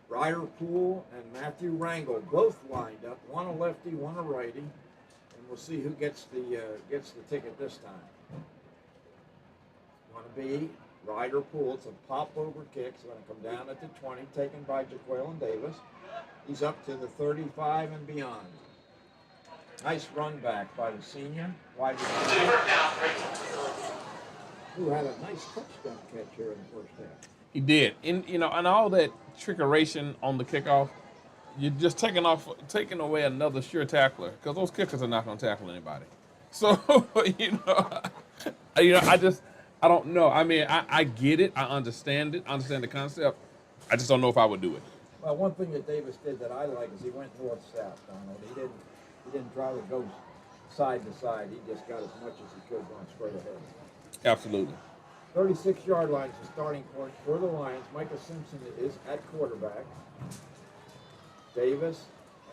Ryder Poole and Matthew Rangel both lined up, one a lefty, one a righty, and we'll see who gets the ticket this time. Going to be Ryder Poole. It's a pop-over kick. It's going to come down at the 20, taken by Jaqueline Davis. He's up to the 35 and beyond. Nice run back by the senior wide receiver, who had a nice touchdown catch here in the first half. He did. And all that trickeration on the kickoff, you're just taking away another sure tackler because those kickers are not going to tackle anybody. So I don't know. I mean, I get it. I understand it. I understand the concept. I just don't know if I would do it. Well, one thing that Davis did that I like is he went north-south, Donald. He didn't try to go side to side. He just got as much as he could going straight ahead. Absolutely. 36-yard line is the starting point for the Lions. Micah Simpson is at quarterback. Davis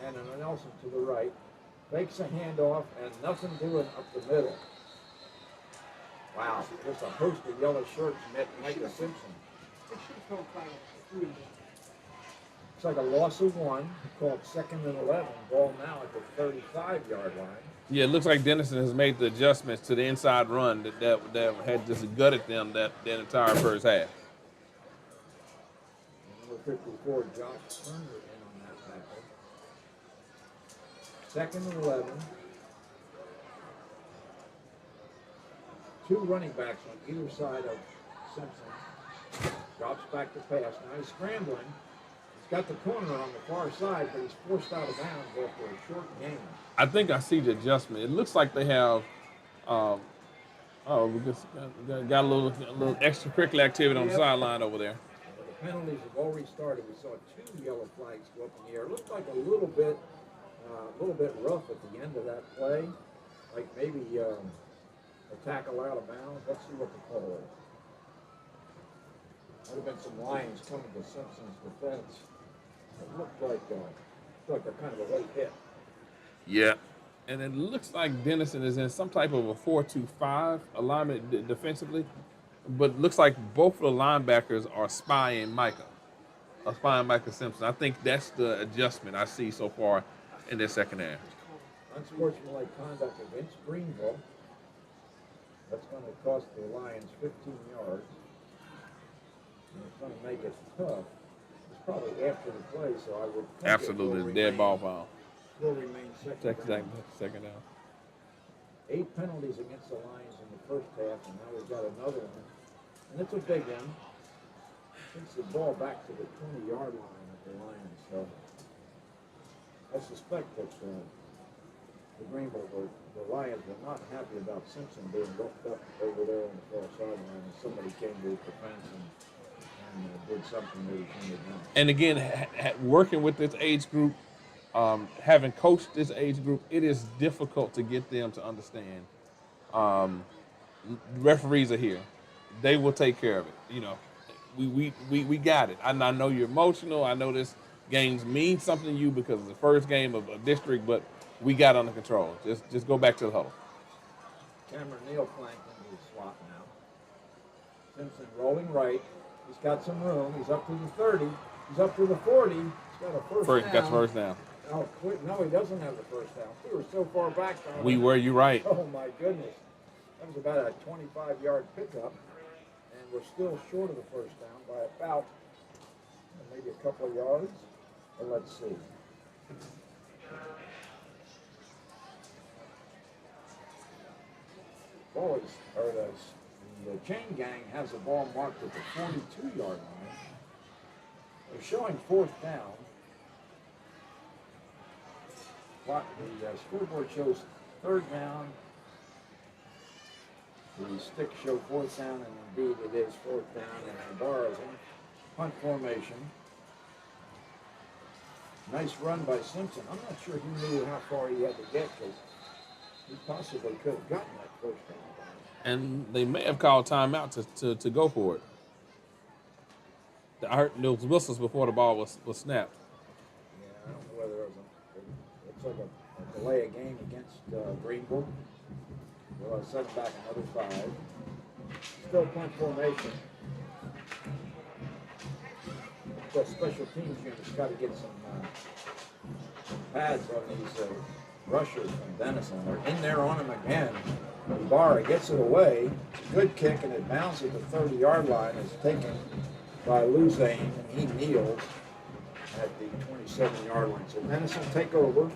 and an Nelson to the right. Fakes a handoff and nothing doing up the middle. Wow, just a host of yellow shirts met Micah Simpson. It's like a loss of 1, called 2nd and 11. Ball now at the 35-yard line. Yeah, it looks like Denison has made the adjustments to the inside run that had just gutted them that entire first half. Number 54, Josh Turner in on that tackle. 2nd and 11. 2 running backs on either side of Simpson. Drops back to pass. Now he's scrambling. He's got the corner on the far side, but he's forced out of bounds after a short gain. I think I see the adjustment. It looks like they have, we just got a little extracurricular activity on the sideline over there. The penalties have already started. We saw 2 yellow flags go up in the air. It looked like a little bit rough at the end of that play, like maybe a tackle out of bounds. Let's see what the call is. Might have been some Lions coming to Simpson's defense. It looked like a kind of a late hit. Yeah, and it looks like Denison is in some type of a 4-2-5 alignment defensively, but it looks like both of the linebackers are spying Micah Simpson. I think that's the adjustment I see so far in this second half. Unsportsmanlike conduct against Greenville. That's going to cost the Lions 15 yards. And it's going to make it tough. It's probably after the play, so I would think Absolutely, dead ball foul. Will remain second down. 8 penalties against the Lions in the first half, and now we've got another one. And it's a big one. Takes the ball back to the 20-yard line of the Lions. So I suspect that the Greenville, the Lions were not happy about Simpson being looked up over there on the far sideline, and somebody came to his defense and did something that he shouldn't have done. And again, working with this age group, having coached this age group, it is difficult to get them to understand. Referees are here; they will take care of it. You know, we got it. I know you're emotional. I know this games mean something to you because it's the first game of a district, but we got under control. Just go back to the huddle. Cameron Neal flanking the swat now. Simpson rolling right. He's got some room. He's up to the 30. He's up to the 40. He's got a first down. Got first down. Oh, no, he doesn't have the first down. We were so far back. We were, you're right. Oh, my goodness. That was about a 25-yard pickup, and we're still short of the first down by about maybe a couple of yards. But let's see. Boys, or the chain gang has the ball marked at the 42-yard line. They're showing fourth down. The scoreboard shows third down. The sticks show fourth down, and indeed it is fourth down, and the bar is in punt formation. Nice run by Simpson. I'm not sure he knew how far he had to get because he possibly could have gotten that first down. And they may have called timeout to go for it. I heard those whistles before the ball was snapped. Yeah, I don't know whether it looks like a delay of game against Greenville. Well, I set back another 5. Still punt formation. The special teams unit's got to get some pads on these rushers from Denison. They're in there on him again. Ibarra gets it away. Good kick, and it bounces at the 30-yard line. It's taken by Luzane, and he kneels at the 27-yard line. So Denison take over.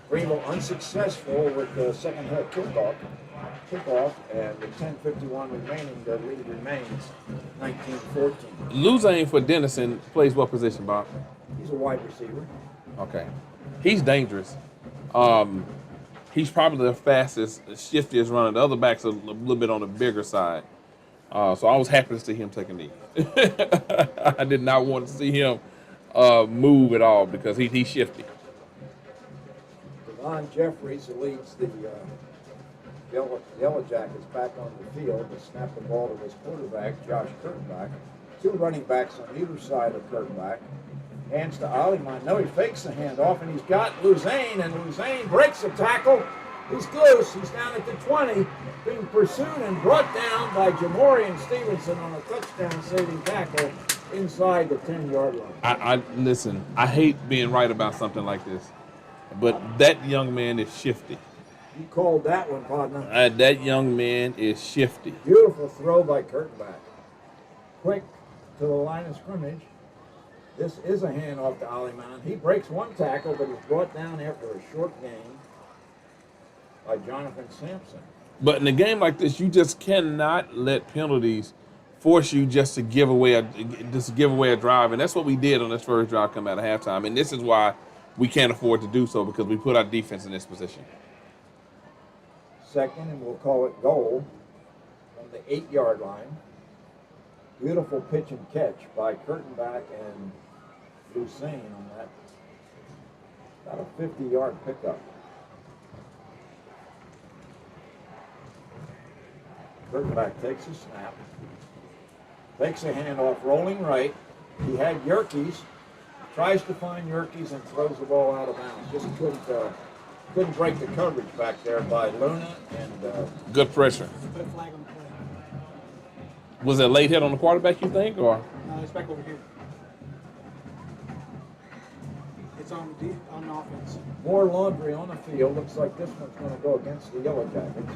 Greenville unsuccessful with the second half kickoff, and with 10:51 remaining, the lead remains 19-14. Luzane for Denison plays what position, Bob? He's a wide receiver. Okay. He's dangerous. He's probably the fastest, shiftiest runner. The other backs are a little bit on the bigger side. So I was happy to see him take a knee. I did not want to see him move at all because he's shifty. Devon Jeffries, who leads the Yellowjackets back on the field, to snap the ball to his quarterback, Josh Kurtenbach. 2 running backs on either side of Kurtenbach. Hands to Aliman. No, he fakes the handoff, and he's got Luzane, and Luzane breaks the tackle. He's loose. He's down at the 20, being pursued and brought down by Jamorian Stevenson on a touchdown-saving tackle inside the 10-yard line. Listen, I hate being right about something like this, but that young man is shifty. You called that one, partner. That young man is shifty. Beautiful throw by Kurtenbach. Quick to the line of scrimmage. This is a handoff to Aliman. He breaks one tackle, but he's brought down after a short gain by Jonathan Sampson. But in a game like this, you just cannot let penalties force you just to give away a drive, and that's what we did on this first drive coming out of halftime. And this is why we can't afford to do so, because we put our defense in this position. Second, and we'll call it goal on the 8-yard line. Beautiful pitch and catch by Kurtenbach and Lucene on that. About a 50-yard pickup. Kurtenbach takes a snap, takes a handoff, rolling right. He had Yerkes, tries to find Yerkes and throws the ball out of bounds. Just couldn't break the coverage back there by Luna and good pressure. Put a flag on the play. Was it a late hit on the quarterback, you think, or? No, it's back over here. It's on the offense. More laundry on the field. Looks like this one's going to go against the Yellowjackets.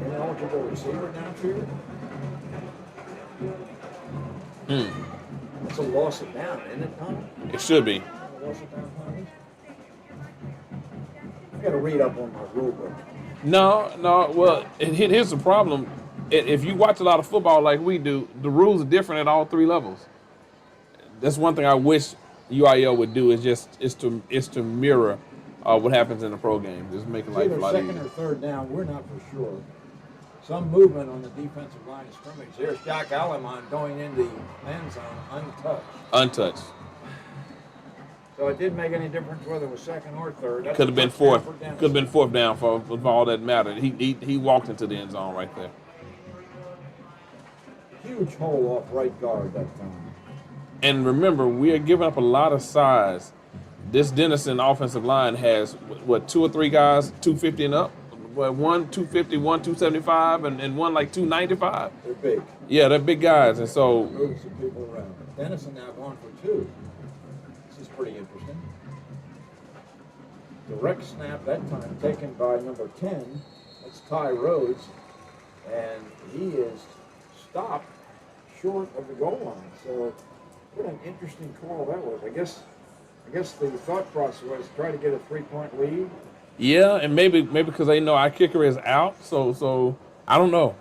Ineligible receiver downfield. That's a loss of down, isn't it, Tommy? It should be. Loss of down penalties? I got to read up on my rule book. No. Well, here's the problem. If you watch a lot of football like we do, the rules are different at all 3 levels. that's one thing I wish UIL would do is to mirror what happens in the pro game. Just make It's life a either lot second easier. or third down. We're not for sure. Some movement on the defensive line of scrimmage. There's Jack Alamon going in the end zone untouched. Untouched. So it didn't make any difference whether it was second or third. That's Could have a been touchdown fourth. for Denison. Could have been fourth down for all that mattered. He walked into the end zone right there. Huge hole off right guard that time. And remember, we are giving up a lot of size. This Denison offensive line has what 2 or 3 guys 250 and up. Well, one 250, one 275, and one like 295. They're big. Yeah, they're big guys, and so Move some people around. Denison now going for 2. This is pretty interesting. Direct snap that time taken by number 10. That's Ty Rhodes, and he is stopped short of the goal line. So what an interesting call that was. I guess the thought process was try to get a 3-point lead. yeah, and maybe because they know our kicker is out, so I don't know.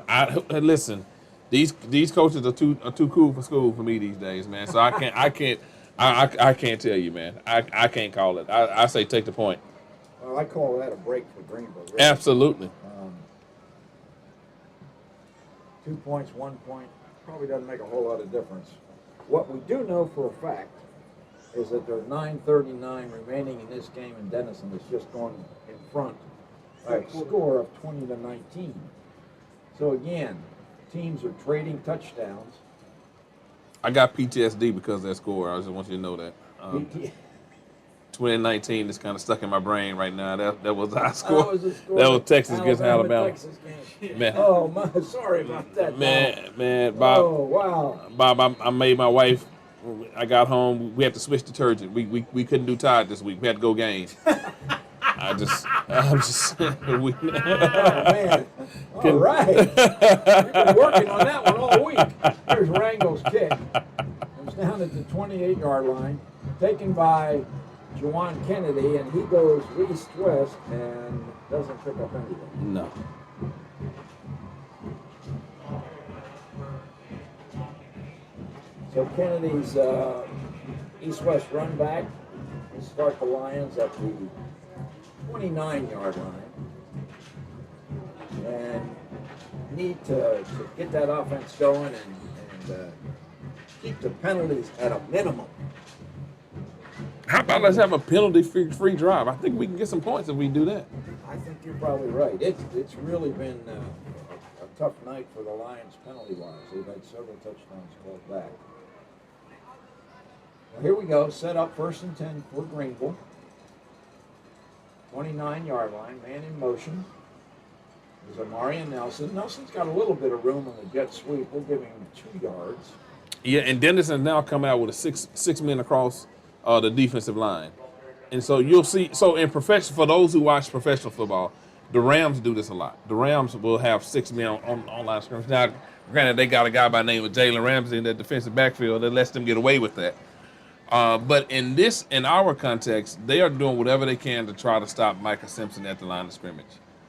Listen, these coaches are too cool for school for me these days, man. So I can't tell you, man. I can't call it. I say take the point. Well, I call that a break for Greenville. Really. Absolutely. 2 points, 1 point, probably doesn't make a whole lot of difference. What we do know for a fact is that there's 9:39 remaining in this game, and Denison is just going in front by a score of 20-19. So again, teams are trading touchdowns. I got PTSD because of that score. I just want you to know that. 2019 is kind of stuck in my brain right now. That was our score. That was Texas against Alabama. Texas game. Man. Oh my, sorry about that. Man, Bob. Oh wow. Bob, I made my wife. I got home. We had to switch detergent. We couldn't do Tide this week. We had to go game. I'm just. Oh man. All right. We've been working on that one all week. Here's Rangel's kick. Comes down at the 28-yard line, taken by Juwan Kennedy, and he goes east-west and doesn't pick up anything. No. So Kennedy's east-west run back will start the Lions at the 29-yard line. And need to get that offense going and keep the penalties at a minimum. How about let's have a penalty-free drive? I think we can get some points if we do that. I think you're probably right. It's really been a tough night for the Lions penalty-wise. They've had several touchdowns called back. Well, here we go. Set up 1st and 10 for Greenville. 29-yard line. Man in motion. There's Amarian Nelson. Nelson's got a little bit of room on the jet sweep. We'll give him 2 yards. Yeah, and Denison now coming out with a six men across the defensive line. And so you'll see, for those who watch professional football, the Rams do this a lot. The Rams will have 6 men on line of scrimmage. Now, granted, they got a guy by the name of Jalen Ramsey in that defensive backfield that lets them get away with that. But in our context, they are doing whatever they can to try to stop Micah Simpson at the line of scrimmage.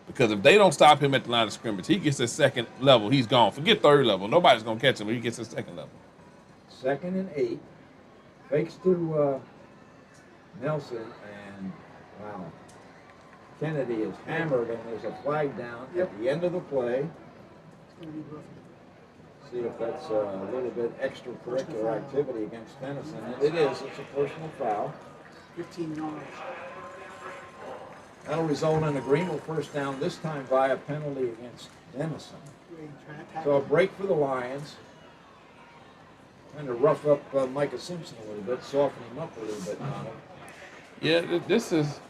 Because if they don't stop him at the line of scrimmage, he gets his second level, he's gone. Forget third level. Nobody's going to catch him when he gets his second level. 2nd and 8. Fakes to Nelson, and wow. Kennedy is hammered, and there's a flag down at the end of the play. See if that's a little bit extracurricular activity against Denison. And it is. It's a personal foul. 15 yards. That'll result in a Greenville first down, this time by a penalty against Denison. So a break for the Lions. Kind of rough up Micah Simpson a little bit, soften him up a little bit now. Yeah, this is.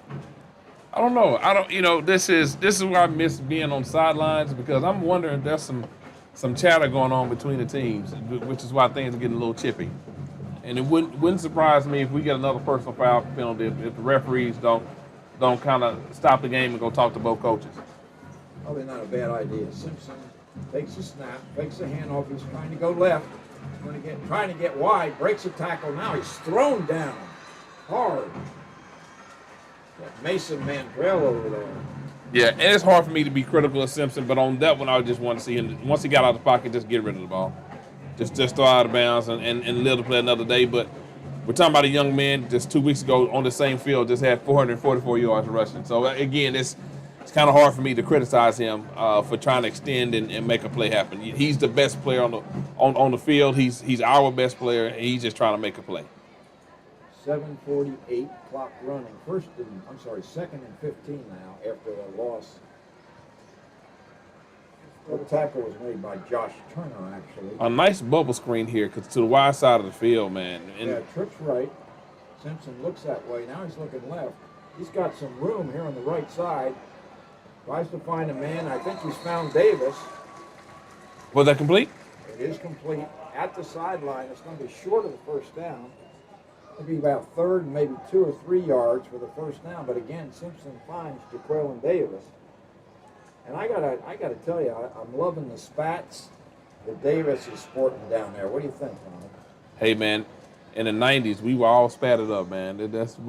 I don't know. This is why I miss being on sidelines, because I'm wondering if there's some chatter going on between the teams, which is why things are getting a little chippy. And it wouldn't surprise me if we get another personal foul penalty if the referees don't kind of stop the game and go talk to both coaches. Probably not a bad idea. Simpson takes a snap, fakes a handoff. He's trying to go left. He's trying to get wide, breaks a tackle. Now he's thrown down hard. Got Mason Mandrell over there. Yeah, and it's hard for me to be critical of Simpson, but on that one, I just want to see him, once he got out of the pocket, just get rid of the ball. Just throw out of bounds and live to play another day. But We're talking about a young man just 2 weeks ago on the same field just had 444 yards rushing. So again, it's kind of hard for me to criticize him for trying to extend and make a play happen. He's the best player on the field. He's our best player, and he's just trying to make a play. 7:48 clock running. Second and 15 now after the loss. The tackle was made by Josh Turner, actually. A nice bubble screen here to the wide side of the field, man. And yeah, trips right. Simpson looks that way. Now he's looking left. He's got some room here on the right side. Tries to find a man. I think he's found Davis. Was that complete? It is complete at the sideline. It's going to be short of the first down. It'll be about third and maybe 2 or 3 yards for the first down. But again, Simpson finds Jaquelin Davis. And I gotta tell you, I'm loving the spats that Davis is sporting down there. What do you think, Tom? Hey, man, in the 90s, we were all spatted up, man.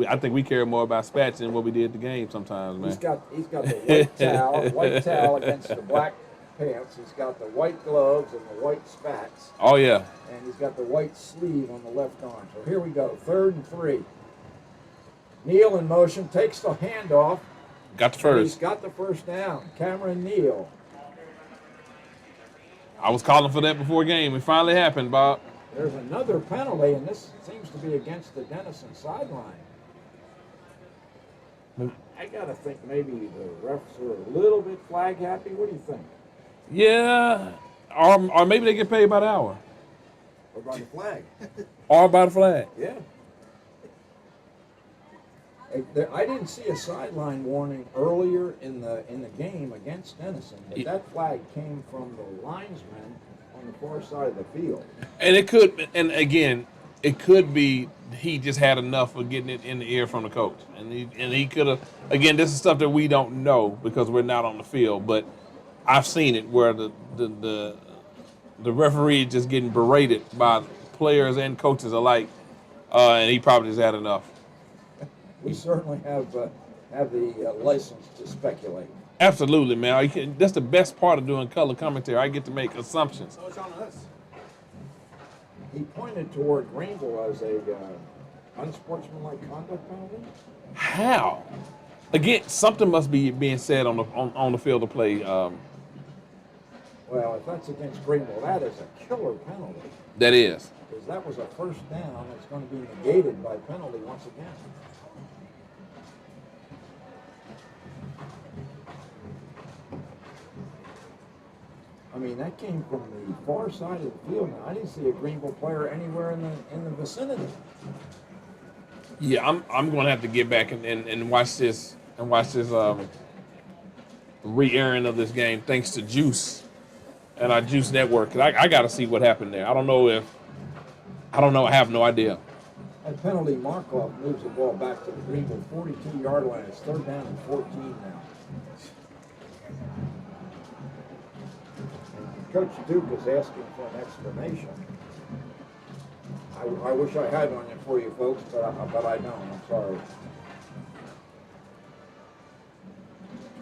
I think we care more about spats than what we did the game sometimes, man. He's got the white towel against the black pants. He's got the white gloves and the white spats. Oh, yeah. And he's got the white sleeve on the left arm. So here we go, 3rd and 3. Neal in motion, takes the handoff. Got the first. He's got the first down. Cameron Neal. I was calling for that before game. It finally happened, Bob. There's another penalty, and this seems to be against the Denison sideline. I got to think maybe the refs are a little bit flag happy. What do you think? Yeah. Or maybe they get paid by the hour. Or by the flag. Or by the flag. Yeah. I didn't see a sideline warning earlier in the game against Denison, but that flag came from the linesman on the far side of the field. And it could be he just had enough of getting it in the ear from the coach, and he could have. Again, this is stuff that we don't know because we're not on the field, but I've seen it where the referee is just getting berated by players and coaches alike, and he probably just had enough. We certainly have the license to speculate. Absolutely, man. That's the best part of doing color commentary. I get to make assumptions. So it's on us. He pointed toward Greenville as a unsportsmanlike conduct penalty. How? Again, something must be being said on the field of play. Well, if that's against Greenville, that is a killer penalty. That is. Because that was a first down. It's going to be negated by penalty once again. I mean, that came from the far side of the field. Now, I didn't see a Greenville player anywhere in the vicinity. Yeah, I'm going to have to get back and watch this re-airing of this game thanks to GEUS and our GEUS network. 'Cause I got to see what happened there. I have no idea. That penalty Markov moves the ball back to the Greenville 42-yard line. It's 3rd down and 14 now. Coach Duke is asking for an explanation. I wish I had one for you folks, but I don't. I'm sorry.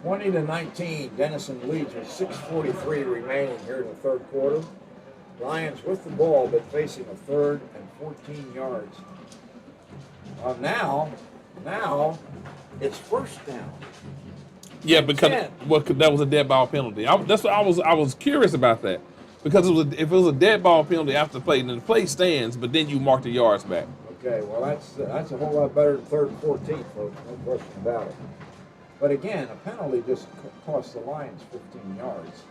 20-19, Denison leads with 6:43 remaining here in the 3rd quarter. Lions with the ball, but facing a 3rd and 14 yards. Now it's first down. Yeah, because that was a dead ball penalty. I was curious about that because if it was a dead ball penalty after the play, then the play stands, but then you mark the yards back. Okay, well that's a whole lot better than 3rd and 14, folks. No question about it. But again, a penalty just costs the Lions 15 yards,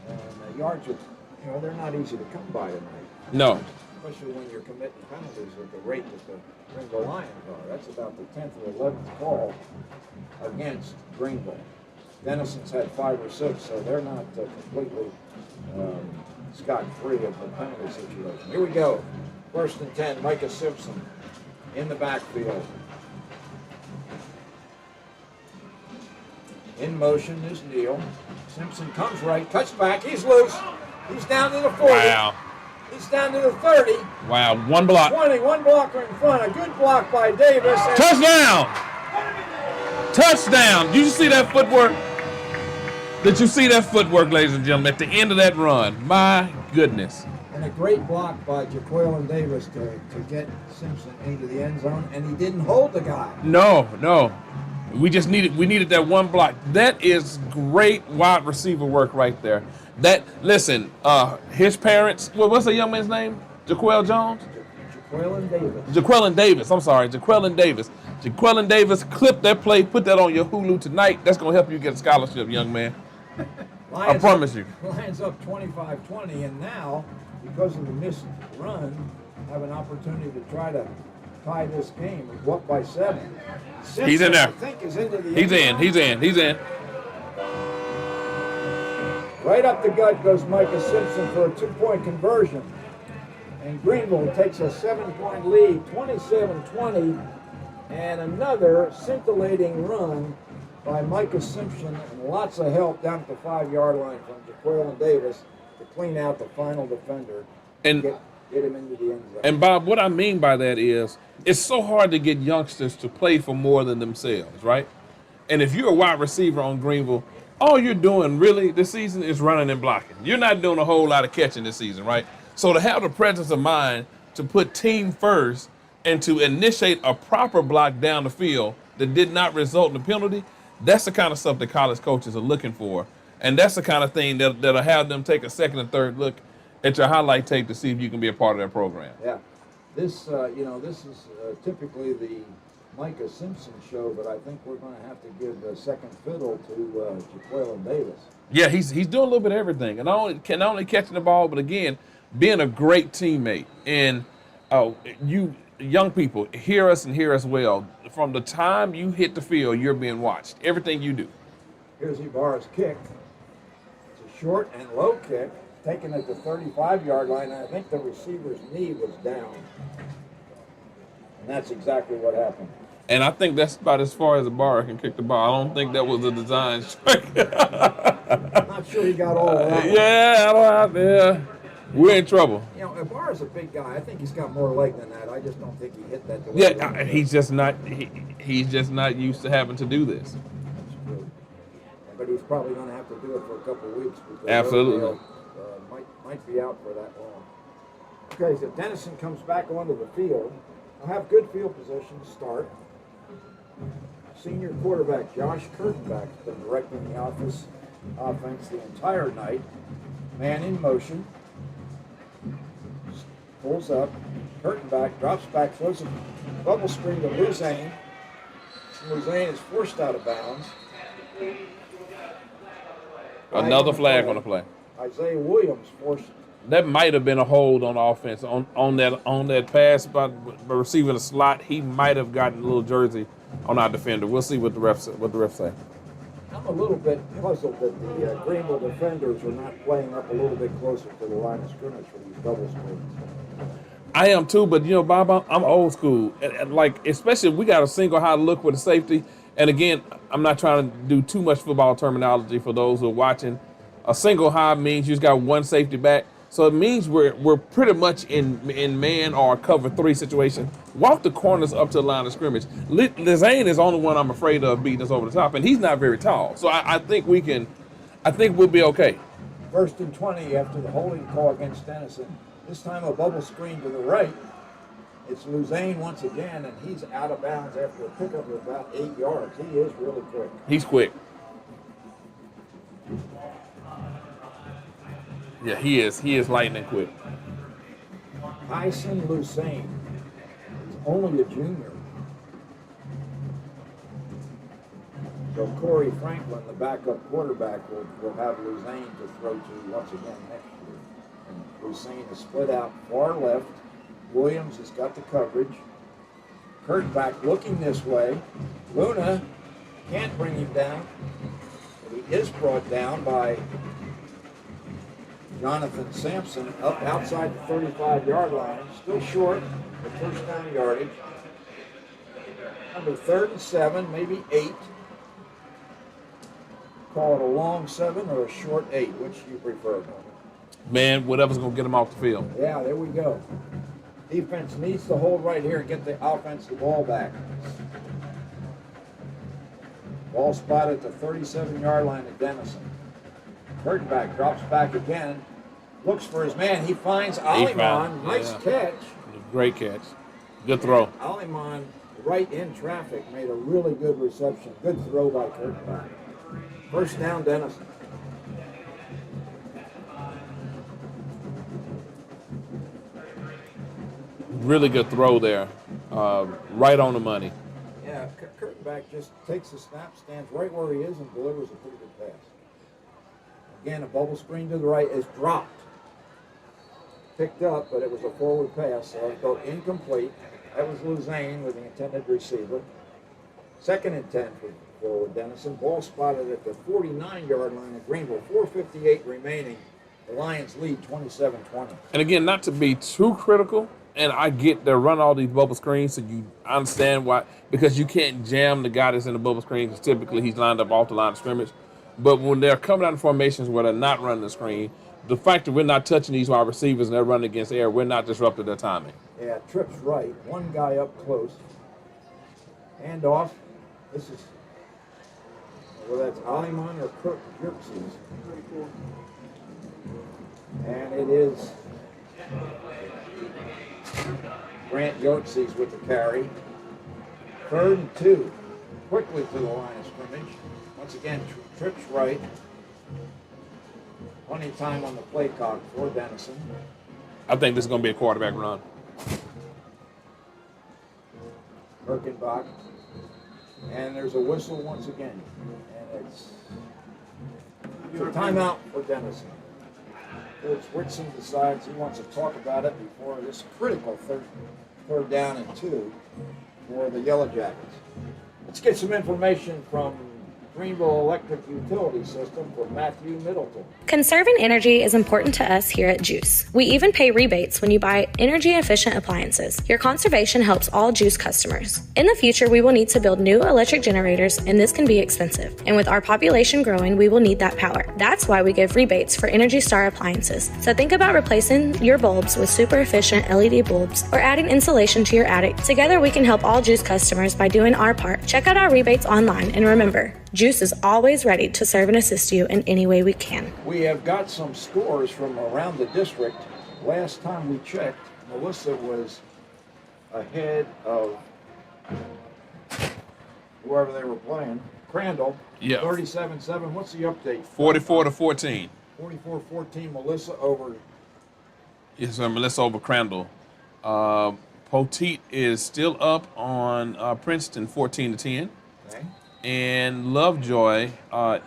and the yards are, they're not easy to come by tonight. No. Especially when you're committing penalties at the rate that the Greenville Lions are. That's about the 10th or 11th call against Greenville. Denison's had 5 or 6, so they're not completely scot-free of the penalty situation. Here we go. 1st and 10, Micah Simpson in the backfield. In motion is Neal. Simpson comes right, cuts back, he's loose. He's down to the 40. Wow. He's down to the 30. Wow, one block. 20, one blocker in front. A good block by Davis. Touchdown! Touchdown! Did you see that footwork? Did you see that footwork, ladies and gentlemen, at the end of that run? My goodness. And a great block by Jaqueline Davis to get Simpson into the end zone, and he didn't hold the guy. No. We needed that one block. That is great wide receiver work right there. Listen, his parents, what's the young man's name? Jaquel Jones? Jaqueline Davis. Jaqueline Davis. I'm sorry, Jaqueline Davis. Jaqueline Davis, clip that play, put that on your Hulu tonight. That's going to help you get a scholarship, young man. I promise you. Lions up 25-20, and now, because of the missed run, have an opportunity to try to tie this game. We're up by 7. Simpson, He's in there. I think is into the He's in. Right up the gut goes Micah Simpson for a 2-point conversion. And Greenville takes a 7-point lead, 27-20, and another scintillating run by Micah Simpson, and lots of help down at the 5-yard line from Jaqueline Davis to clean out the final defender and get him into the end zone. And Bob, what I mean by that is it's so hard to get youngsters to play for more than themselves, right? And if you're a wide receiver on Greenville, all you're doing really this season is running and blocking. You're not doing a whole lot of catching this season, right? So to have the presence of mind to put team first and to initiate a proper block down the field that did not result in a penalty, that's the kind of stuff that college coaches are looking for. And that's the kind of thing that'll have them take a second and third look at your highlight tape to see if you can be a part of that program. Yeah. This is typically the Micah Simpson show, but I think we're going to have to give a second fiddle to Jaqueline Davis. Yeah, he's doing a little bit of everything. And not only catching the ball, but again, being a great teammate. And you young people, hear us and hear us well. From the time you hit the field, you're being watched. Everything you do. Here's Ibarra's kick. It's a short and low kick, taken at the 35-yard line. I think the receiver's knee was down. And that's exactly what happened. And I think that's about as far as Ibarra can kick the ball. I don't think that was a design strike. I'm not sure he got all of that. Yeah, we're in trouble. You know, Ibarra's a big guy. I think he's got more leg than that. I just don't think he hit that. Yeah, he's just not. He's just not used to having to do this. That's true. But he's probably going to have to do it for a couple of weeks because absolutely might be out for that long. Okay, so Denison comes back onto the field. I'll have good field position to start. Senior quarterback Josh Kurtenbach has been directing the offense the entire night. Man in motion. Pulls up. Kurtenbach drops back, throws a bubble screen to Luzane. Luzane is forced out of bounds. Another flag on the play. Isaiah Williams forced. That might have been a hold on offense on that pass by receiving a slot. He might have gotten a little jersey on our defender. We'll see what the refs say. I'm a little bit puzzled that the Greenville defenders are not playing up a little bit closer to the line of scrimmage for these double screens. I am too, but Bob, I'm old school. Like, especially if we got a single high look with a safety. And again, I'm not trying to do too much football terminology for those who are watching. A single high means you just got one safety back. So it means we're pretty much in man or cover 3 situation. Walk the corners up to the line of scrimmage. Lizane is the only one I'm afraid of beating us over the top, and he's not very tall. So I think we'll be okay. 1st and 20 after the holding call against Denison. This time a bubble screen to the right. It's Luzane once again, and he's out of bounds after a pickup of about 8 yards. He is really quick. He's quick. Yeah, he is. He is lightning quick. Tyson Luzane. He's only a junior. So Corey Franklin, the backup quarterback, will have Luzane to throw to once again next year. And Luzane is split out far left. Williams has got the coverage. Kurtenbach looking this way. Luna can't bring him down. But he is brought down by Jonathan Sampson up outside the 35-yard line. Still short of first down yardage. Number 3rd and 7, maybe 8. Call it a long 7 or a short 8. Which do you prefer? Man, whatever's going to get him off the field. Yeah, there we go. Defense needs to hold right here and get the offense the ball back. Ball spotted at the 37-yard line at Denison. Kurtenbach drops back again. looks for his man. He finds He found Aliman. him, Nice yeah. catch. Great catch. Good throw. Aliman, right in traffic, made a really good reception. Good throw by Kurtenbach. First down, Denison. Really good throw there. Right on the money. Yeah, Kurtenbach just takes the snap, stands right where he is, and delivers a pretty good pass. Again, a bubble screen to the right is dropped. Picked up, but it was a forward pass, so it go incomplete. That was Luzane with the intended receiver. 2nd and 10 for Denison. Ball spotted at the 49-yard line of Greenville. 4:58 remaining. The Lions lead 27-20. And again, not to be too critical, and I get they run all these bubble screens, so you understand why, because you can't jam the guy that's in the bubble screen, because typically he's lined up off the line of scrimmage. But when they're coming out in formations where they're not running the screen, the fact that we're not touching these wide receivers and they're running against air, we're not disrupting their timing. Yeah, trips right. One guy up close. Hand off. This is, well, that's Aliman or Kirk Jerksies. And it is Grant Jerksies with the carry. 3rd and 2. Quickly to the line of scrimmage. Once again, trips right. Plenty of time on the play clock for Denison. I think this is going to be a quarterback run. Birkenbach. And there's a whistle once again. And it's a timeout for Denison. Coach Whitson decides he wants to talk about it before this critical third down and 2 for the Yellowjackets. Let's get some information from Greenville Electric Utility System for Matthew Middleton. Conserving energy is important to us here at GEUS. We even pay rebates when you buy energy-efficient appliances. Your conservation helps all GEUS customers. In the future, we will need to build new electric generators, and this can be expensive. And with our population growing, we will need that power. That's why we give rebates for Energy Star appliances. So think about replacing your bulbs with super efficient LED bulbs or adding insulation to your attic. Together, we can help all GEUS customers by doing our part. Check out our rebates online, and remember, GEUS is always ready to serve and assist you in any way we can. We have got some scores from around the district. Last time we checked, Melissa was ahead of whoever they were playing. Crandall, Yeah. 37-7. What's the update? 44-14. 44-14, Melissa over. Yes, sir. Melissa over Crandall. Poteet is still up on Princeton, 14-10. Okay. And Lovejoy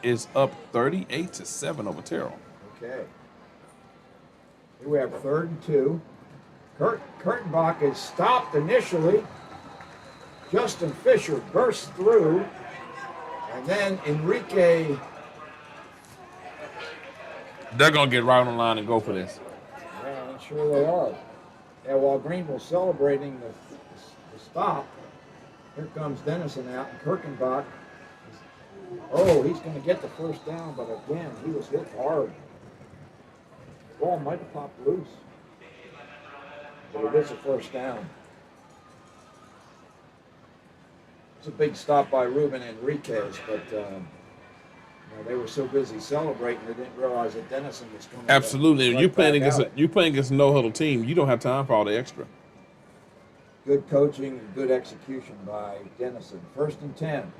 is up 38-7 over Terrell. Okay. Here we have 3rd and 2. Kurtenbach is stopped initially. Justin Fisher bursts through. And then Enrique. They're going to get right on the line and go for this. Yeah, I'm sure they are. Yeah, while Greenville celebrating the stop, here comes Denison out, and Kurtenbach. Oh, he's going to get the first down, but again, he was hit hard. The ball might have popped loose. But it is a first down. It's a big stop by Ruben Enriquez, but they were so busy celebrating they didn't realize that Denison was coming. Absolutely. Right You're playing back against a no-huddle team. You don't have time for all the extra. Good coaching and good execution by Denison. 1st and 10.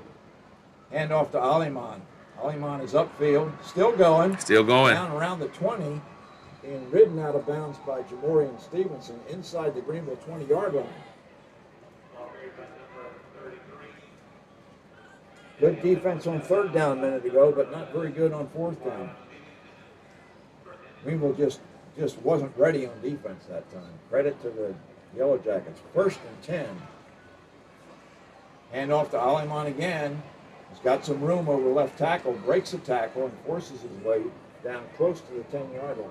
Hand off to Aliman. Aliman is upfield, still going. Still going. Down around the 20, being ridden out of bounds by Jamorian Stevenson inside the Greenville 20-yard line. Good defense on 3rd down a minute ago, but not very good on 4th down. Greenville just wasn't ready on defense that time. Credit to the Yellowjackets. 1st and 10. Hand off to Aliman again. He's got some room over left tackle, breaks a tackle, and forces his way down close to the 10-yard line.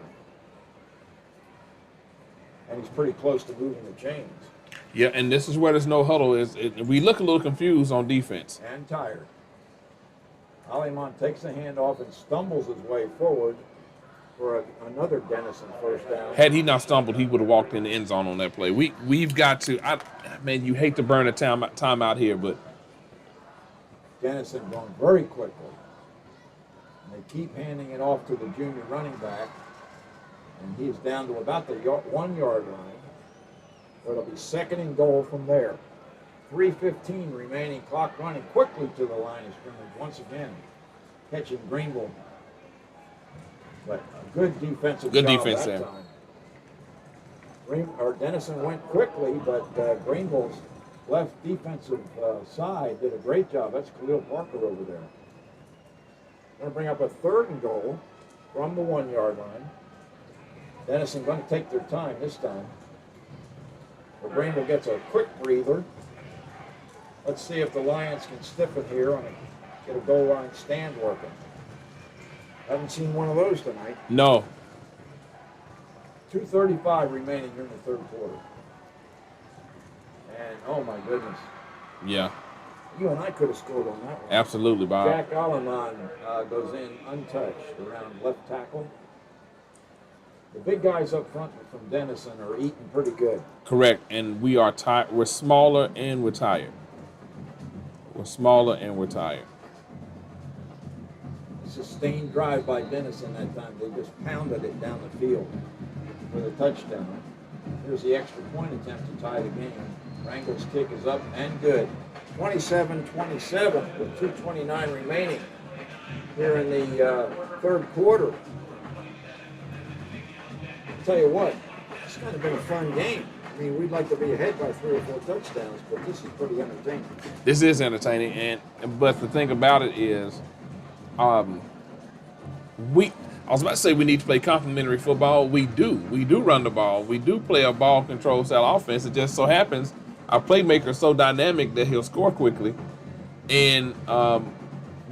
And he's pretty close to moving the chains. Yeah, and this is where this no huddle is. We look a little confused on defense. And tired. Aliman takes the hand off and stumbles his way forward for another Denison first down. Had he not stumbled, he would have walked in the end zone on that play. We've got to. Man, you hate to burn a time out here, but Denison going very quickly. And they keep handing it off to the junior running back. And he's down to about the 1 yard line. It'll be 2nd and goal from there. 3:15 remaining, clock running quickly to the line of scrimmage once again, catching Greenville. But a good defensive Good job defense that there. time. Denison went quickly, but Greenville's left defensive side did a great job. That's Khalil Parker over there. Going to bring up a 3rd and goal from the 1 yard line. Denison going to take their time this time. But Greenville gets a quick breather. Let's see if the Lions can stiffen here and get a goal line stand working. Haven't seen one of those tonight. No. 2:35 remaining here in the 3rd quarter. And oh my goodness, Yeah. you and I could have scored on that one. Absolutely, Bob. Jack Alleman goes in untouched around left tackle. The big guys up front from Denison are eating pretty good. Correct. And we are tired. We're smaller and we're tired. We're smaller and we're tired. Sustained drive by Denison that time. They just pounded it down the field for the touchdown. Here's the extra point attempt to tie the game. Wrangle's kick is up and good. 27-27 with 2:29 remaining here in the 3rd quarter. I'll tell you what, it's kind of been a fun game. I mean, we'd like to be ahead by 3 or 4 touchdowns, but this is pretty entertaining. This is entertaining, but the thing about it is, I was about to say we need to play complementary football. We do run the ball. We do play a ball control style offense. It just so happens our playmaker is so dynamic that he'll score quickly. And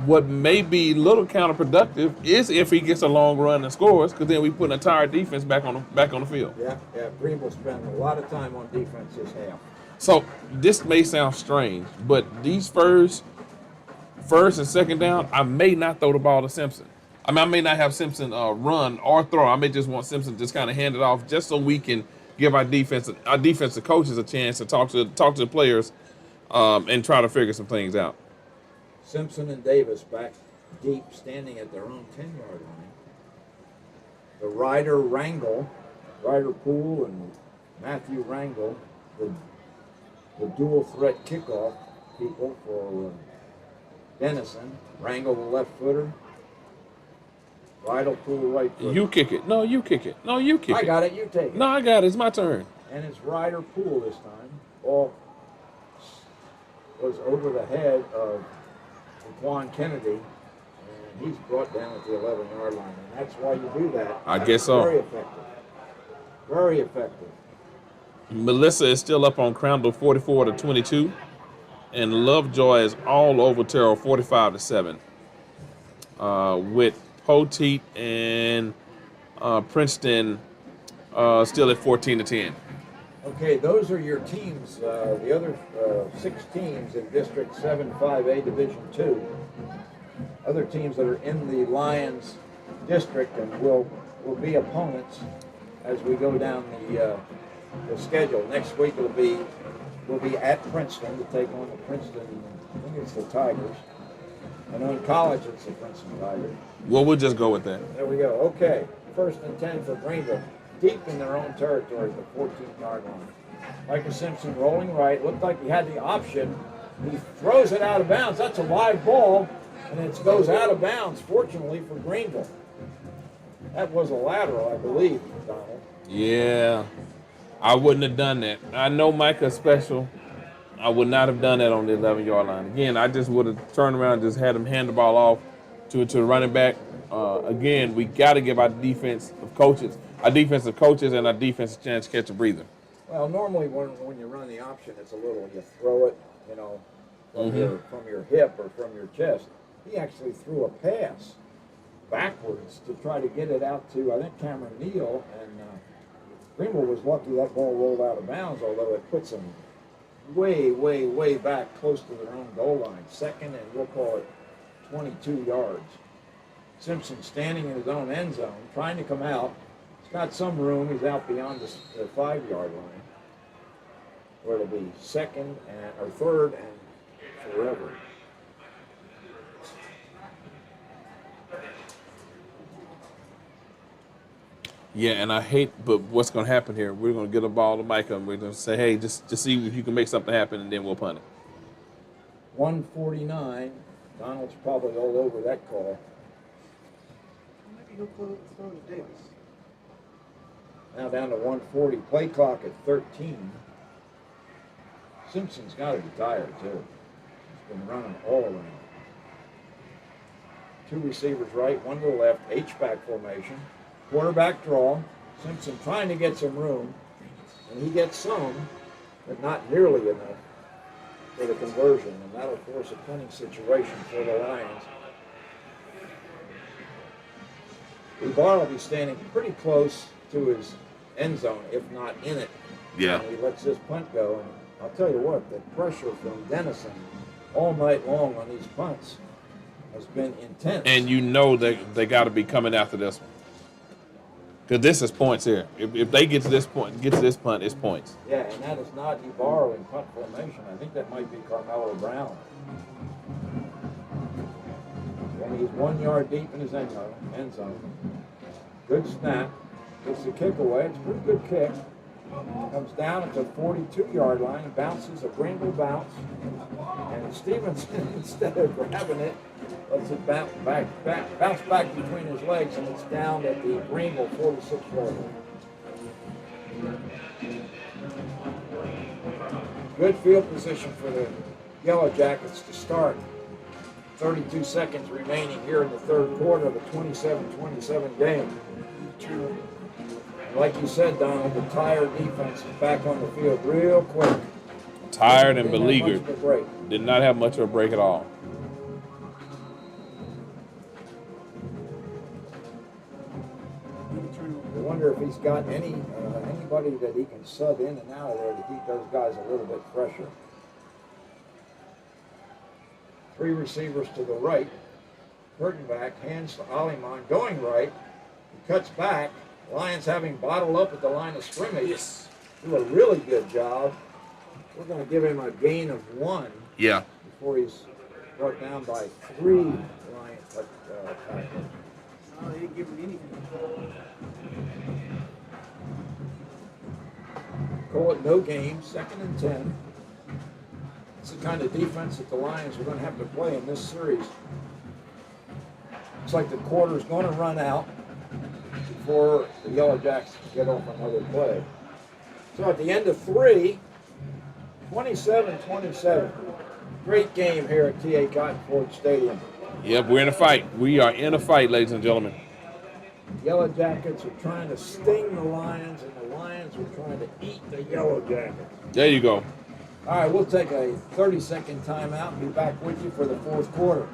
what may be a little counterproductive is if he gets a long run and scores, because then we put an entire defense back on the field. Yeah. Greenville spent a lot of time on defense this half. So this may sound strange, but these first and second down, I may not throw the ball to Simpson. I mean, I may not have Simpson run or throw. I may just want Simpson to just kind of hand it off, just so we can give our defensive coaches a chance to talk to the players and try to figure some things out. Simpson and Davis back deep, standing at their own 10-yard line. The Ryder Poole and Matthew Wrangle, the dual threat kickoff people for Denison. Wrangle, the left footer. Ryder Poole, right footer. You kick it. No, you kick it. No, you kick it. I got it. You take it. No, I got it. It's my turn. And it's Ryder Poole this time. Ball was over the head of Quan Kennedy, and he's brought down at the 11-yard line. And that's why you do that. I guess so. Very effective. Very effective. Melissa is still up on Crandall 44-22, and Lovejoy is all over Terrell 45-7. With Poteet and Princeton still at 14-10. Okay, those are your teams. The other 6 teams in District 7-5A Division 2. Other teams that are in the Lions district and will be opponents as we go down the schedule. Next week we'll be at Princeton to take on the Princeton. I think it's the Tigers. And in college it's the Princeton Tigers. Well, we'll just go with that. There we go. Okay, 1st and 10 for Greenville. Deep in their own territory, the 14-yard line. Micah Simpson rolling right. Looked like he had the option. He throws it out of bounds. That's a live ball, and it goes out of bounds, fortunately for Greenville. That was a lateral, I believe, Donald. Yeah, I wouldn't have done that. I know Micah's special. I would not have done that on the 11-yard line. Again, I just would have turned around and just had him hand the ball off to the running back. Again, we got to give our defensive coaches and our defense a chance to catch a breather. Well, normally when you run the option, it's a little, you throw it, from your hip or from your chest. He actually threw a pass backwards to try to get it out to, I think, Cameron Neal, and Greenville was lucky that ball rolled out of bounds, although it puts them way, way, way back close to their own goal line. 2nd and we'll call it 22 yards. Simpson standing in his own end zone, trying to come out. He's got some room. He's out beyond the 5-yard line, where it'll be 2nd or 3rd and forever. Yeah, and I hate, but what's going to happen here? We're going to get a ball to Micah, and we're going to say, hey, just see if you can make something happen, and then we'll punt it. 149. Donald's probably all over that call. Maybe he'll throw to Davis. Now down to 140. Play clock at 13. Simpson's got to be tired, too. He's been running all around. Two receivers right, one to the left, H-back formation. Quarterback draw. Simpson trying to get some room, and he gets some, but not nearly enough for the conversion, and that'll force a punting situation for the Lions. Ibarra will be standing pretty close to his end zone, if not in it. Yeah. And he lets this punt go, and I'll tell you what, the pressure from Denison all night long on these punts has been intense. And you know they got to be coming after this one. Because this is points here. If they get to this point, punt, it's points. Yeah, and that is not Ibarra in punt formation. I think that might be Carmelo Brown. And he's 1 yard deep in his end zone. Good snap. Gets the kick away. It's a pretty good kick. Comes down at the 42-yard line and bounces a Greenville bounce. And Stevenson, instead of grabbing it, lets it bounce back between his legs, and it's down at the Greenville 46-yard line. Good field position for the Yellowjackets to start. 32 seconds remaining here in the third quarter of a 27-27 game. Like you said, Donald, the tired defense is back on the field real quick. Tired and beleaguered. Did not have much of a break at all. I wonder if he's got anybody that he can sub in and out of there to keep those guys a little bit fresher. Three receivers to the right. Curtain back, hands to Aliman, going right. He cuts back. Lions having bottled up at the line of scrimmage. Yes. Do a really good job. We're going to give him a gain of 1. Yeah. Before he's brought down by 3 Lions tacklers. No, they didn't give him anything. Call it no game, 2nd and 10. It's the kind of defense that the Lions are going to have to play in this series. Looks like the quarter's going to run out before the Yellowjackets get off another play. So at the end of 3, 27-27. Great game here at T.A. Cotton Ford Stadium. Yep, we're in a fight. We are in a fight, ladies and gentlemen. Yellowjackets are trying to sting the Lions, and the Lions are trying to eat the Yellowjackets. There you go. All right, we'll take a 30-second timeout and be back with you for the fourth quarter.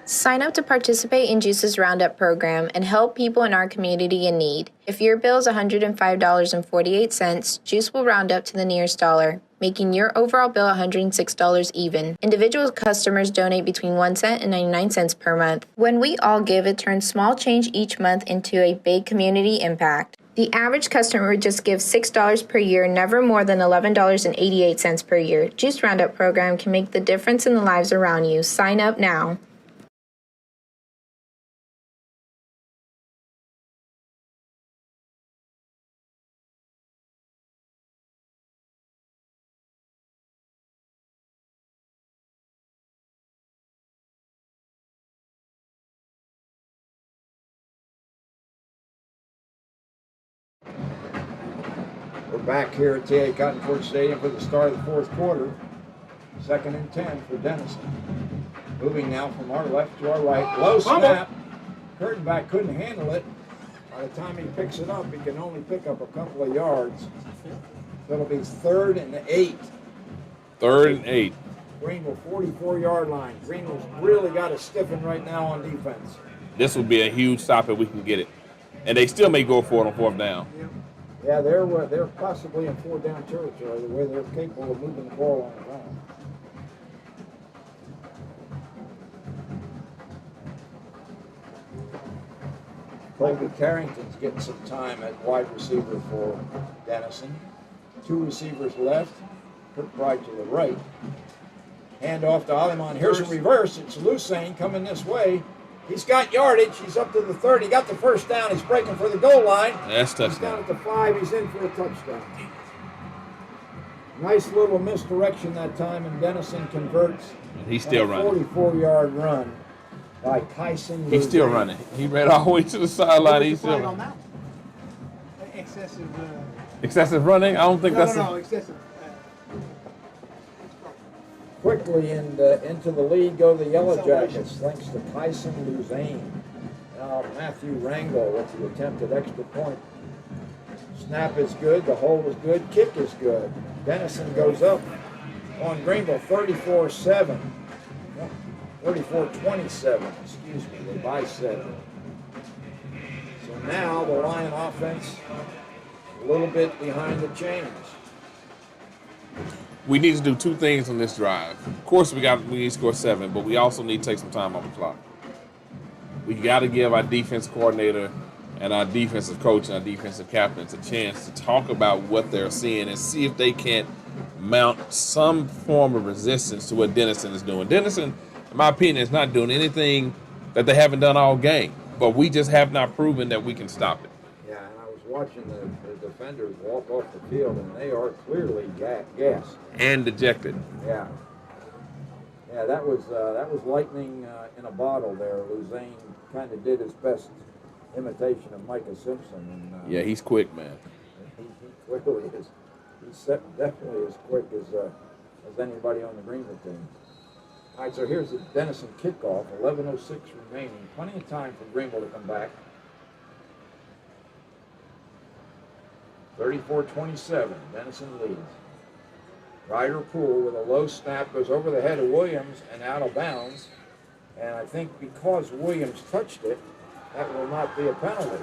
Sign up to participate in GEUS's Roundup program and help people in our community in need. If your bill is $105.48, GEUS will round up to the nearest dollar, making your overall bill $106 even. Individual customers donate between 1 cent and 99 cents per month. When we all give, it turns small change each month into a big community impact. The average customer would just give $6 per year, never more than $11.88 per year. GEUS Roundup program can make the difference in the lives around you. Sign up now. We're back here at T.A. Cotton Ford Stadium for the start of the fourth quarter. 2nd and 10 for Denison. Moving now from our left to our right. Low snap. Curtain back couldn't handle it. By the time he picks it up, he can only pick up a couple of yards. So it'll be 3rd and 8. 3rd and 8. Greenville 44-yard line. Greenville's really got to stiffen right now on defense. This will be a huge stop if we can get it. And they still may go for it on 4th down. Yeah, they're possibly in 4-down territory, the way they're capable of moving the ball on the ground. Colby Carrington's getting some time at wide receiver for Denison. 2 receivers left. Kirkbride to the right. Hand off to Aliman. Here's a reverse. It's Lucane coming this way. He's got yardage. He's up to the 30. He got the first down. He's breaking for the goal line. That's He's down touchdown. at the 5. He's in for a touchdown. Nice little misdirection that time, and Denison converts. And he's still running. 44-yard run by Kyson. He's still running. He ran all the way to the sideline. He's still on running. that one? Excessive running? I don't think that's No, excessive. Quickly into the lead go the Yellowjackets, thanks to Kyson Luzane. Now Matthew Rangel with the attempted extra point. Snap is good, the hold is good, kick is good. Denison goes up on Greenville 34-7. 34-27, excuse me, they by 7. So now the Lion offense a little bit behind the chains. We need to do two things on this drive. Of course, we need to score 7, but we also need to take some time off the clock. We got to give our defense coordinator and our defensive coach and our defensive captains a chance to talk about what they're seeing and see if they can't mount some form of resistance to what Denison is doing. Denison, in my opinion, is not doing anything that they haven't done all game, but we just have not proven that we can stop it. Yeah, and I was watching the defenders walk off the field, and they are clearly gassed and dejected. Yeah, yeah, that was lightning in a bottle there. Luzane kind of did his best imitation of Micah Simpson. And, yeah, he's quick, man. He clearly is. He's definitely as quick as anybody on the Greenville team. All right, so here's the Denison kickoff. 11:06 remaining. Plenty of time for Greenville to come back. 34-27, Denison leads. Ryder Poole with a low snap goes over the head of Williams and out of bounds. And I think because Williams touched it, that will not be a penalty.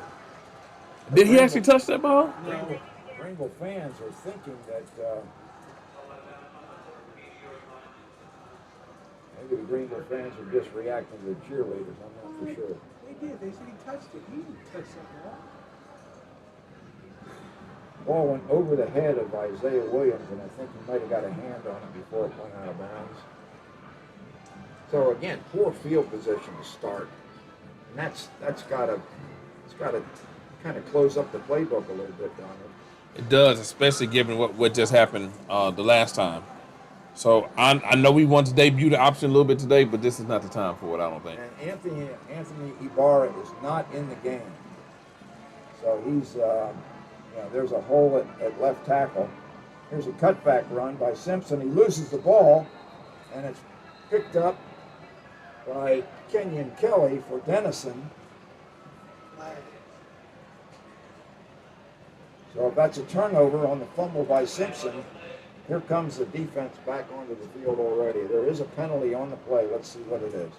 Did he actually touch that ball? No. Greenville fans are thinking that maybe the Greenville fans are just reacting to the cheerleaders. I'm not for sure. They did. They said he touched it. He didn't touch that ball. Ball went over the head of Isaiah Williams, and I think he might have got a hand on it before it went out of bounds. So again, poor field position to start, and that's got to kind of close up the playbook a little bit, Donald. It does, especially given what just happened the last time. So I know we want to debut the option a little bit today, but this is not the time for it, I don't think. And Anthony Ibarra is not in the game, so he's. There's a hole at left tackle. Here's a cutback run by Simpson. He loses the ball, and it's picked up by Kenyon Kelly for Denison. So if that's a turnover on the fumble by Simpson, here comes the defense back onto the field already. There is a penalty on the play. Let's see what it is.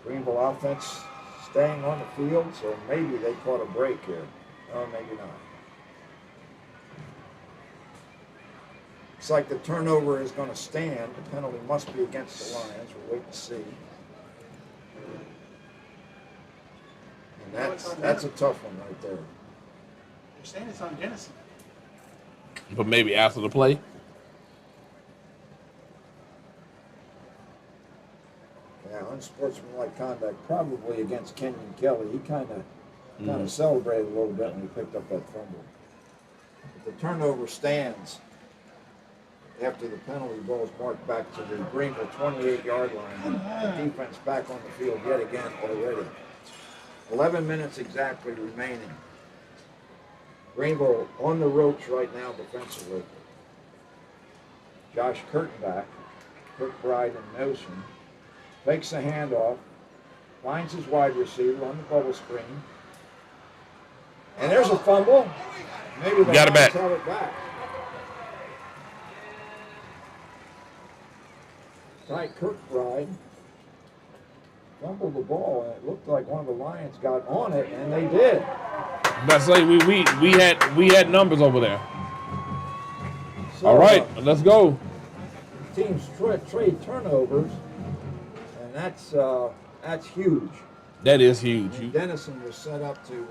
Greenville offense staying on the field, so maybe they caught a break here. Or maybe not. Looks like the turnover is going to stand. The penalty must be against the Lions. We'll wait and see. And that's a tough one right there. You're saying it's on Denison. But maybe after the play. Yeah, unsportsmanlike conduct, probably against Kenyon Kelly. He kind of celebrated a little bit when he picked up that fumble. But the turnover stands after the penalty ball is marked back to the Greenville 28-yard line. The defense back on the field yet again already. 11 minutes exactly remaining. Greenville on the ropes right now defensively. Josh Kurtenbach, Kirkbride in motion. Takes the handoff, finds his wide receiver on the bubble screen. And there's a fumble. Maybe the got it back. held it back. Ty Kirkbride fumbled the ball, and it looked like one of the Lions got on it, and they did. That's like we had numbers over there. So, all right, let's go. Teams trade turnovers. That's huge. That is huge. And Denison was set up to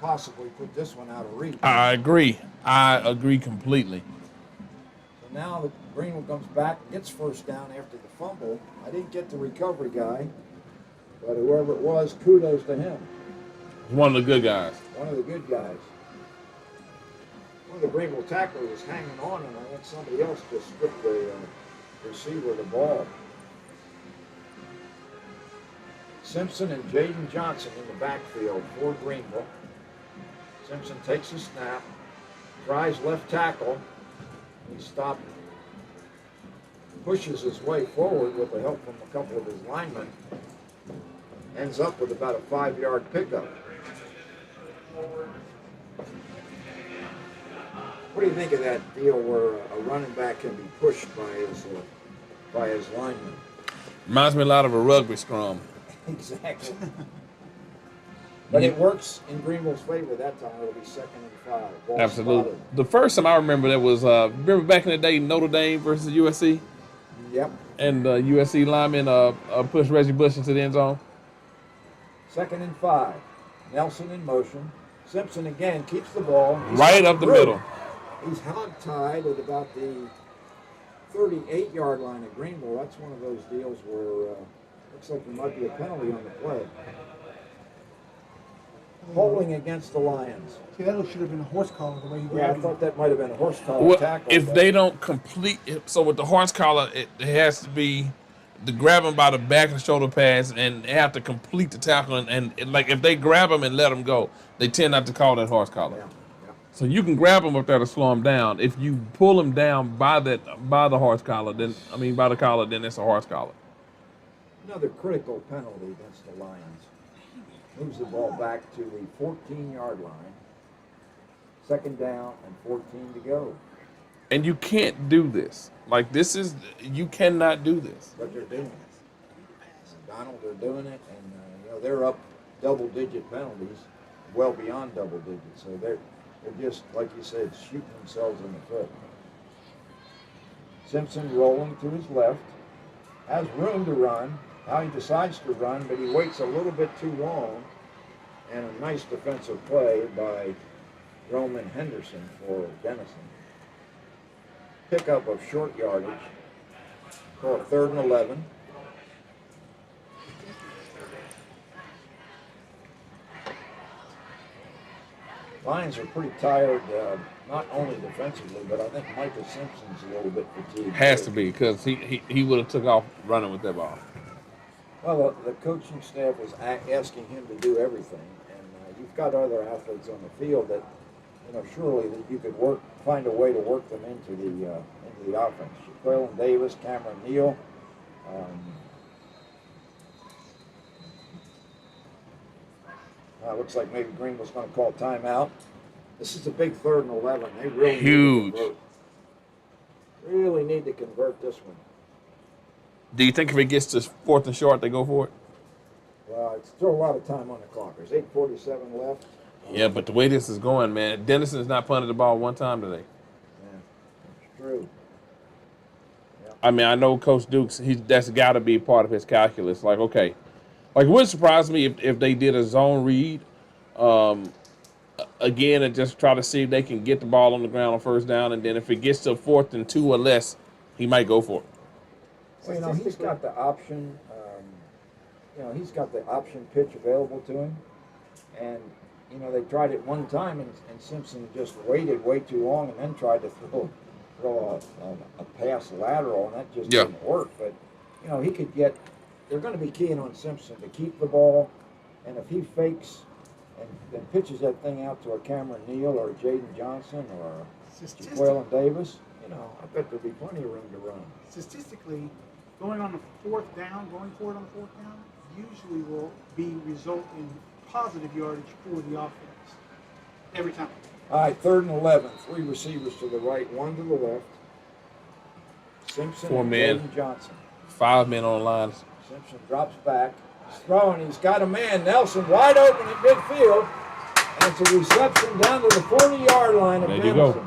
possibly put this one out of reach. I agree completely. So And now Greenville comes back and gets first down after the fumble. I didn't get the recovery guy, but whoever it was, kudos to him. One of the good guys. One of the good guys. One of the Greenville tacklers was hanging on, and I think somebody else just stripped the receiver of the ball. Simpson and Jaden Johnson in the backfield for Greenville. Simpson takes a snap, tries left tackle. He stopped, pushes his way forward with the help from a couple of his linemen. Ends up with about a 5-yard pickup. What do you think of that deal where a running back can be pushed by his lineman? Reminds me a lot of a rugby scrum. Exactly. But it works in Greenville's favor that time. It'll be 2nd and 5. Ball Absolutely. spotted. The first time I remember that was, remember back in the day, Notre Dame versus USC? Yep. And USC lineman pushed Reggie Bush into the end zone. 2nd and 5. Nelson in motion. Simpson again keeps the ball. Right up the middle. He's hog-tied at about the 38-yard line of Greenville. That's one of those deals where looks like there might be a penalty on the play. Holding against the Lions. See, that should have been a horse collar the way he Yeah, I grabbed him. thought that might have been a horse collar Well, tackle. if but they don't complete it, so with the horse collar, it has to be the grab him by the back and shoulder pads, and they have to complete the tackle. And like if they grab him and let him go, they tend not to call that horse collar. Yeah. So you can grab him up there to slow him down. If you pull him down by the horse collar, by the collar, then it's a horse collar. Another critical penalty against the Lions. Moves the ball back to the 14-yard line. 2nd down and 14 to go. And you can't do this. You cannot do this. But they're doing it. Donald, they're doing it, and they're up double-digit penalties, well beyond double digits. So they're just, like you said, shooting themselves in the foot. Simpson rolling to his left, has room to run. Now he decides to run, but he waits a little bit too long. And a nice defensive play by Roman Henderson for Denison. Pickup of short yardage. Call it 3rd and 11. Lions are pretty tired, not only defensively, but I think Michael Simpson's a little bit fatigued. Has to be, because he would have took off running with that ball. Well, the coaching staff is asking him to do everything, and you've got other athletes on the field that, surely that you could find a way to work them into the offense. Shaquille Davis, Cameron Neal. Looks like maybe Greenville's going to call timeout. This is a big 3rd and 11. They really Huge. Really need to convert this one. Do you think if it gets to 4th and short, they go for it? Well, it's still a lot of time on the clock. There's 8:47 left. Yeah, but the way this is going, man, Denison has not punted the ball one time today. Yeah, it's true. Yeah. I mean, I know Coach Dukes, that's got to be part of his calculus. Like, okay. Like, it wouldn't surprise me if they did a zone read again and just try to see if they can get the ball on the ground on 1st down. And then if it gets to 4th and 2 or less, he might go for it. Well, he's got the option. He's got the option pitch available to him, and they tried it one time, and Simpson just waited way too long, and then tried to throw a pass lateral, and that just didn't work. But he could get. They're going to be keying on Simpson to keep the ball, and if he fakes and pitches that thing out to a Cameron Neal or a Jaden Johnson or Jaquelin Davis, I bet there'll be plenty of room to run. Statistically, going on the 4th down, going for it on 4th down, usually will result in positive yardage for the offense. Every time. All right, 3rd and 11. 3 receivers to the right, 1 to the left. Simpson 4 and men. Jaden Johnson. 5 men on the line. Simpson drops back. He's throwing. He's got a man. Nelson wide open at midfield. And it's a reception down to the 40-yard line of There Denison. you go.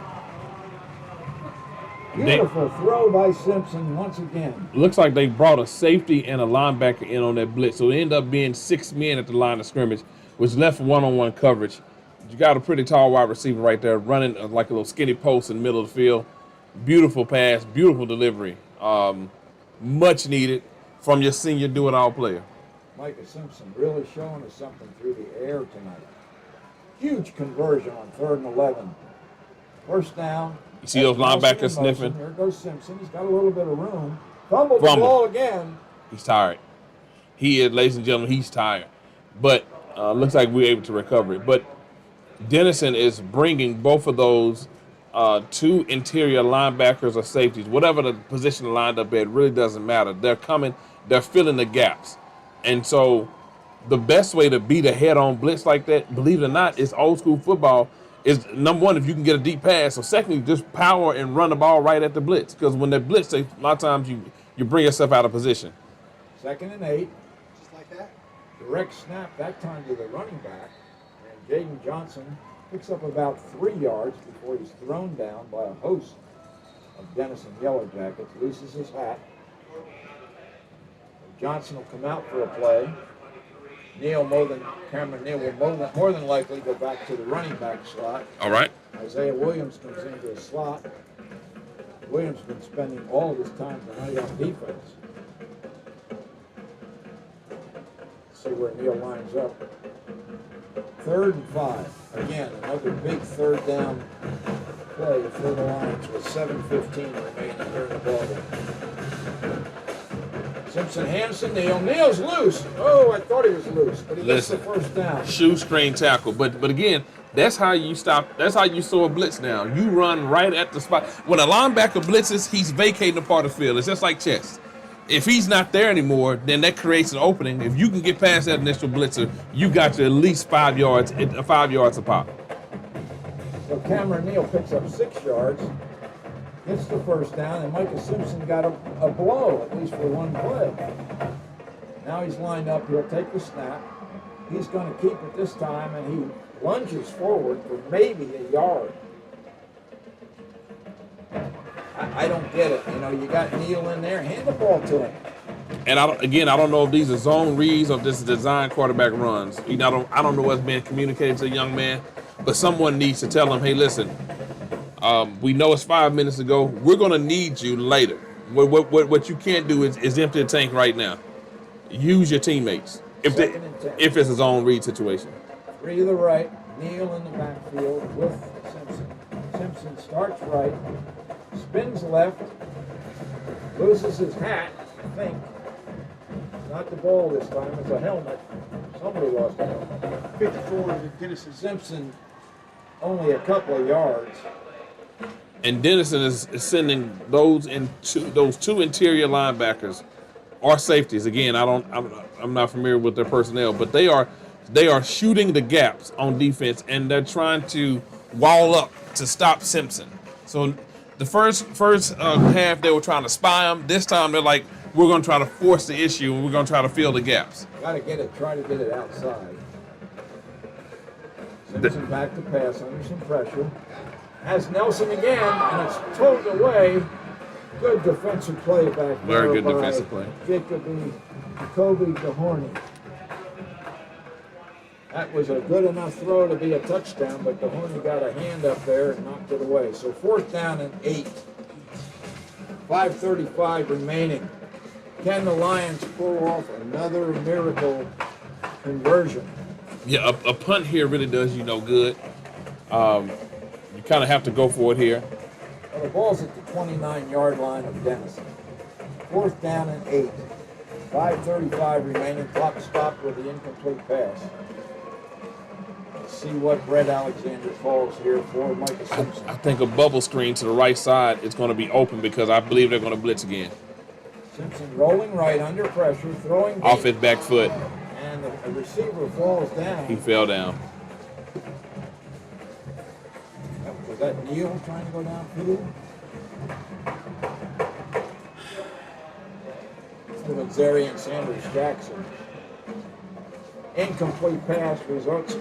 Beautiful throw by Simpson once again. Looks like they brought a safety and a linebacker in on that blitz. So it ended up being 6 men at the line of scrimmage, which left one-on-one coverage. You got a pretty tall wide receiver right there running like a little skinny post in the middle of the field. Beautiful pass, beautiful delivery. Much needed from your senior do-it-all player. Micah Simpson really showing us something through the air tonight. Huge conversion on 3rd and 11. First down. You see those linebackers sniffing? There goes Simpson. He's got a little bit of room. Fumbled the ball again. He's tired. He is, ladies and gentlemen, he's tired. But looks like we're able to recover it. But Denison is bringing both of those two interior linebackers or safeties, whatever the position lined up at, really doesn't matter. They're coming, they're filling the gaps. And so the best way to beat a head-on blitz like that, believe it or not, is old school football, is number one, if you can get a deep pass. So secondly, just power and run the ball right at the blitz. Because when they blitz, a lot of times you bring yourself out of position. 2nd and 8. Just like that. Direct snap that time to the running back. And Jaden Johnson picks up about 3 yards before he's thrown down by a host of Denison Yellowjackets. Loses his hat. Johnson will come out for a play. Cameron Neal will more than likely go back to the running back slot. All right. Isaiah Williams comes into the slot. Williams has been spending all of his time tonight on defense. See where Neal lines up. 3rd and 5. Again, another big 3rd down play for the Lions with 7:15 remaining during the ball game. Simpson hands to Neal. Neal's loose. Oh, I thought he was loose, but he gets the first down. Shoestring tackle. But again, that's how you stop. That's how you slow a blitz down. You run right at the spot. When a linebacker blitzes, he's vacating a part of the field. It's just like chess. If he's not there anymore, then that creates an opening. If you can get past that initial blitzer, you got to at least 5 yards, 5 yards a pop. So Cameron Neal picks up 6 yards. Gets the first down, and Micah Simpson got a blow, at least for one play. Now he's lined up. He'll take the snap. He's going to keep it this time, and he lunges forward for maybe a yard. I don't get it. You know, you got Neal in there. Hand the ball to him. And I don't know if these are zone reads or if this is design quarterback runs. I don't know what's being communicated to the young man, but someone needs to tell him, hey, listen, we know it's 5 minutes ago. We're going to need you later. What you can't do is empty the tank right now. Use your teammates if it's a zone read situation. 3 to the right. Neal in the backfield with Simpson. Simpson starts right. Spins left. Loses his hat, I think. Not the ball this time. It's a helmet. Somebody lost a helmet. 54 to Denison. Simpson only a couple of yards. And Denison is sending those two interior linebackers or safeties. Again, I'm not familiar with their personnel, but they are shooting the gaps on defense, and they're trying to wall up to stop Simpson. So the first half they were trying to spy him. This time they're like, we're going to try to force the issue, and we're going to try to fill the gaps. Try to get it outside. Simpson back to pass under some pressure. Has Nelson again, and it's towed away. Good defensive play back there. Very good defensive play. Jacoby DeHorney. That was a good enough throw to be a touchdown, but DeHorney got a hand up there and knocked it away. So 4th down and 8. 5:35 remaining. Can the Lions pull off another miracle conversion? Yeah, a punt here really does you no good. You kind of have to go for it here. Well, the ball's at the 29-yard line of Denison. 4th down and 8. 5:35 remaining. Clock stopped with the incomplete pass. Let's see what Brett Alexander calls here for Micah Simpson. I think a bubble screen to the right side is going to be open because I believe they're going to blitz again. Simpson rolling right under pressure, throwing off his back foot. And the receiver falls down. He fell down. Was that Neal trying to go downfield? With Zarian Sanders Jackson. Incomplete pass results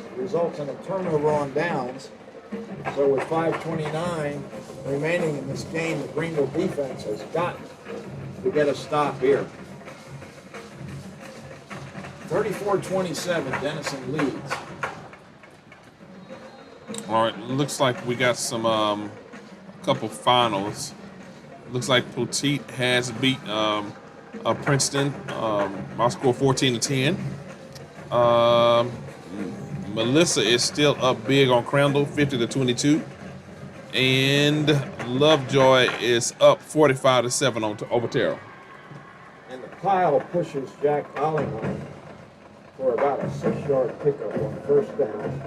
in a turnover on downs. So with 5:29 remaining in this game, the Greenville defense has got to get a stop here. 34-27, Denison leads. All right, looks like we got some couple finals. Looks like Poteet has beat Princeton. I'll score 14-10. Melissa is still up big on Crandall, 50-22. And Lovejoy is up 45-7 over Terrell. And the pile pushes Jack Ollingham for about a 6-yard pickup on first down.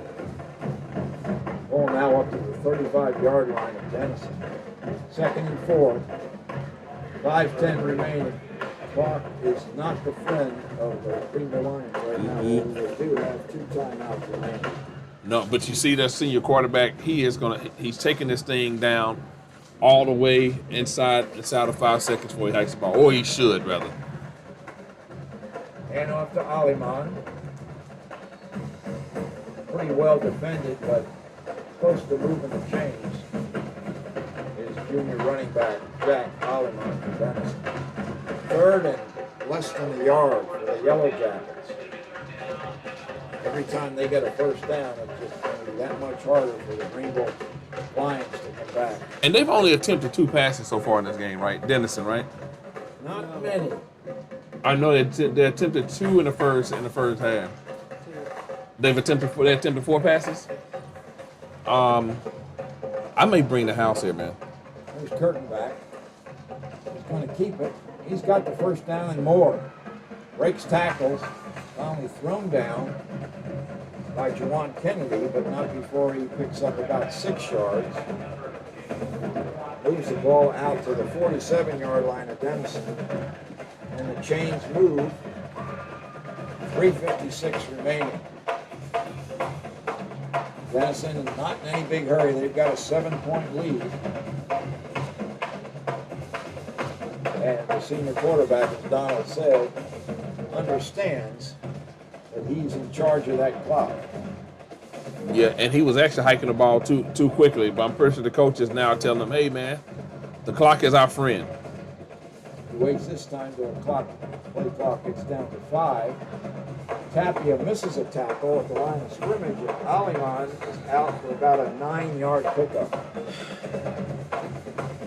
Ball now up to the 35-yard line of Denison. 2nd and 4. 5:10 remaining. Clock is not the friend of the Greenville Lions right now. They do have 2 timeouts remaining. No, but you see that senior quarterback, he's taking this thing down all the way inside of 5 seconds before he hikes the ball. Or he should, rather. Hand off to Aliman. Pretty well defended, but close to moving the chains is junior running back Jack Aliman from Denison. 3rd and less than a yard for the Yellowjackets. Every time they get a first down, it's just going to be that much harder for the Greenville Lions to come back. And they've only attempted 2 passes so far in this game, right? Denison, right? Not many. I know they attempted 2 in the first half. They attempted 4 passes. I may bring the house here, man. There's Curtin back. He's going to keep it. He's got the first down and more. Breaks tackles. Finally thrown down by Jawan Kennedy, but not before he picks up about 6 yards. Moves the ball out to the 47-yard line of Denison. And the chains move. 3:56 remaining. Denison is not in any big hurry. They've got a 7-point lead. And the senior quarterback, as Donald said, understands that he's in charge of that clock. Yeah, and he was actually hiking the ball too quickly, but I'm pretty sure the coach is now telling him, hey, man, the clock is our friend. He waits this time till the play clock gets down to 5. Tapia misses a tackle at the line of scrimmage, and Aliman is out for about a 9-yard pickup.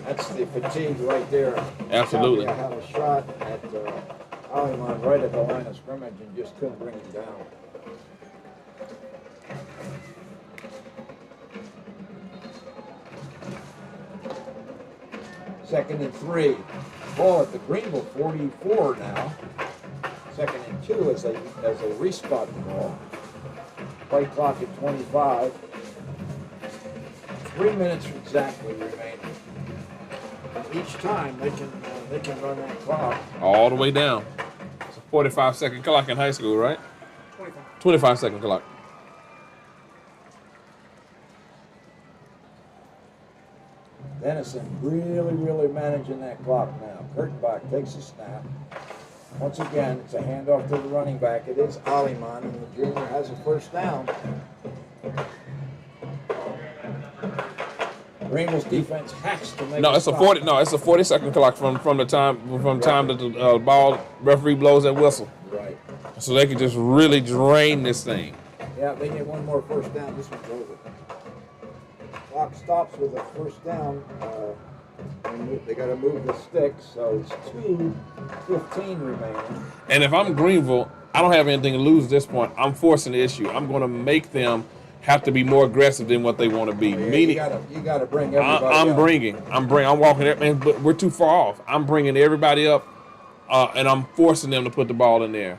That's the fatigue right there. Absolutely. Tapia had a shot at Aliman right at the line of scrimmage and just couldn't bring him down. Second and 3. Ball at the Greenville 44 now. 2nd and 2 as they respot the ball. Play clock at 25. 3 minutes exactly remaining. And each time they can run that clock all the way down. It's a 45-second clock in high school, right? 25-second clock. Denison really managing that clock now. Kurtenbach takes a snap. Once again, it's a handoff to the running back. It is Aliman, and the junior has a first down. Greenville's defense has to make. It's a 40-second clock from the time that the ball referee blows that whistle. Right. So they can just really drain this thing. Yeah, they get one more first down. This one's over. Clock stops with a first down. They got to move the sticks, so it's 2:15 remaining. And if I'm Greenville, I don't have anything to lose at this point. I'm forcing the issue. I'm going to make them have to be more aggressive than what they want to be. Yeah, Meaning, you got to bring everybody. I'm walking there, man. But we're too far off. I'm bringing everybody up, and I'm forcing them to put the ball in there.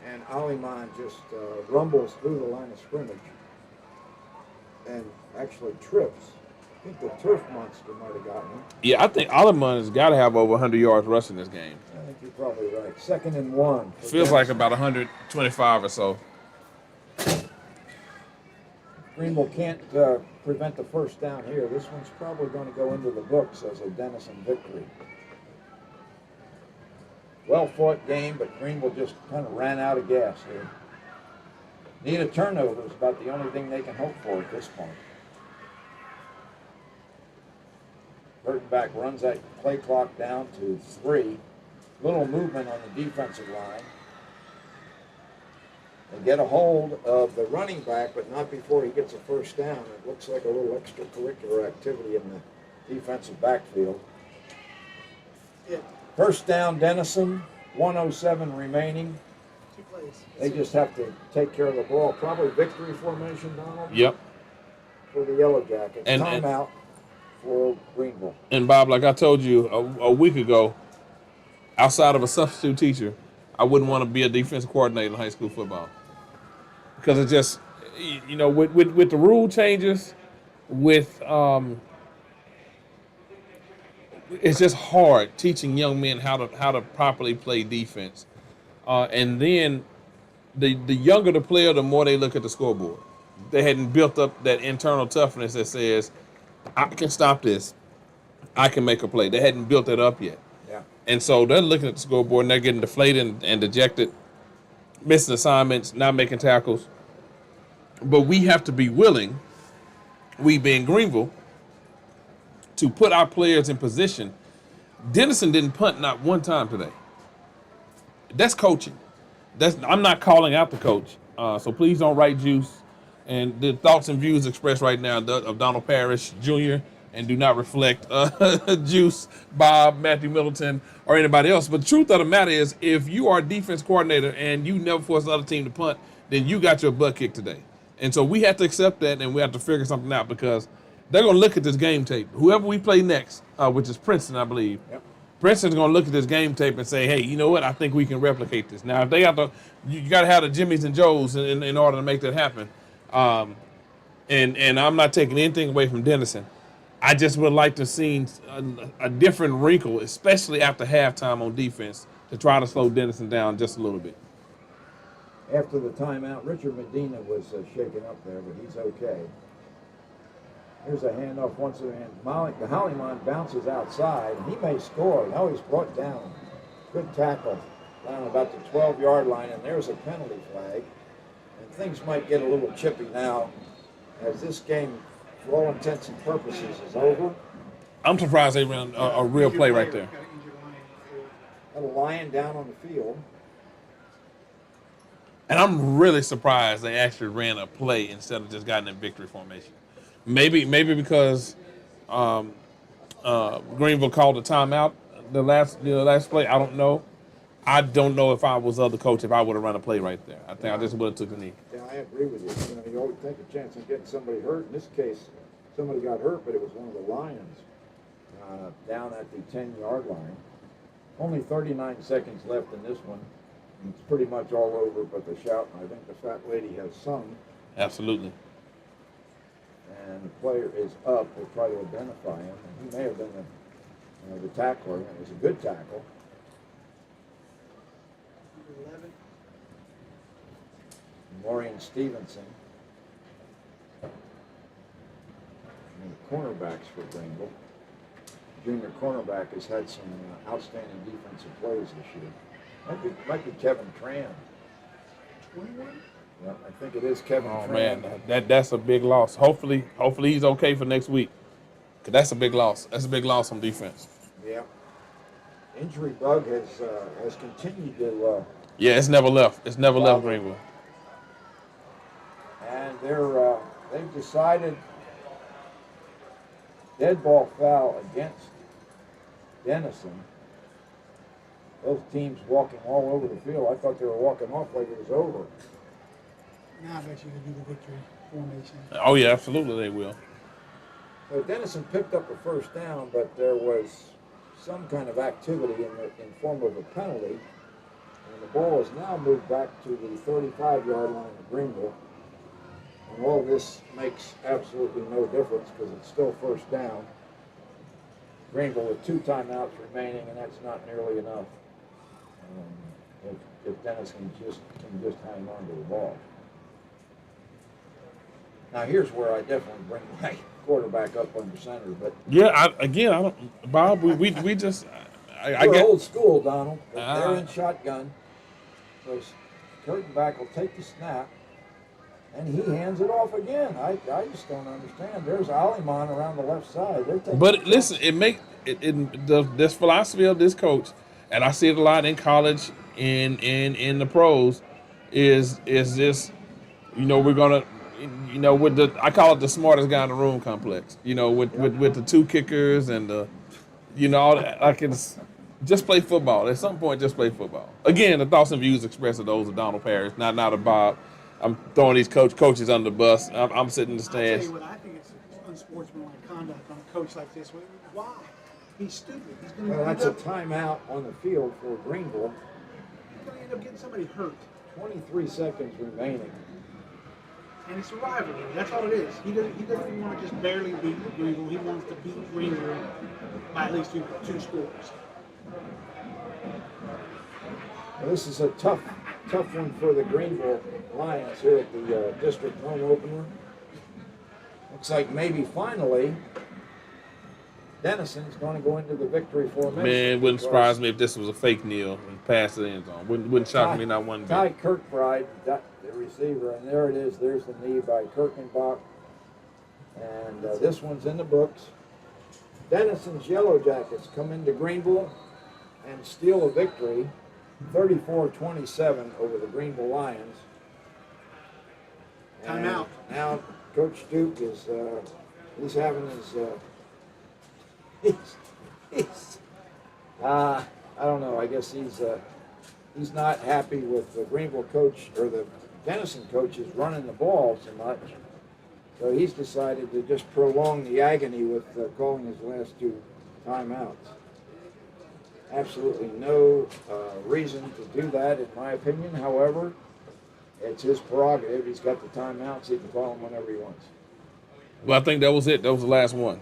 And Aliman just rumbles through the line of scrimmage, and actually trips. I think the turf monster might have gotten him. Yeah, I think Aliman has got to have over 100 yards rushing this game. I think you're probably right. 2nd and 1. Feels like about 125 or so. Greenville can't prevent the first down here. This one's probably going to go into the books as a Denison victory. Well-fought game, but Greenville just kind of ran out of gas here. Need a turnover is about the only thing they can hope for at this point. Kurtenbach runs that play clock down to 3. Little movement on the defensive line. They get a hold of the running back, but not before he gets a first down. It looks like a little extracurricular activity in the defensive backfield. Yeah, First down, Denison, 107 remaining. 2 plays. They just have to take care of the ball. Probably victory formation, Donald, Yep. for the Yellowjackets. And- Timeout for Greenville. And Bob, like I told you a week ago, outside of a substitute teacher, I wouldn't want to be a defensive coordinator in high school football because it just, you know, with the rule changes, with it's just hard teaching young men how to properly play defense, and then the younger the player, the more they look at the scoreboard. They hadn't built up that internal toughness that says, I can stop this. I can make a play. They hadn't built that up yet. Yeah. And so they're looking at the scoreboard and they're getting deflated and dejected, missing assignments, not making tackles. But we have to be willing, we being Greenville, to put our players in position. Denison didn't punt not one time today. That's coaching. I'm not calling out the coach. So please don't write juice. And the thoughts and views expressed right now of Donald Parrish Jr. and do not reflect Juice, Bob, Matthew Middleton, or anybody else. But the truth of the matter is, if you are a defense coordinator and you never force the other team to punt, then you got your butt kicked today. And so we have to accept that, and we have to figure something out because they're going to look at this game tape. Whoever we play next, which is Princeton, I believe. Yep. Princeton's going to look at this game tape and say, hey, you know what? I think we can replicate this. Now, if they have to, you got to have the Jimmys and Joes in order to make that happen. And I'm not taking anything away from Denison. I just would like to see a different wrinkle, especially after halftime on defense, to try to slow Denison down just a little bit. After the timeout, Richard Medina was shaken up there, but he's okay. Here's a handoff once again. The Hollyman bounces outside, and he may score. No, he's brought down. Good tackle down about the 12-yard line, and there's a penalty flag. And things might get a little chippy now as this game, for all intents and purposes, is over. I'm surprised they ran a real play right there. Got a lion down on the field. And I'm really surprised they actually ran a play instead of just gotten in victory formation. Maybe because Greenville called a timeout the last play. I don't know. I don't know if I was the other coach if I would have run a play right there. I think I just would have took the knee. Yeah, I agree with you. You know, you always take a chance of getting somebody hurt. In this case, somebody got hurt, but it was one of the Lions down at the 10-yard line. Only 39 seconds left in this one. It's pretty much all over but the shout, and I think the fat lady has sung. Absolutely. And the player is up. We'll try to identify him. And he may have been the tackler. It was a good tackle. 11. Maureen Stevenson. And the cornerbacks for Greenville. Junior cornerback has had some outstanding defensive plays this year. Might be Kevin Tran. 21? Yeah, I think it is Kevin Tran. Oh man, that's a big loss. Hopefully he's okay for next week. Cause that's a big loss. That's a big loss on defense. Yeah. Injury bug has continued to. Yeah, it's never left. It's never left Greenville. And they've decided dead ball foul against Denison. Those teams walking all over the field. I thought they were walking off like it was over. Now I bet you can do the victory formation. Oh yeah, absolutely they will. So Denison picked up a first down, but there was some kind of activity in form of a penalty. And the ball is now moved back to the 35-yard line of Greenville. And all this makes absolutely no difference because it's still first down. Greenville with 2 timeouts remaining, and that's not nearly enough. If Denison can just hang on to the ball. Now here's where I definitely bring my quarterback up under center, but yeah, I don't, Bob. We just I we're get old school, Donald. They're in shotgun, so Kurtenbach will take the snap, and he hands it off again. I just don't understand. There's Aliman around the left side. But listen, this philosophy of this coach, and I see it a lot in college, in the pros, is this, we're gonna you know, with I call it the smartest guy in the room complex. You know, with the two kickers and the, you know, all that, like it's just play football. At some point, just play football. Again, the thoughts and views expressed are those of Donald Parrish, not of Bob. I'm throwing these coaches under the bus. I'm sitting in the stands. I'll tell you what, I think it's unsportsmanlike conduct on a coach like this. Why? He's stupid. He's going to That's a timeout on the field for Greenville. He's going to end up getting somebody hurt. 23 seconds remaining. And it's a rivalry. That's all it is. He doesn't want to just barely beat Greenville. He wants to beat Greenville by at least two scores. Well, this is a tough one for the Greenville Lions here at the district home opener. Looks like maybe finally Denison's going to go into the victory formation. Man, it wouldn't surprise me if this was a fake kneel and pass the end zone. Wouldn't shock me not one bit. Ty Kirkbride, the receiver, and there it is. There's the knee by Kirkenbach. And this one's in the books. Denison's Yellowjackets come into Greenville and steal a victory, 34-27 over the Greenville Lions. And Timeout. now Coach Duke is he's having his I don't know. I guess he's not happy with the Greenville coach or the Denison coaches running the ball so much. So he's decided to just prolong the agony with calling his last two timeouts. Absolutely no reason to do that, in my opinion. However, it's his prerogative. He's got the timeouts. He can call them whenever he wants. Well, I think that was it. That was the last one.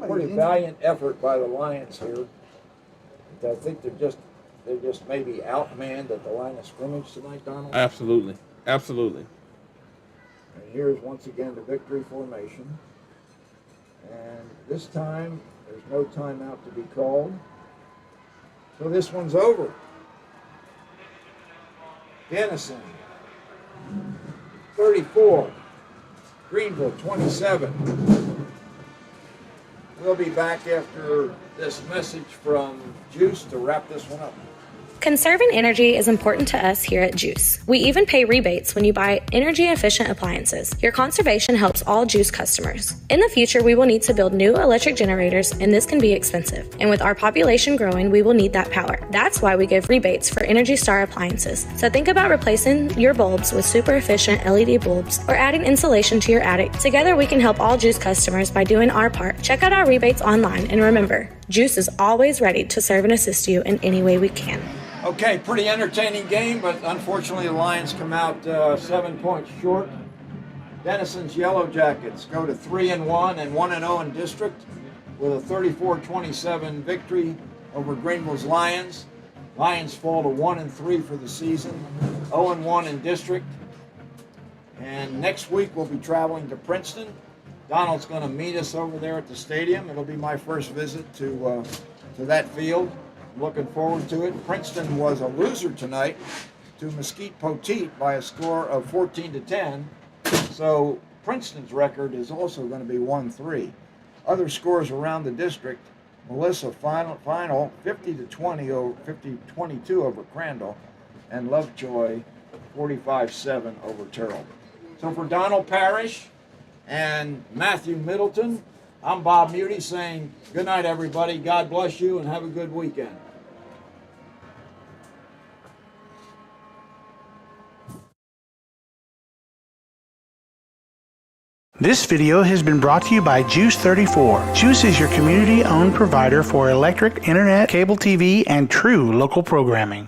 Pretty valiant effort by the Lions here. I think they're just maybe outmanned at the line of scrimmage tonight, Donald. Absolutely. Absolutely. And here's once again the victory formation. And this time there's no timeout to be called. So this one's over. Denison 34, Greenville 27. We'll be back after this message from GEUS to wrap this one up. Conserving energy is important to us here at GEUS. We even pay rebates when you buy energy-efficient appliances. Your conservation helps all GEUS customers. In the future, we will need to build new electric generators, and this can be expensive. And with our population growing, we will need that power. That's why we give rebates for Energy Star appliances. So think about replacing your bulbs with super efficient LED bulbs or adding insulation to your attic. Together, we can help all GEUS customers by doing our part. Check out our rebates online, and remember, GEUS is always ready to serve and assist you in any way we can. Okay, pretty entertaining game, but unfortunately the Lions come out 7 points short. Denison's Yellowjackets go to 3-1 and 1-0 in district with a 34-27 victory over Greenville's Lions. Lions fall to 1-3 for the season, 0-1 in district. And next week we'll be traveling to Princeton. Donald's going to meet us over there at the stadium. It'll be my first visit to that field. Looking forward to it. Princeton was a loser tonight to Mesquite Poteet by a score of 14-10. So Princeton's record is also going to be 1-3. Other scores around the district: Melissa final 50-20 over 50-22 over Crandall, and Lovejoy 45-7 over Terrell. So for Donald Parrish and Matthew Middleton, I'm Bob Muty saying good night, everybody. God bless you and have a good weekend. This video has been brought to you by GEUS 34. GEUS is your community-owned provider for electric, internet, cable TV, and true local programming.